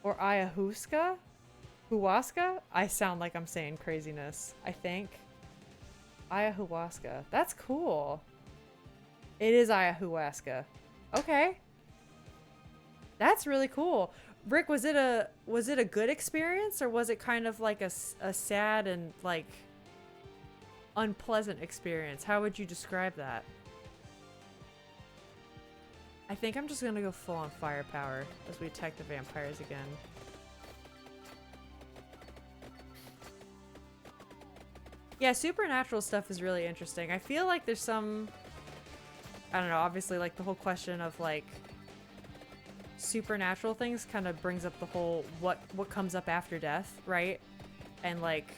or ayahuasca? Huasca? I sound like I'm saying craziness, I think. Ayahuasca. That's cool. It is ayahuasca. Okay. That's really cool. Rick, was it a good experience, or was it kind of like a sad and like unpleasant experience? How would you describe that? I think I'm just gonna go full on firepower as we attack the vampires again. Yeah, supernatural stuff is really interesting. I feel like there's some, I don't know, obviously like the whole question of like supernatural things kind of brings up the whole what comes up after death, right? And like,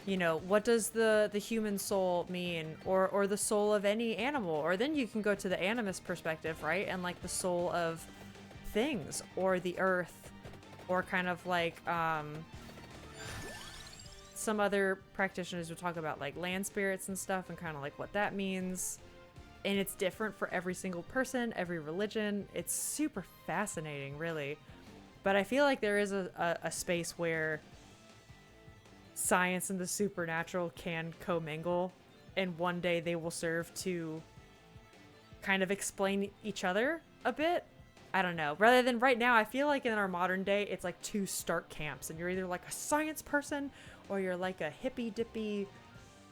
you know, what does the human soul mean, or the soul of any animal? Or then you can go to the animist perspective, right? And like the soul of things, or the earth, or kind of like some other practitioners would talk about like land spirits and stuff, and kind of like what that means. And it's different for every single person, every religion. It's super fascinating, really. But I feel like there is a space where science and the supernatural can commingle, and one day they will serve to kind of explain each other a bit. I don't know. Rather than right now, I feel like in our modern day, it's like two stark camps, and you're either like a science person or you're like a hippy dippy,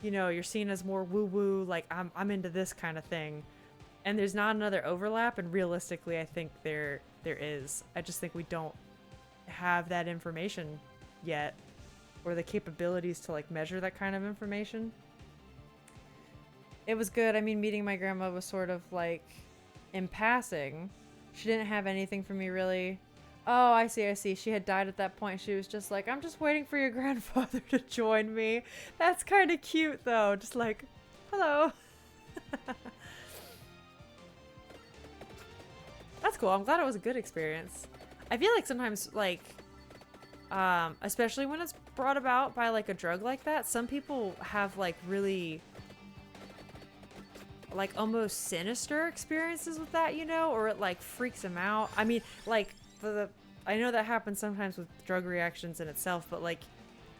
you know, you're seen as more woo woo, like I'm into this kind of thing. And there's not another overlap, and realistically, I think there is. I just think we don't have that information yet, or the capabilities to like measure that kind of information. It was good. I mean, meeting my grandma was sort of like in passing. She didn't have anything for me really. Oh, I see. She had died at that point. She was just like, I'm just waiting for your grandfather to join me. That's kind of cute though. Just like, hello. That's cool. I'm glad it was a good experience. I feel like sometimes like especially when it's brought about by like a drug like that, some people have like really like almost sinister experiences with that, you know, or it like freaks them out. I mean, like I know that happens sometimes with drug reactions in itself, but like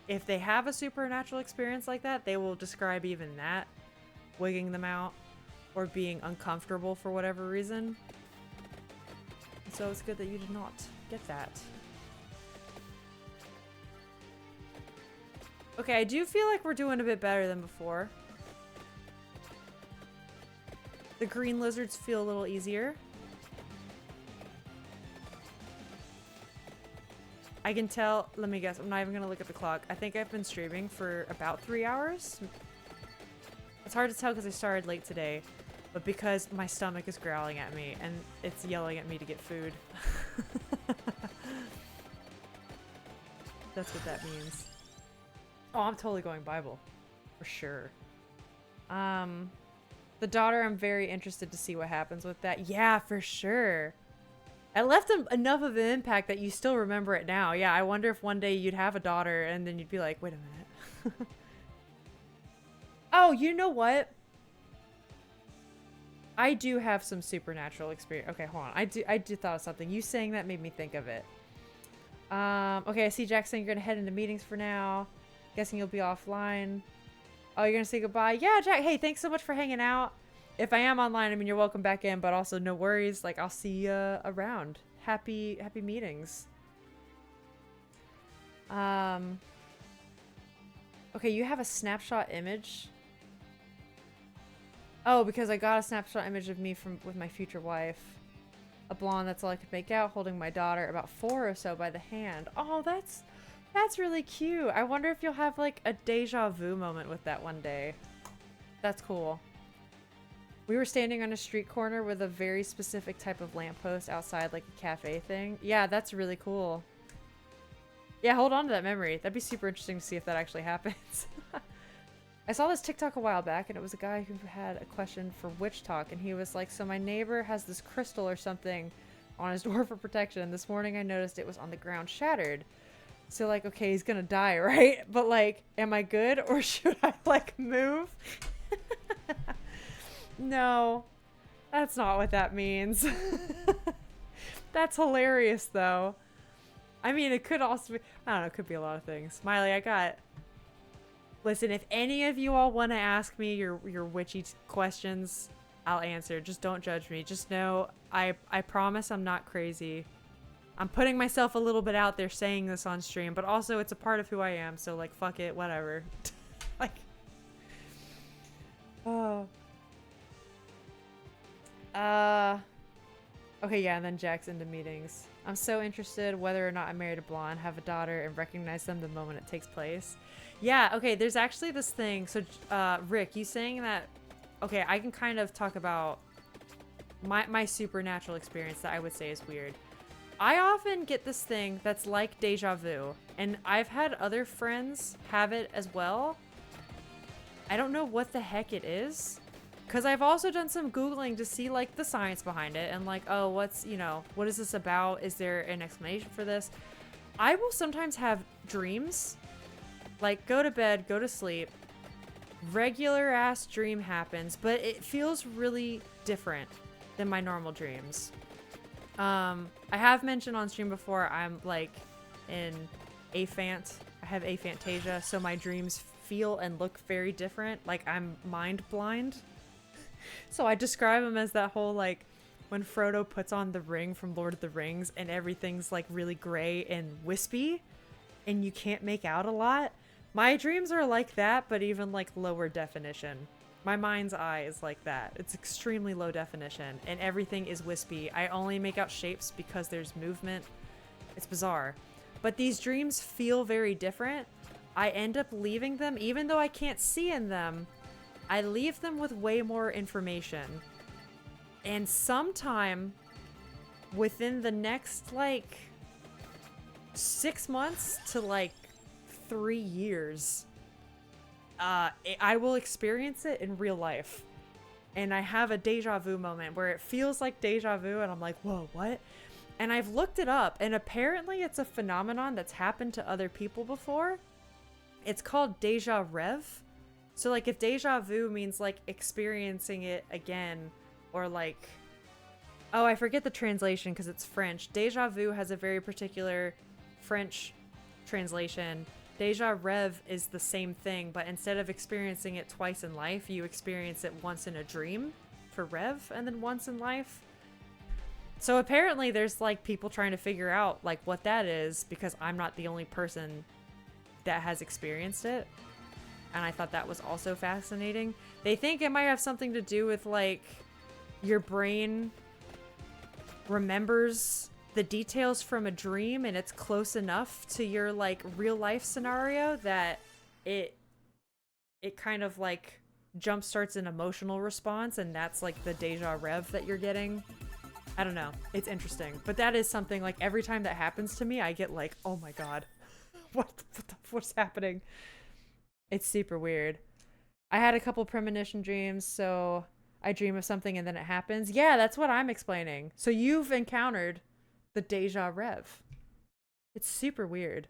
if they have a supernatural experience like that, they will describe even that wigging them out or being uncomfortable for whatever reason. So it's good that you did not get that. Okay, I do feel like we're doing a bit better than before. The green lizards feel a little easier. I can tell, let me guess, I'm not even gonna look at the clock. I think I've been streaming for about 3 hours. It's hard to tell because I started late today, but because my stomach is growling at me and it's yelling at me to get food. That's what that means. Oh, I'm totally going Bible. For sure. The daughter, I'm very interested to see what happens with that. Yeah, for sure. It left enough of an impact that you still remember it now. Yeah, I wonder if one day you'd have a daughter and then you'd be like, wait a minute. Oh, you know what? I do have some supernatural experience. Okay, hold on. I do thought of something. You saying that made me think of it. Okay, I see Jack saying you're gonna head into meetings for now. Guessing you'll be offline. Oh, you're gonna say goodbye? Yeah, Jack. Hey, thanks so much for hanging out. If I am online, I mean, you're welcome back in, but also no worries. Like, I'll see you around. Happy meetings. Okay, you have a snapshot image. Oh, because I got a snapshot image of me with my future wife. A blonde, that's all I could make out, holding my daughter, about 4 or so by the hand. Oh, that's really cute. I wonder if you'll have like a deja vu moment with that one day. That's cool. We were standing on a street corner with a very specific type of lamppost outside, like a cafe thing. Yeah, that's really cool. Yeah, hold on to that memory. That'd be super interesting to see if that actually happens. I saw this TikTok a while back, and it was a guy who had a question for Witch Talk, and he was like, so my neighbor has this crystal or something on his door for protection, and this morning I noticed it was on the ground shattered. So, like, okay, he's gonna die, right? But, like, am I good, or should I, like, move? No, that's not what that means. That's hilarious, though. I mean, it could also be, I don't know, it could be a lot of things. Smiley, listen, if any of you all want to ask me your witchy questions, I'll answer. Just don't judge me. Just know, I promise I'm not crazy. I'm putting myself a little bit out there saying this on stream, but also it's a part of who I am, so, like, fuck it, whatever. Like, oh. Okay, yeah, and then Jack's into meetings. I'm so interested whether or not I married a blonde, have a daughter, and recognize them the moment it takes place. Yeah, okay, there's actually this thing. So, Rick, you saying that... Okay, I can kind of talk about my supernatural experience that I would say is weird. I often get this thing that's like deja vu, and I've had other friends have it as well. I don't know what the heck it is. Because I've also done some Googling to see, like, the science behind it. And, like, oh, what is this about? Is there an explanation for this? I will sometimes have dreams. Like, go to bed, go to sleep. Regular ass dream happens. But it feels really different than my normal dreams. I have mentioned on stream before, I'm, like, in aphant. I have aphantasia. So my dreams feel and look very different. Like, I'm mind blind. So I describe them as that whole, like, when Frodo puts on the ring from Lord of the Rings and everything's, like, really gray and wispy and you can't make out a lot. My dreams are like that, but even, like, lower definition. My mind's eye is like that. It's extremely low definition and everything is wispy. I only make out shapes because there's movement. It's bizarre. But these dreams feel very different. I end up leaving them, even though I can't see in them, I leave them with way more information. And sometime within the next, like, 6 months to, like, 3 years, I will experience it in real life. And I have a deja vu moment where it feels like deja vu and I'm like, whoa, what? And I've looked it up, and apparently it's a phenomenon that's happened to other people before. It's called deja rev. So, like, if deja vu means, like, experiencing it again, or, like... Oh, I forget the translation because it's French. Deja vu has a very particular French translation. Deja rev is the same thing, but instead of experiencing it twice in life, you experience it once in a dream for rev, and then once in life. So apparently there's, like, people trying to figure out, like, what that is, because I'm not the only person that has experienced it. And I thought that was also fascinating. They think it might have something to do with, like, your brain remembers the details from a dream and it's close enough to your, like, real life scenario that it kind of, like, jumpstarts an emotional response, and that's, like, the deja rev that you're getting. I don't know. It's interesting. But that is something, like, every time that happens to me, I get like, oh my god. What's happening? It's super weird. I had a couple premonition dreams, so I dream of something and then it happens. Yeah, that's what I'm explaining. So you've encountered the deja rev. It's super weird.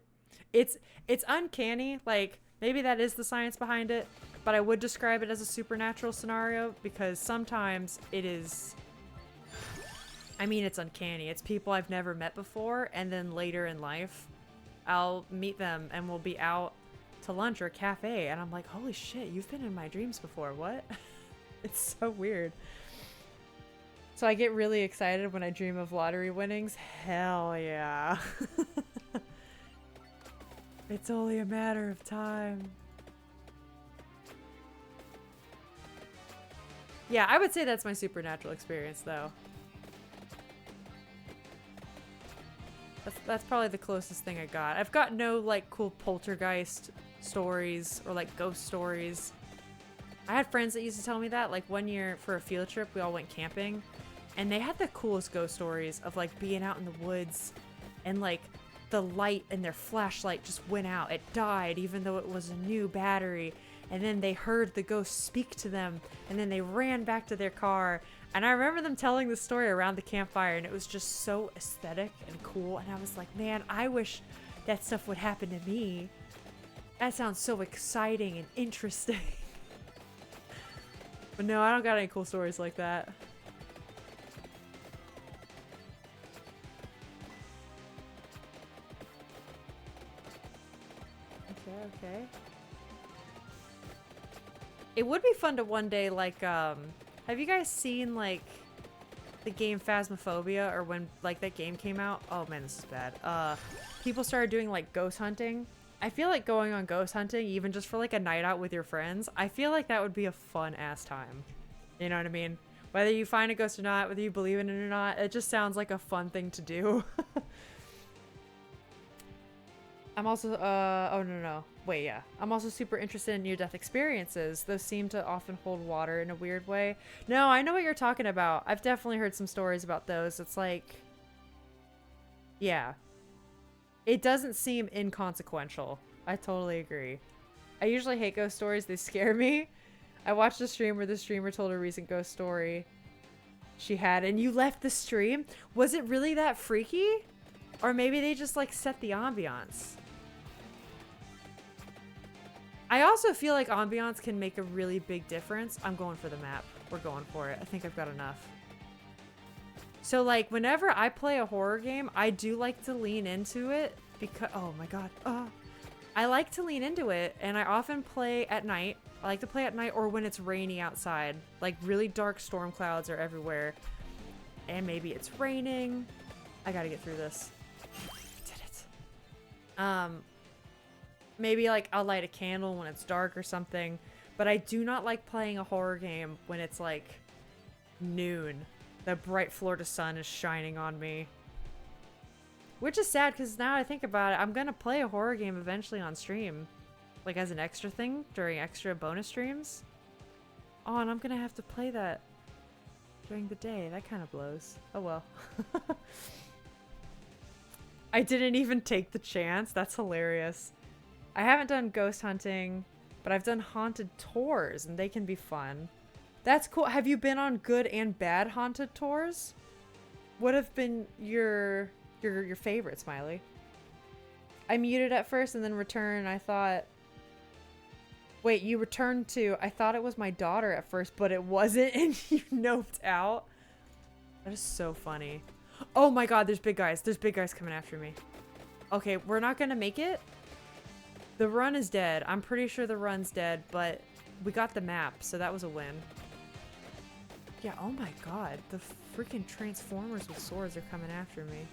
It's uncanny. Like, Maybe that is the science behind it, but I would describe it as a supernatural scenario because sometimes it is... I mean, it's uncanny. It's people I've never met before, and then later in life, I'll meet them and we'll be out to lunch or a cafe, and I'm like, holy shit, you've been in my dreams before, what? It's so weird. So I get really excited when I dream of lottery winnings. Hell yeah. It's only a matter of time. Yeah, I would say that's my supernatural experience, though. That's probably the closest thing I got. I've got no, like, cool poltergeist stories or, like, ghost stories. I had friends that used to tell me that. Like, one year for a field trip, we all went camping. And they had the coolest ghost stories of, like, being out in the woods and, like, the light in their flashlight just went out. It died even though it was a new battery. And then they heard the ghost speak to them. And then they ran back to their car. And I remember them telling the story around the campfire, and it was just so aesthetic and cool. And I was like, man, I wish that stuff would happen to me. That sounds so exciting and interesting. But no, I don't got any cool stories like that. Okay. It would be fun to one day, like, have you guys seen, like, the game Phasmophobia, or when, like, that game came out? Oh man, this is bad. People started doing, like, ghost hunting. I feel like going on ghost hunting, even just for, like, a night out with your friends, I feel like that would be a fun-ass time. You know what I mean? Whether you find a ghost or not, whether you believe in it or not, it just sounds like a fun thing to do. I'm also, oh no. Wait, yeah. I'm also super interested in near-death experiences. Those seem to often hold water in a weird way. No, I know what you're talking about. I've definitely heard some stories about those. It's like, yeah. It doesn't seem inconsequential. I totally agree. I usually hate ghost stories. They scare me. I watched a stream where the streamer told a recent ghost story she had, and you left the stream? Was it really that freaky? Or maybe they just, like, set the ambiance. I also feel like ambiance can make a really big difference. I'm going for the map. We're going for it. I think I've got enough. So, like, whenever I play a horror game, I do like to lean into it because... Oh, my God. I like to lean into it, and I often play at night. I like to play at night or when it's rainy outside. Like, really dark storm clouds are everywhere. And maybe it's raining. I gotta get through this. I did it. Maybe, like, I'll light a candle when it's dark or something. But I do not like playing a horror game when it's, like, noon. The bright Florida sun is shining on me. Which is sad, because now I think about it, I'm gonna play a horror game eventually on stream. Like, as an extra thing during extra bonus streams. Oh, and I'm gonna have to play that during the day. That kind of blows. Oh, well. I didn't even take the chance. That's hilarious. I haven't done ghost hunting, but I've done haunted tours, and they can be fun. That's cool. Have you been on good and bad haunted tours? What have been your favorite, Smiley? I muted at first and then returned. I thought... Wait, you returned to... I thought it was my daughter at first, but it wasn't, and you noped out? That is so funny. Oh my god, there's big guys. There's big guys coming after me. Okay, we're not gonna make it. The run is dead. I'm pretty sure the run's dead, but we got the map, so that was a win. Yeah, oh my god. The freaking Transformers with swords are coming after me.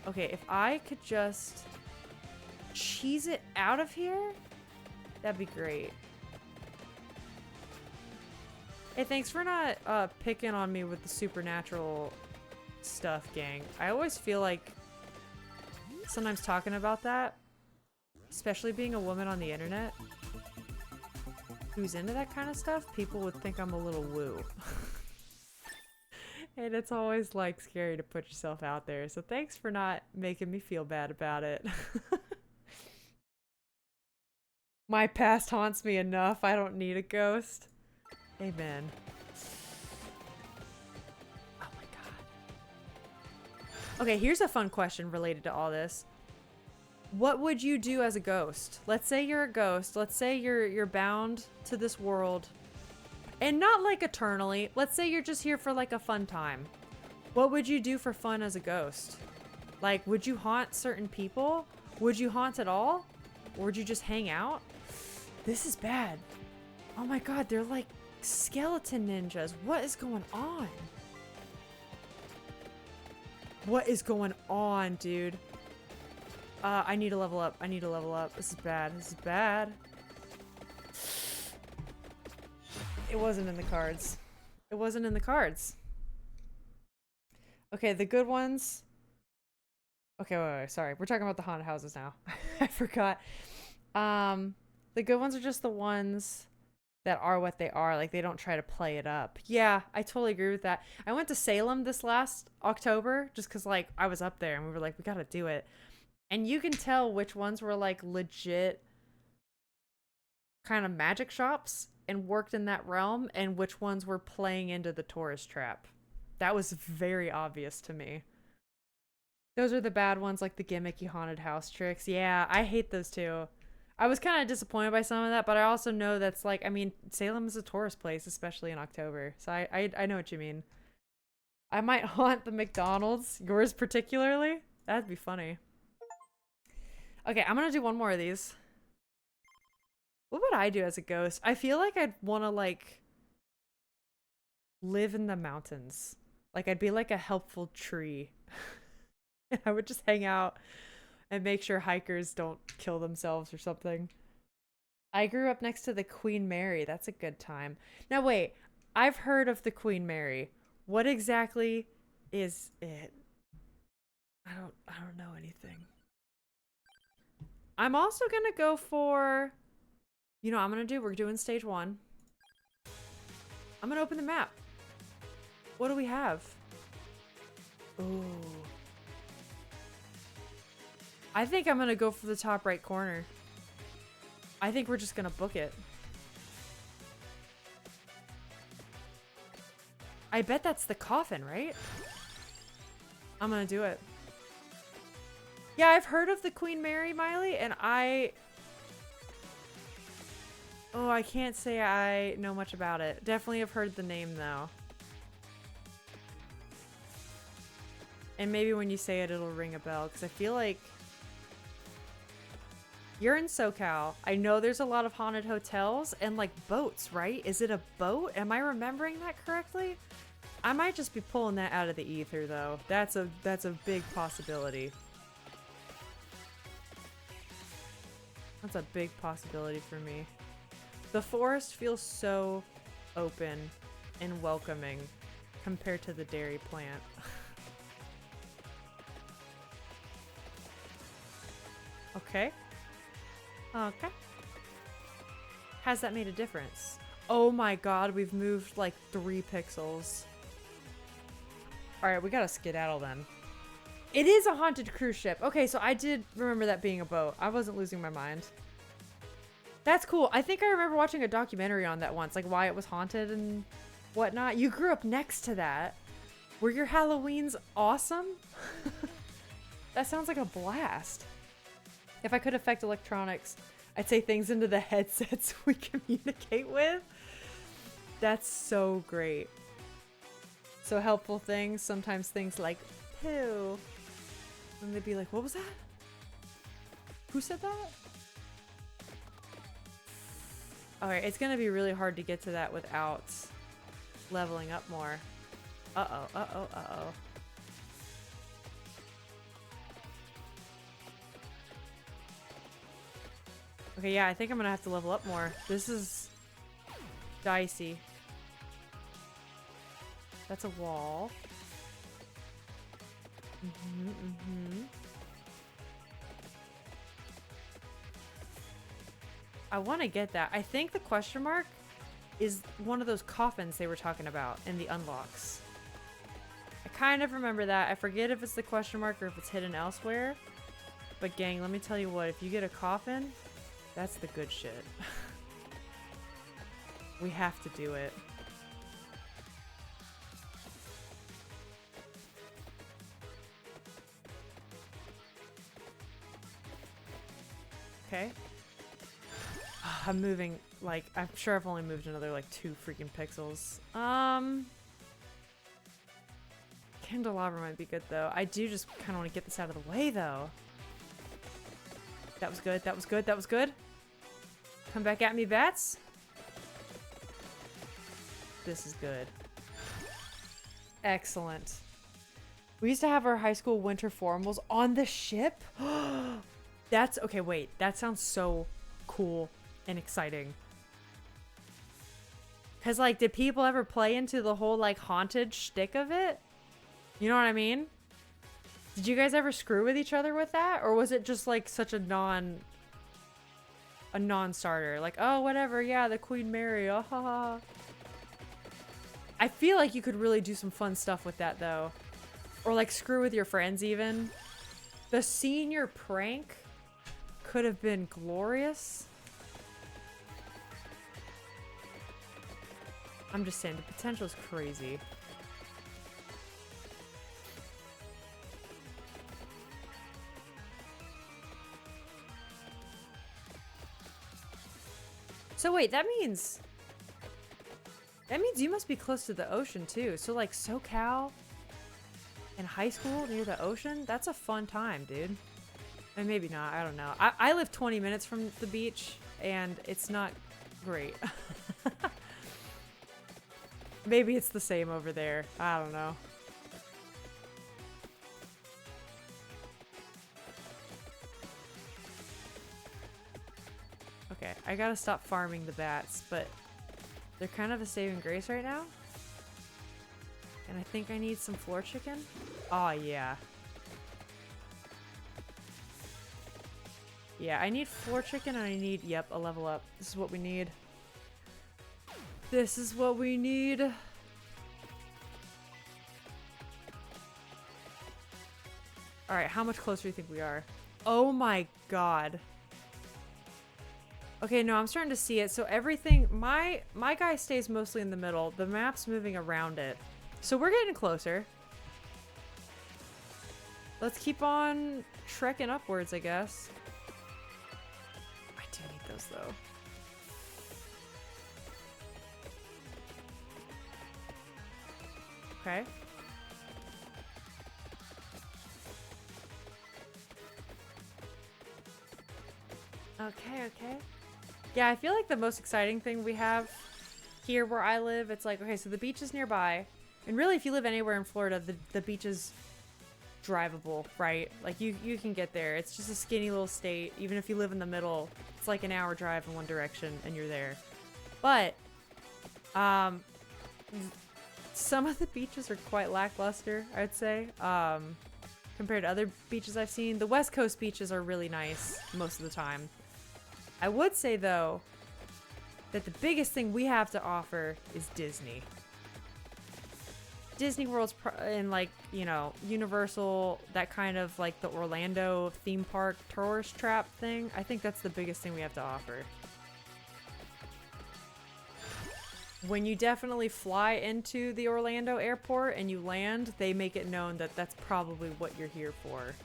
Okay, if I could just cheese it out of here, that'd be great. Hey, thanks for not picking on me with the supernatural stuff, gang. I always feel like sometimes talking about that, especially being a woman on the internet who's into that kind of stuff, people would think I'm a little woo. And it's always, like, scary to put yourself out there. So thanks for not making me feel bad about it. My past haunts me enough. I don't need a ghost. Amen. Oh my god. Okay, here's a fun question related to all this. What would you do as a ghost? Let's say you're a ghost. Let's say you're bound to this world. And not like eternally. Let's say you're just here for like a fun time. What would you do for fun as a ghost? Like, would you haunt certain people? Would you haunt at all? Or would you just hang out? This is bad. Oh my god, they're like skeleton ninjas. What is going on? What is going on, dude? I need to level up. I need to level up. This is bad. This is bad. It wasn't in the cards. It wasn't in the cards. Okay, the good ones. Okay, wait, sorry. We're talking about the haunted houses now. I forgot. The good ones are just the ones that are what they are. Like, they don't try to play it up. Yeah, I totally agree with that. I went to Salem this last October just because, like, I was up there and we were like, we gotta do it. And you can tell which ones were, like, legit kind of magic shops and worked in that realm and which ones were playing into the tourist trap. That was very obvious to me. Those are the bad ones, like the gimmicky haunted house tricks. Yeah, I hate those too. I was kind of disappointed by some of that, but I also know that's like, I mean, Salem is a tourist place, especially in October. So I know what you mean. I might haunt the McDonald's, yours particularly. That'd be funny. Okay, I'm gonna do one more of these. What would I do as a ghost? I feel like I'd want to, like, live in the mountains. Like, I'd be like a helpful tree. I would just hang out and make sure hikers don't kill themselves or something. I grew up next to the Queen Mary. That's a good time. Now, wait. I've heard of the Queen Mary. What exactly is it? I don't know anything. I'm also gonna go for... You know what I'm gonna do? We're doing stage 1. I'm gonna open the map. What do we have? Ooh. I think I'm gonna go for the top right corner. I think we're just gonna book it. I bet that's the coffin, right? I'm gonna do it. Yeah, I've heard of the Queen Mary, Miley, and oh, I can't say I know much about it. Definitely have heard the name, though. And maybe when you say it, it'll ring a bell, because I feel like... You're in SoCal. I know there's a lot of haunted hotels and, like, boats, right? Is it a boat? Am I remembering that correctly? I might just be pulling that out of the ether, though. That's a big possibility. That's a big possibility for me. The forest feels so open and welcoming compared to the dairy plant. Okay. Okay. Has that made a difference? Oh my god, we've moved like 3 pixels. Alright, we gotta skedaddle then. It is a haunted cruise ship. Okay, so I did remember that being a boat. I wasn't losing my mind. That's cool. I think I remember watching a documentary on that once, like why it was haunted and whatnot. You grew up next to that. Were your Halloweens awesome? That sounds like a blast. If I could affect electronics, I'd say things into the headsets we communicate with. That's so great. So helpful things, sometimes things like poo. And they'd be like, what was that? Who said that? Alright, it's gonna be really hard to get to that without leveling up more. Uh-oh, uh-oh, uh-oh. Okay, yeah, I think I'm gonna have to level up more. This is dicey. That's a wall. I want to get that. I think the question mark is one of those coffins they were talking about in the unlocks. I kind of remember that. I forget if it's the question mark or if it's hidden elsewhere. But gang, let me tell you what, if you get a coffin, that's the good shit. We have to do it. Okay. I'm moving, like, I'm sure I've only moved another, like, 2 freaking pixels. Candelabra might be good, though. I do just kind of want to get this out of the way, though. That was good. That was good. That was good. Come back at me, bats. This is good. Excellent. We used to have our high school winter formals on the ship. That's okay. Wait, that sounds so cool and exciting. Cause like, did people ever play into the whole like haunted shtick of it? You know what I mean? Did you guys ever screw with each other with that, or was it just like such a non-starter? Like, oh, whatever. Yeah, the Queen Mary. Oh, ha, ha. I feel like you could really do some fun stuff with that, though. Or, like, screw with your friends, even. The senior prank could have been glorious. I'm just saying, the potential is crazy. So wait, that means you must be close to the ocean too. So like SoCal in high school near the ocean, that's a fun time, dude. And maybe not, I don't know. I live 20 minutes from the beach and it's not great. Maybe it's the same over there. I don't know. Okay, I gotta stop farming the bats, but they're kind of a saving grace right now. And I think I need some floor chicken. Oh, yeah. Yeah, I need floor chicken and I need, yep, a level up. This is what we need. This is what we need. Alright, how much closer do you think we are? Oh my god. Okay, no, I'm starting to see it. So everything, my guy stays mostly in the middle. The map's moving around it. So we're getting closer. Let's keep on trekking upwards, I guess. I do need those, though. Okay. Okay, okay. Yeah, I feel like the most exciting thing we have here where I live, it's like, okay, so the beach is nearby. And really, if you live anywhere in Florida, the beach is drivable, right? Like, you can get there. It's just a skinny little state. Even if you live in the middle, it's like an hour drive in one direction and you're there. But, some of the beaches are quite lackluster, I'd say, compared to other beaches I've seen. The West Coast beaches are really nice most of the time. I would say, though, that the biggest thing we have to offer is Disney. Disney World's and, like, you know, Universal, that kind of, like, the Orlando theme park tourist trap thing. I think that's the biggest thing we have to offer. When you definitely fly into the Orlando airport and you land, they make it known that that's probably what you're here for.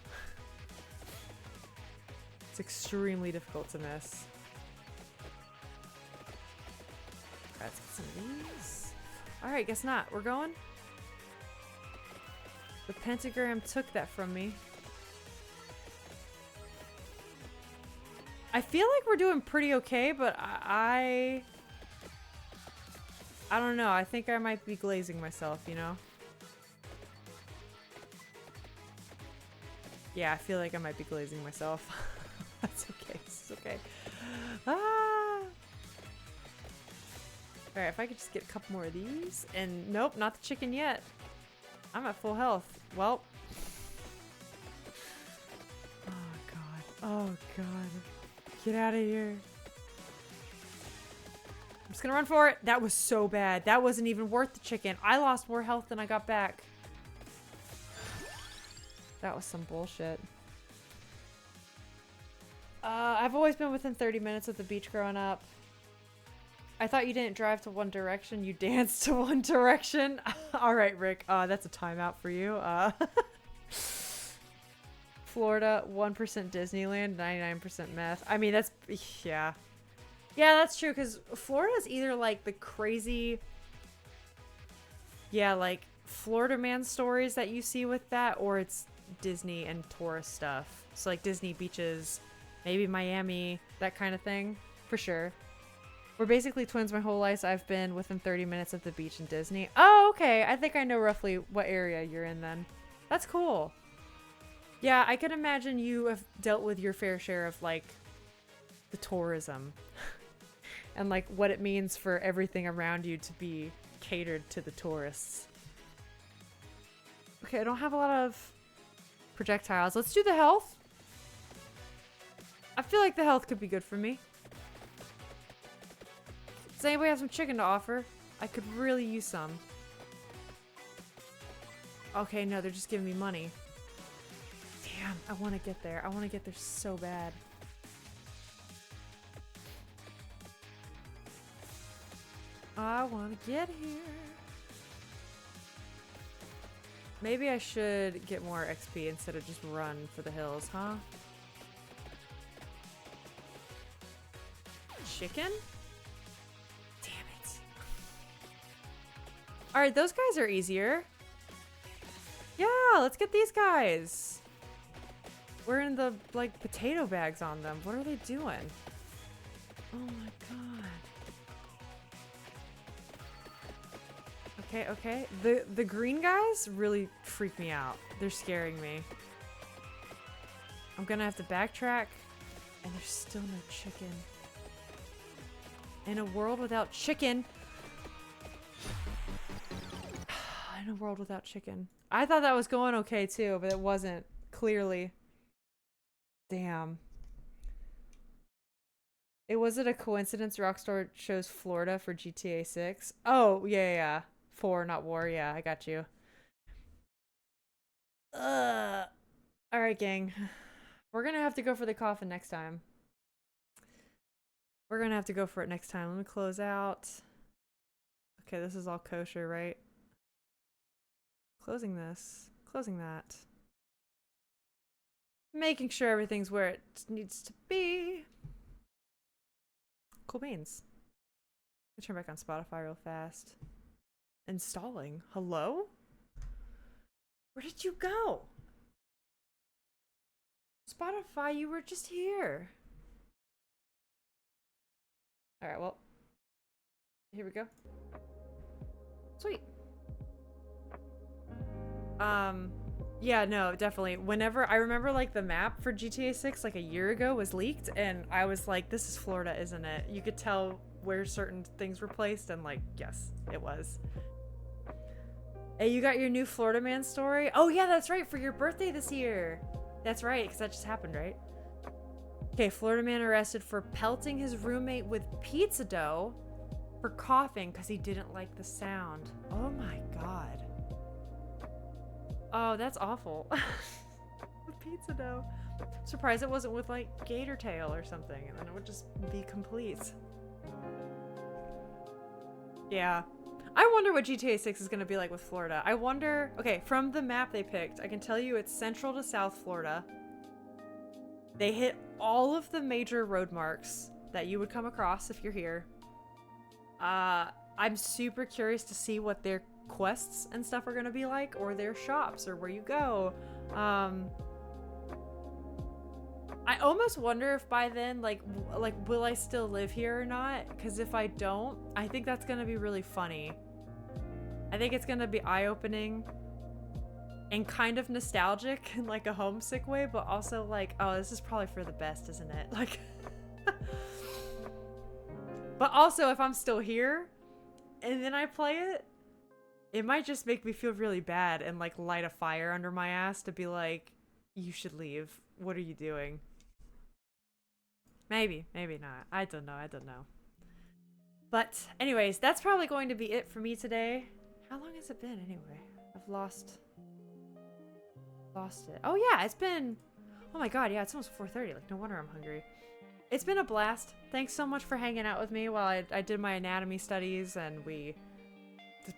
It's extremely difficult to miss. Let's get some of these. Alright, guess not. We're going? The pentagram took that from me. I feel like we're doing pretty okay, but I don't know. I think I might be glazing myself, you know? Yeah, I feel like I might be glazing myself. That's okay. This is okay. Ah! Alright, if I could just get a couple more of these. And nope, not the chicken yet. I'm at full health. Well. Oh, God. Oh, God. Get out of here. I'm just gonna run for it. That was so bad. That wasn't even worth the chicken. I lost more health than I got back. That was some bullshit. I've always been within 30 minutes of the beach growing up. I thought you didn't drive to One Direction. You danced to One Direction. All right, Rick. That's a timeout for you. Florida, 1% Disneyland, 99% meth. I mean, that's, yeah. Yeah, that's true, because Florida's either like the crazy, yeah, like Florida man stories that you see with that, or it's Disney and tourist stuff. So like Disney beaches, maybe Miami, that kind of thing, for sure. We're basically twins my whole life. So I've been within 30 minutes of the beach in Disney. Oh, okay. I think I know roughly what area you're in then. That's cool. Yeah, I can imagine you have dealt with your fair share of like the tourism and like what it means for everything around you to be catered to the tourists. Okay, I don't have a lot of projectiles. Let's do the health. I feel like the health could be good for me. Does anybody have some chicken to offer? I could really use some. Okay, no, they're just giving me money. Damn, I want to get there. I want to get there so bad. I want to get here. Maybe I should get more XP instead of just run for the hills, huh? Chicken? Damn it. Alright, those guys are easier. Yeah, let's get these guys. We're in the, like, potato bags on them. What are they doing? Oh my god. Okay, okay. The green guys really freak me out. They're scaring me. I'm gonna have to backtrack. And there's still no chicken. In a world without chicken. In a world without chicken. I thought that was going okay too, but it wasn't. Clearly. Damn. Was it a coincidence Rockstar chose Florida for GTA 6? Oh, yeah. 4, not war. Yeah, I got you. Alright, gang. We're gonna have to go for the coffin next time. We're gonna have to go for it next time. Let me close out. Okay, this is all kosher, right? Closing this. Closing that. Making sure everything's where it needs to be. Cool beans. Let me turn back on Spotify real fast. Installing. Hello? Where did you go? Spotify, you were just here. Alright, well. Here we go. Sweet. Yeah, no, definitely. Whenever I remember like the map for GTA 6 like a year ago was leaked and I was like, this is Florida, isn't it? You could tell where certain things were placed and like, yes, it was. Hey, you got your new Florida man story? Oh yeah, that's right, for your birthday this year. That's right, because that just happened, right? Okay, Florida man arrested for pelting his roommate with pizza dough for coughing because he didn't like the sound. Oh my god. Oh, that's awful. With pizza dough. Surprised it wasn't with like gator tail or something, and then it would just be complete. Yeah. I wonder what GTA 6 is going to be like with Florida. I wonder... Okay, from the map they picked, I can tell you it's central to South Florida. They hit all of the major road marks that you would come across if you're here. I'm super curious to see what their quests and stuff are going to be like, or their shops, or where you go. I almost wonder if by then, like, will I still live here or not? Because if I don't, I think that's going to be really funny. I think it's going to be eye-opening and kind of nostalgic in, like, a homesick way, but also, like, oh, this is probably for the best, isn't it? Like, but also, if I'm still here and then I play it, it might just make me feel really bad and, like, light a fire under my ass to be like, you should leave. What are you doing? Maybe, maybe not. I don't know. But anyways, that's probably going to be it for me today. How long has it been anyway? I've lost it. Oh yeah, it's been, oh my god, yeah, it's almost 4:30. Like, no wonder I'm hungry. It's been a blast. Thanks so much for hanging out with me while I did my anatomy studies and we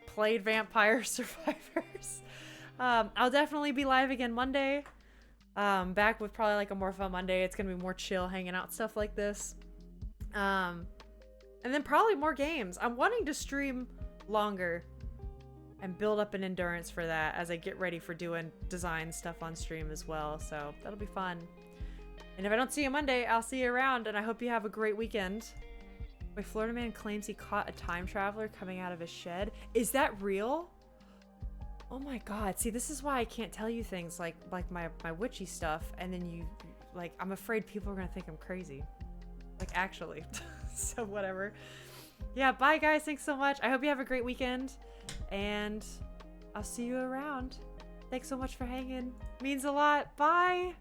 played Vampire Survivors. I'll definitely be live again Monday. Back with probably like a more fun Monday. It's gonna be more chill, hanging out, stuff like this. And then probably more games. I'm wanting to stream longer and build up an endurance for that as I get ready for doing design stuff on stream as well. So that'll be fun. And if I don't see you Monday, I'll see you around, and I hope you have a great weekend. My Florida man claims he caught a time traveler coming out of his shed. Is that real? Oh my god. See, this is why I can't tell you things like my witchy stuff, and then you, like, I'm afraid people are gonna think I'm crazy. Like, actually. So whatever. Yeah, bye guys. Thanks so much. I hope you have a great weekend, and I'll see you around. Thanks so much for hanging. Means a lot. Bye.